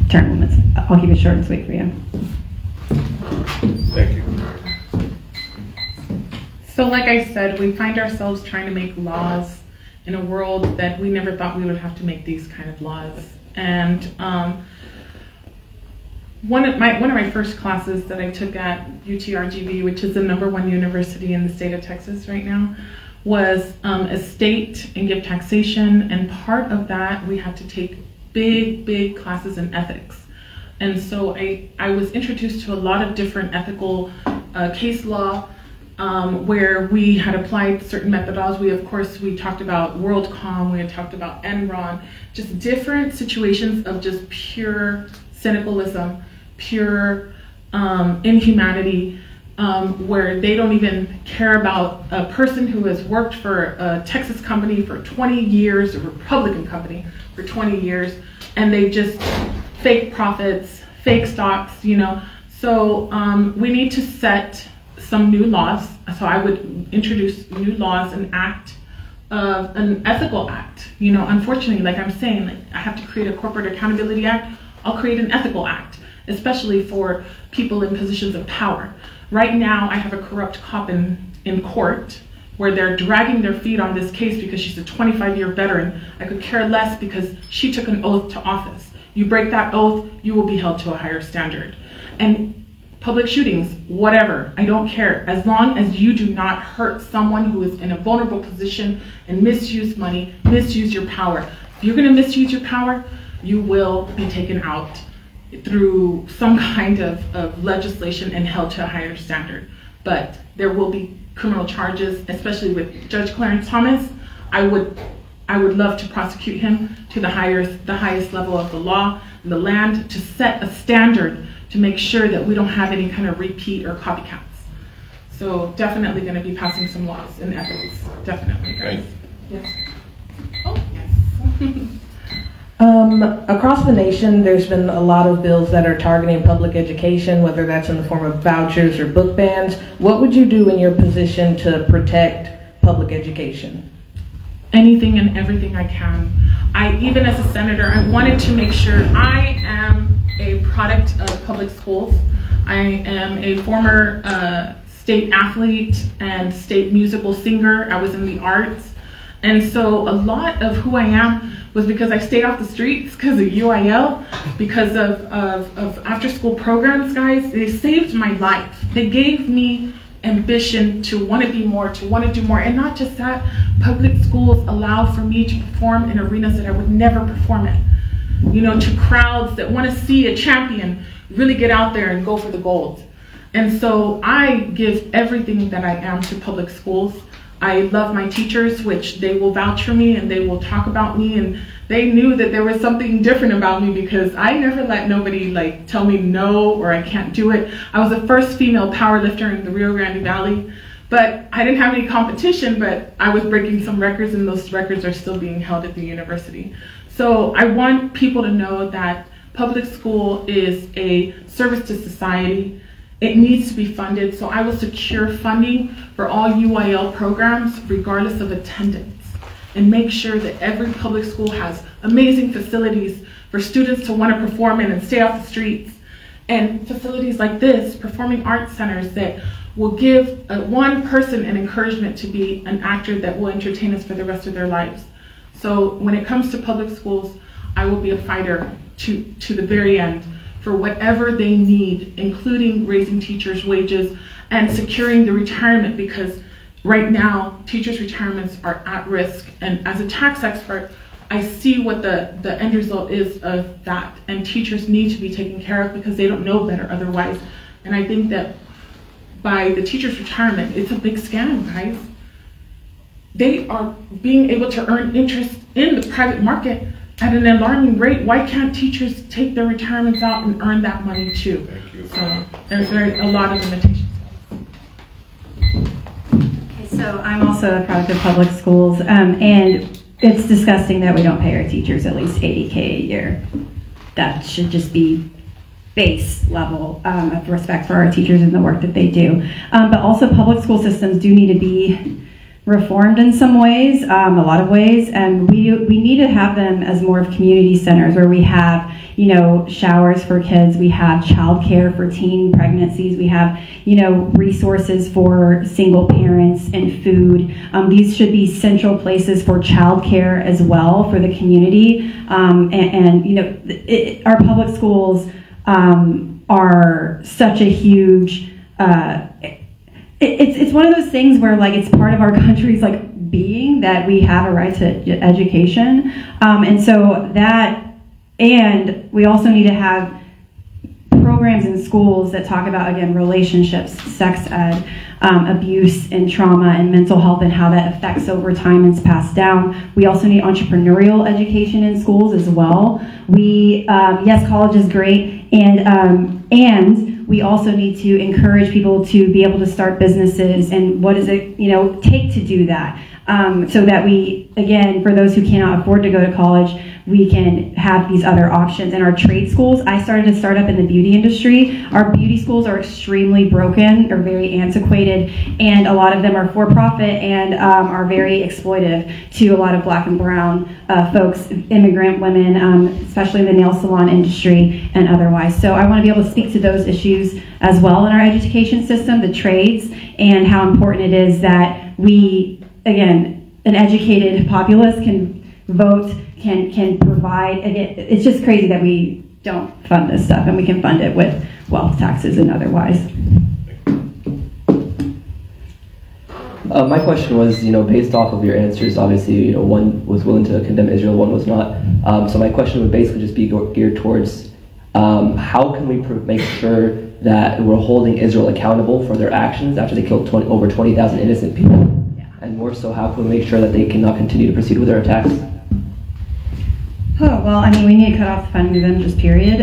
term limits. I'll keep it short and sweet for you. Thank you. So like I said, we find ourselves trying to make laws in a world that we never thought we would have to make these kind of laws. And one of my first classes that I took at UTRGV, which is the #1 university in the state of Texas right now, was estate and gift taxation, and part of that we had to take big classes in ethics. And so I was introduced to a lot of different ethical case law where we had applied certain methodologies. We talked about WorldCom, we had talked about Enron, just different situations of just pure cynicalism, pure inhumanity, where they don't even care about a person who has worked for a Texas company for 20 years, a Republican company for 20 years, and they just fake profits, fake stocks, you know. So we need to set some new laws. So I would introduce new laws, an ethical act. You know, unfortunately, like I'm saying, like I have to create a corporate accountability act. I'll create an ethical act, especially for people in positions of power. Right now, I have a corrupt cop in court where they're dragging their feet on this case because she's a 25-year veteran. I could care less because she took an oath to office. You break that oath, you will be held to a higher standard. And public shootings, whatever, I don't care. As long as you do not hurt someone who is in a vulnerable position and misuse money, misuse your power. If you're gonna misuse your power, you will be taken out through some kind of legislation and held to a higher standard. But there will be criminal charges, especially with Judge Clarence Thomas. I would love to prosecute him to the highest level of the law, the land, to set a standard to make sure that we don't have any kind of repeat or copycats. So definitely going to be passing some laws in ethics. Definitely, guys. Yes. Oh, yes. Across the nation, there's been a lot of bills that are targeting public education, whether that's in the form of vouchers or book bans. What would you do in your position to protect public education? Anything and everything I can. Even as a senator, I wanted to make sure I am a product of public schools. I am a former state athlete and state musical singer. I was in the arts. And so a lot of who I am was because I stayed off the streets because of UIL, because of after-school programs, guys. They saved my life. They gave me ambition to want to be more, to want to do more. And not just that, public schools allowed for me to perform in arenas that I would never perform in. You know, to crowds that want to see a champion really get out there and go for the gold. And so I give everything that I am to public schools. I love my teachers, which they will vouch for me and they will talk about me, and they knew that there was something different about me because I never let nobody like tell me no or I can't do it. I was the first female powerlifter in the Rio Grande Valley, but I didn't have any competition, but I was breaking some records and those records are still being held at the university. So I want people to know that public school is a service to society. It needs to be funded, so I will secure funding for all UIL programs regardless of attendance and make sure that every public school has amazing facilities for students to want to perform in and stay off the streets, and facilities like this, performing arts centers that will give one person an encouragement to be an actor that will entertain us for the rest of their lives. So when it comes to public schools, I will be a fighter to the very end for whatever they need, including raising teachers' wages and securing the retirement, because right now, teachers' retirements are at risk. And as a tax expert, I see what the end result is of that. And teachers need to be taken care of because they don't know better otherwise. And I think that by the teachers' retirement, it's a big scam, guys. They are being able to earn interest in the private market at an alarming rate. Why can't teachers take their retirements out and earn that money too? Thank you. So there's a lot of limitations. Okay, so I'm also a product of public schools, and it's disgusting that we don't pay our teachers at least $80K a year. That should just be base level of respect for our teachers and the work that they do. But also public school systems do need to be reformed in some ways, a lot of ways, and we need to have them as more of community centers where we have, you know, showers for kids, we have childcare for teen pregnancies, we have, you know, resources for single parents and food. These should be central places for childcare as well for the community, and you know, our public schools are such a huge. It's one of those things where like it's part of our country's like being that we have a right to education, and so that, and we also need to have programs in schools that talk about, again, relationships, sex ed, abuse and trauma and mental health and how that affects over time and is passed down. We also need entrepreneurial education in schools as well. We, yes, college is great, and we also need to encourage people to be able to start businesses and what does it, you know, take to do that. So that we, again, for those who cannot afford to go to college, we can have these other options. In our trade schools, I started to start up in the beauty industry. Our beauty schools are extremely broken, or very antiquated, and a lot of them are for-profit and are very exploitive to a lot of black and brown folks, immigrant women, especially in the nail salon industry and otherwise. So I want to be able to speak to those issues as well in our education system, the trades, and how important it is that we, again, an educated populace can vote, can provide. Again, it's just crazy that we don't fund this stuff, and we can fund it with wealth taxes and otherwise. My question was, you know, based off of your answers, obviously, you know, one was willing to condemn Israel, one was not. So my question would basically just be geared towards how can we make sure that we're holding Israel accountable for their actions after they killed over 20,000 innocent people? And more so, how can we make sure that they cannot continue to proceed with their attacks? Oh, well, I mean, we need to cut off the funding of them, just period.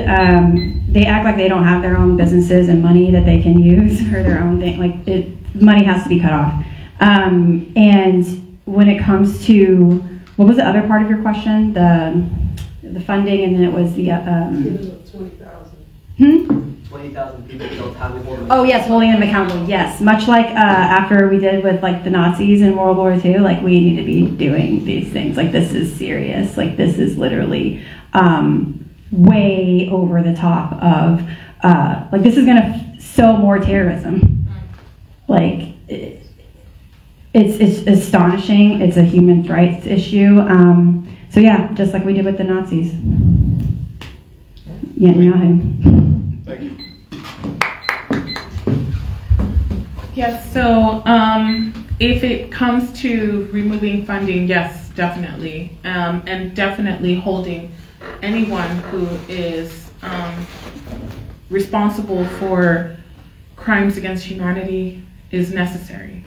They act like they don't have their own businesses and money that they can use for their own thing. Like, money has to be cut off. And when it comes to, what was the other part of your question? The funding, and then it was the 20,000 people killed. How do we hold them? Oh yes, holding them accountable. Yes, much like after we did with like the Nazis in World War II. Like, we need to be doing these things. Like, this is serious. Like, this is literally way over the top of like, this is gonna sow more terrorism. Like, it's astonishing. It's a human rights issue. So yeah, just like we did with the Nazis. Yeah, Thank you. Yes, so if it comes to removing funding, yes, definitely. And definitely holding anyone who is responsible for crimes against humanity is necessary,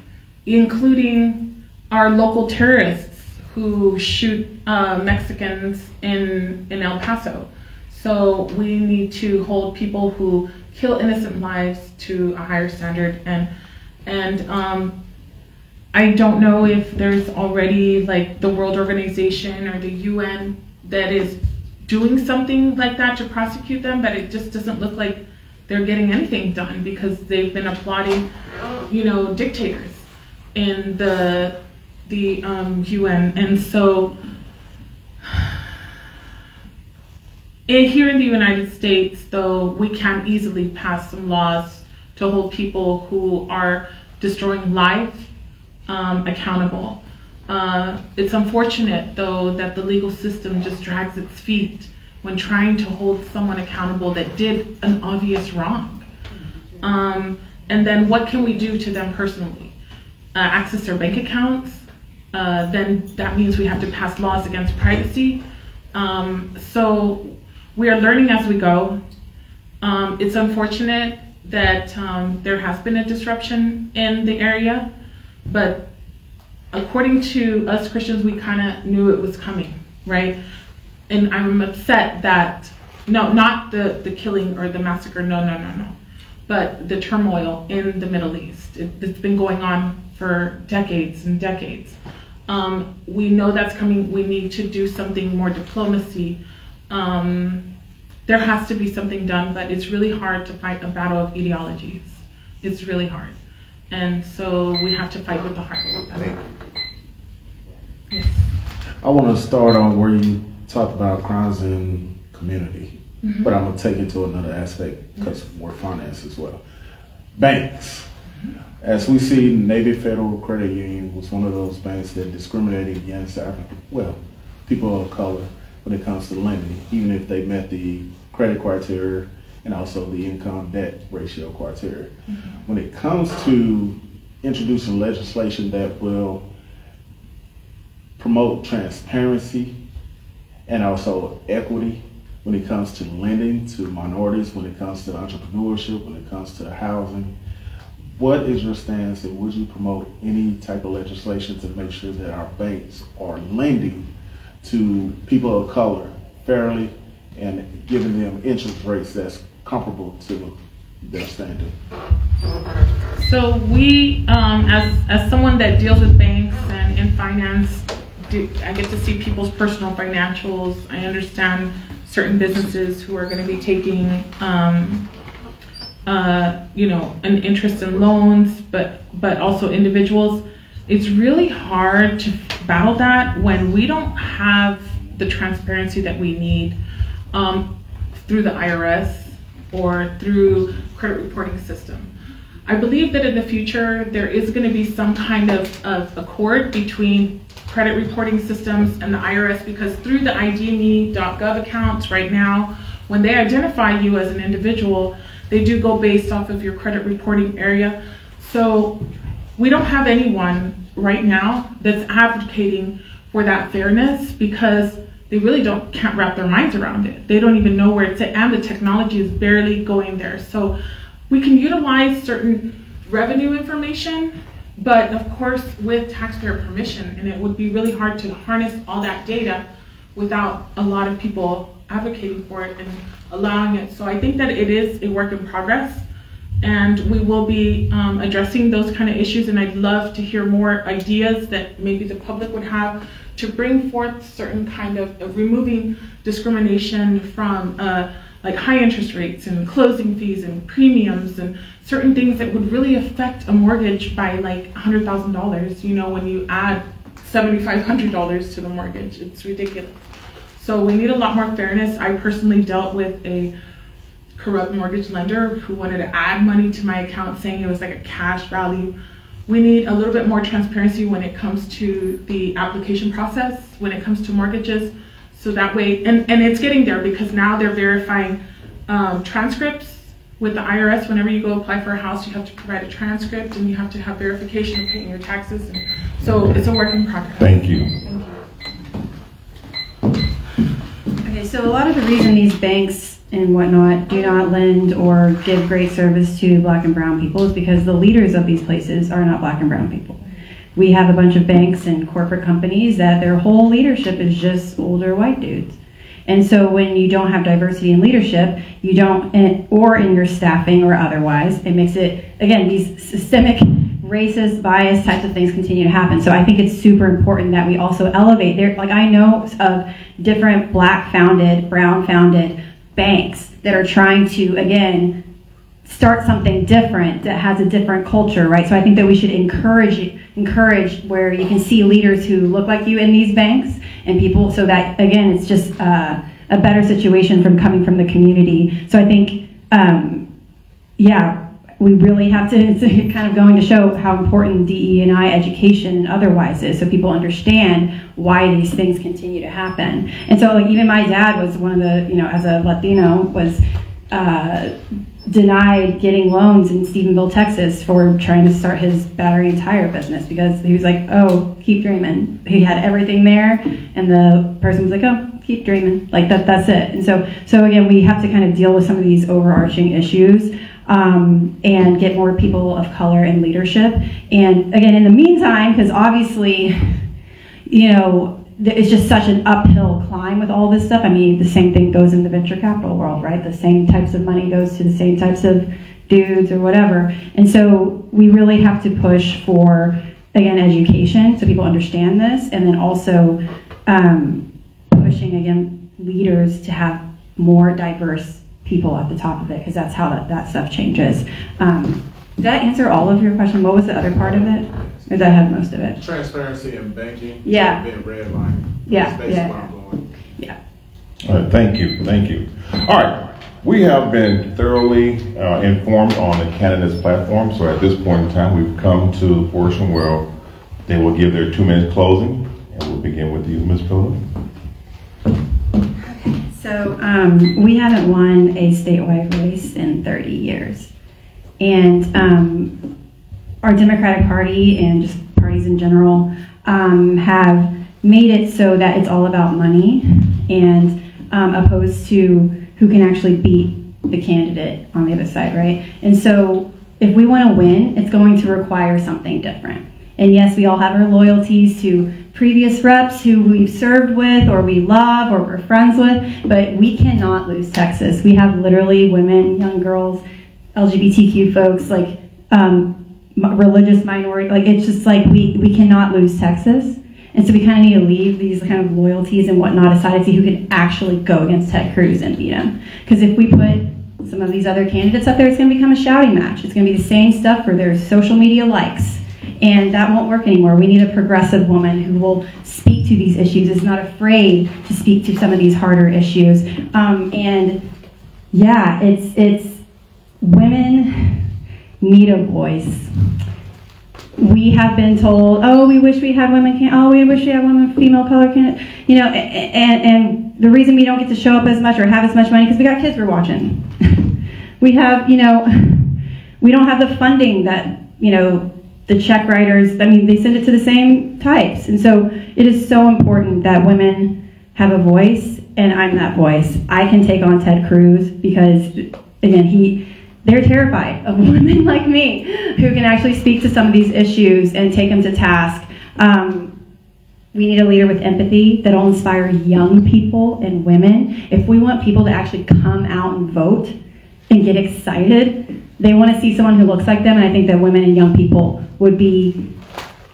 including our local terrorists who shoot Mexicans in El Paso. So we need to hold people who kill innocent lives to a higher standard, and I don't know if there's already like the World Organization or the UN that is doing something like that to prosecute them, but it just doesn't look like they're getting anything done because they've been applauding, you know, dictators in the UN, and so. Here in the United States, though, we can easily pass some laws to hold people who are destroying life accountable. It's unfortunate, though, that the legal system just drags its feet when trying to hold someone accountable that did an obvious wrong. And then what can we do to them personally? Access their bank accounts? Then that means we have to pass laws against privacy. So we are learning as we go. It's unfortunate that there has been a disruption in the area, but according to us Christians, we kind of knew it was coming, right? And I'm upset that, no, not the killing or the massacre, no, but the turmoil in the Middle East. It's been going on for decades and decades. We know that's coming. We need to do something more diplomacy. There has to be something done, but it's really hard to fight a battle of ideologies. It's really hard. And so we have to fight with the heart. I want to start on where you talked about crimes in community, but I'm going to take it to another aspect because we're finance as well. Banks. As we see, Navy Federal Credit Union was one of those banks that discriminated against people of color when it comes to lending, even if they met the credit criteria and also the income debt ratio criteria. When it comes to introducing legislation that will promote transparency and also equity when it comes to lending to minorities, when it comes to entrepreneurship, when it comes to housing, what is your stance, and would you promote any type of legislation to make sure that our banks are lending to people of color fairly and giving them interest rates that's comparable to their standard? So we, as someone that deals with banks and in finance, I get to see people's personal financials. I understand certain businesses who are going to be taking, an interest in loans, but also individuals. It's really hard to battle that when we don't have the transparency that we need through the IRS or through credit reporting system. I believe that in the future there is going to be some kind of accord between credit reporting systems and the IRS, because through the IDme.gov accounts right now, when they identify you as an individual, they do go based off of your credit reporting area. So we don't have anyone right now that's advocating for that fairness because they really can't wrap their minds around it. They don't even know where it's at, and the technology is barely going there. So we can utilize certain revenue information, but of course with taxpayer permission, and it would be really hard to harness all that data without a lot of people advocating for it and allowing it. So I think that it is a work in progress, and we will be addressing those kind of issues, and I'd love to hear more ideas that maybe the public would have to bring forth certain kind of removing discrimination from like high interest rates and closing fees and premiums and certain things that would really affect a mortgage by like $100,000, you know, when you add $7,500 to the mortgage. It's ridiculous. So we need a lot more fairness. I personally dealt with a corrupt mortgage lender who wanted to add money to my account saying it was like a cash value. We need a little bit more transparency when it comes to the application process, when it comes to mortgages. So that way, and it's getting there because now they're verifying transcripts with the IRS. Whenever you go apply for a house, you have to provide a transcript and you have to have verification of paying your taxes. And so it's a work in progress. Thank you. Okay, so a lot of the reason these banks and whatnot do not lend or give great service to Black and brown people is because the leaders of these places are not Black and brown people. We have a bunch of banks and corporate companies that their whole leadership is just older white dudes. And so when you don't have diversity in leadership, you don't, or in your staffing or otherwise, it makes it, again, these systemic racist, bias types of things continue to happen. So I think it's super important that we also elevate there. Like I know of different Black founded, brown founded banks that are trying to, again, start something different that has a different culture, right? So I think that we should encourage where you can see leaders who look like you in these banks and people, so that, again, it's just a better situation from coming from the community. So I think, yeah, we really have to, it's kind of going to show how important DE&I education and otherwise is, so people understand why these things continue to happen. And so like even my dad was one of the, you know, as a Latino, was denied getting loans in Stephenville, Texas for trying to start his battery and tire business because he was like, oh, keep dreaming. He had everything there and the person was like, oh, keep dreaming. Like that's it. And so again, we have to kind of deal with some of these overarching issues and get more people of color in leadership. And again, in the meantime, because obviously, you know, it's just such an uphill climb with all this stuff. I mean, the same thing goes in the venture capital world, right? The same types of money goes to the same types of dudes or whatever. And so we really have to push for, again, education so people understand this, and then also pushing, again, leaders to have more diverse people at the top of it, because that's how that stuff changes. Did that answer all of your question? What was the other part of it? Because I have most of it. Transparency in banking. Yeah. Being redlining. Yeah. That's basically where I'm going. Yeah. All right, thank you, thank you. All right, we have been thoroughly informed on the candidates platform, so at this point in time, we've come to the portion where they will give their 2-minute closing, and we'll begin with you, Ms. Phillips. So we haven't won a statewide race in 30 years. And our Democratic Party and just parties in general have made it so that it's all about money and opposed to who can actually beat the candidate on the other side, right? And so if we want to win, it's going to require something different. And yes, we all have our loyalties to previous reps who we've served with or we love or we're friends with, but we cannot lose Texas. We have literally women, young girls, LGBTQ folks, like religious minority, like it's just like we cannot lose Texas. And so we kind of need to leave these kind of loyalties and whatnot aside and see who can actually go against Ted Cruz and beat him. Because if we put some of these other candidates up there, it's going to become a shouting match. It's going to be the same stuff for their social media likes. And that won't work anymore. We need a progressive woman who will speak to these issues, is not afraid to speak to some of these harder issues. And yeah, it's women need a voice. We have been told, oh, we wish we had women, we wish we had women, female color candidates, you know, and the reason we don't get to show up as much or have as much money because we got kids we're watching. We have, you know, we don't have the funding that, you know, the check writers, I mean, they send it to the same types. And so it is so important that women have a voice, and I'm that voice. I can take on Ted Cruz because, again, they're terrified of women like me who can actually speak to some of these issues and take them to task. We need a leader with empathy that'll inspire young people and women. If we want people to actually come out and vote and get excited, they want to see someone who looks like them, and I think that women and young people would be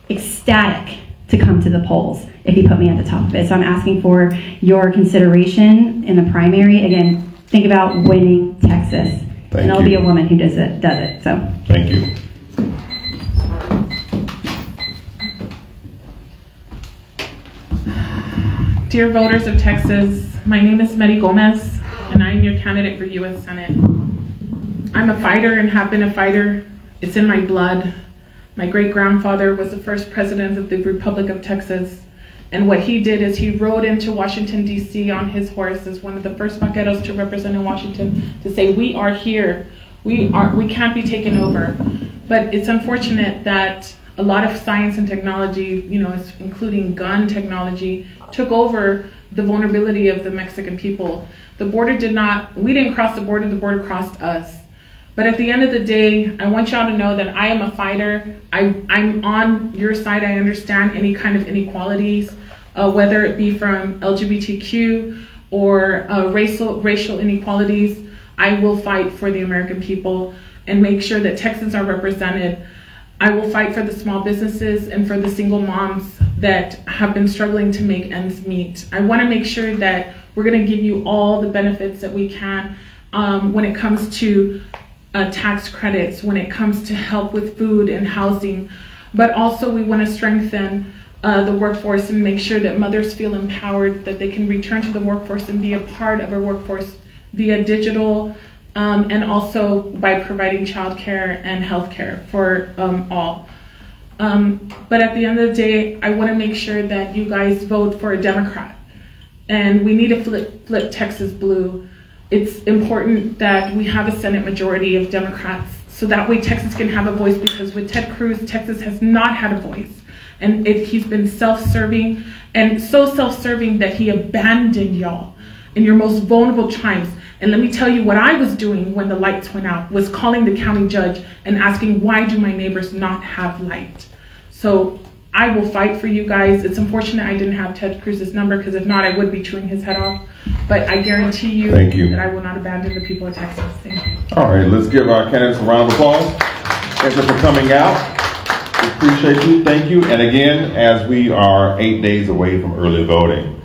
ecstatic to come to the polls if you put me at the top of it. So I'm asking for your consideration in the primary. Again, think about winning Texas. And it'll be a woman who does it. So thank you. Dear voters of Texas, my name is Mary Gomez, and I am your candidate for U.S. Senate. I'm a fighter and have been a fighter. It's in my blood. My great-grandfather was the first president of the Republic of Texas, and what he did is he rode into Washington, D.C. on his horse as one of the first vaqueros to represent in Washington to say, we are here. We can't be taken over. But it's unfortunate that a lot of science and technology, you know, including gun technology, took over the vulnerability of the Mexican people. The border we didn't cross the border crossed us. But at the end of the day, I want y'all to know that I am a fighter. I'm on your side. I understand any kind of inequalities, whether it be from LGBTQ or racial inequalities. I will fight for the American people and make sure that Texans are represented. I will fight for the small businesses and for the single moms that have been struggling to make ends meet. I want to make sure that we're going to give you all the benefits that we can when it comes to tax credits, when it comes to help with food and housing, but also we want to strengthen the workforce and make sure that mothers feel empowered, that they can return to the workforce and be a part of our workforce via digital and also by providing childcare and healthcare for all. But at the end of the day, I want to make sure that you guys vote for a Democrat, and we need to flip Texas blue. It's important that we have a Senate majority of Democrats so that way Texas can have a voice, because with Ted Cruz, Texas has not had a voice. And he's been self-serving, and so self-serving that he abandoned y'all in your most vulnerable times. And let me tell you what I was doing when the lights went out was calling the county judge and asking, why do my neighbors not have light? So I will fight for you guys. It's unfortunate I didn't have Ted Cruz's number, because if not, I would be chewing his head off. But I guarantee you, that I will not abandon the people of Texas. Thank you. All right, let's give our candidates a round of applause. Thank you for coming out. We appreciate you. Thank you. And again, as we are 8 days away from early voting,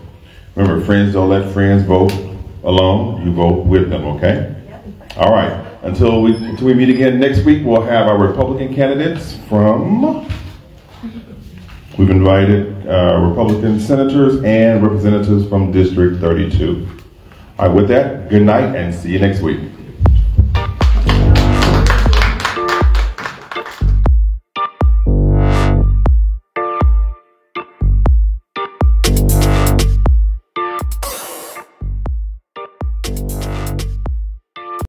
remember, friends don't let friends vote alone. You vote with them, okay? All right. Until we meet again next week, we'll have our Republican candidates from We've invited Republican senators and representatives from District 32. All right, with that, good night and see you next week.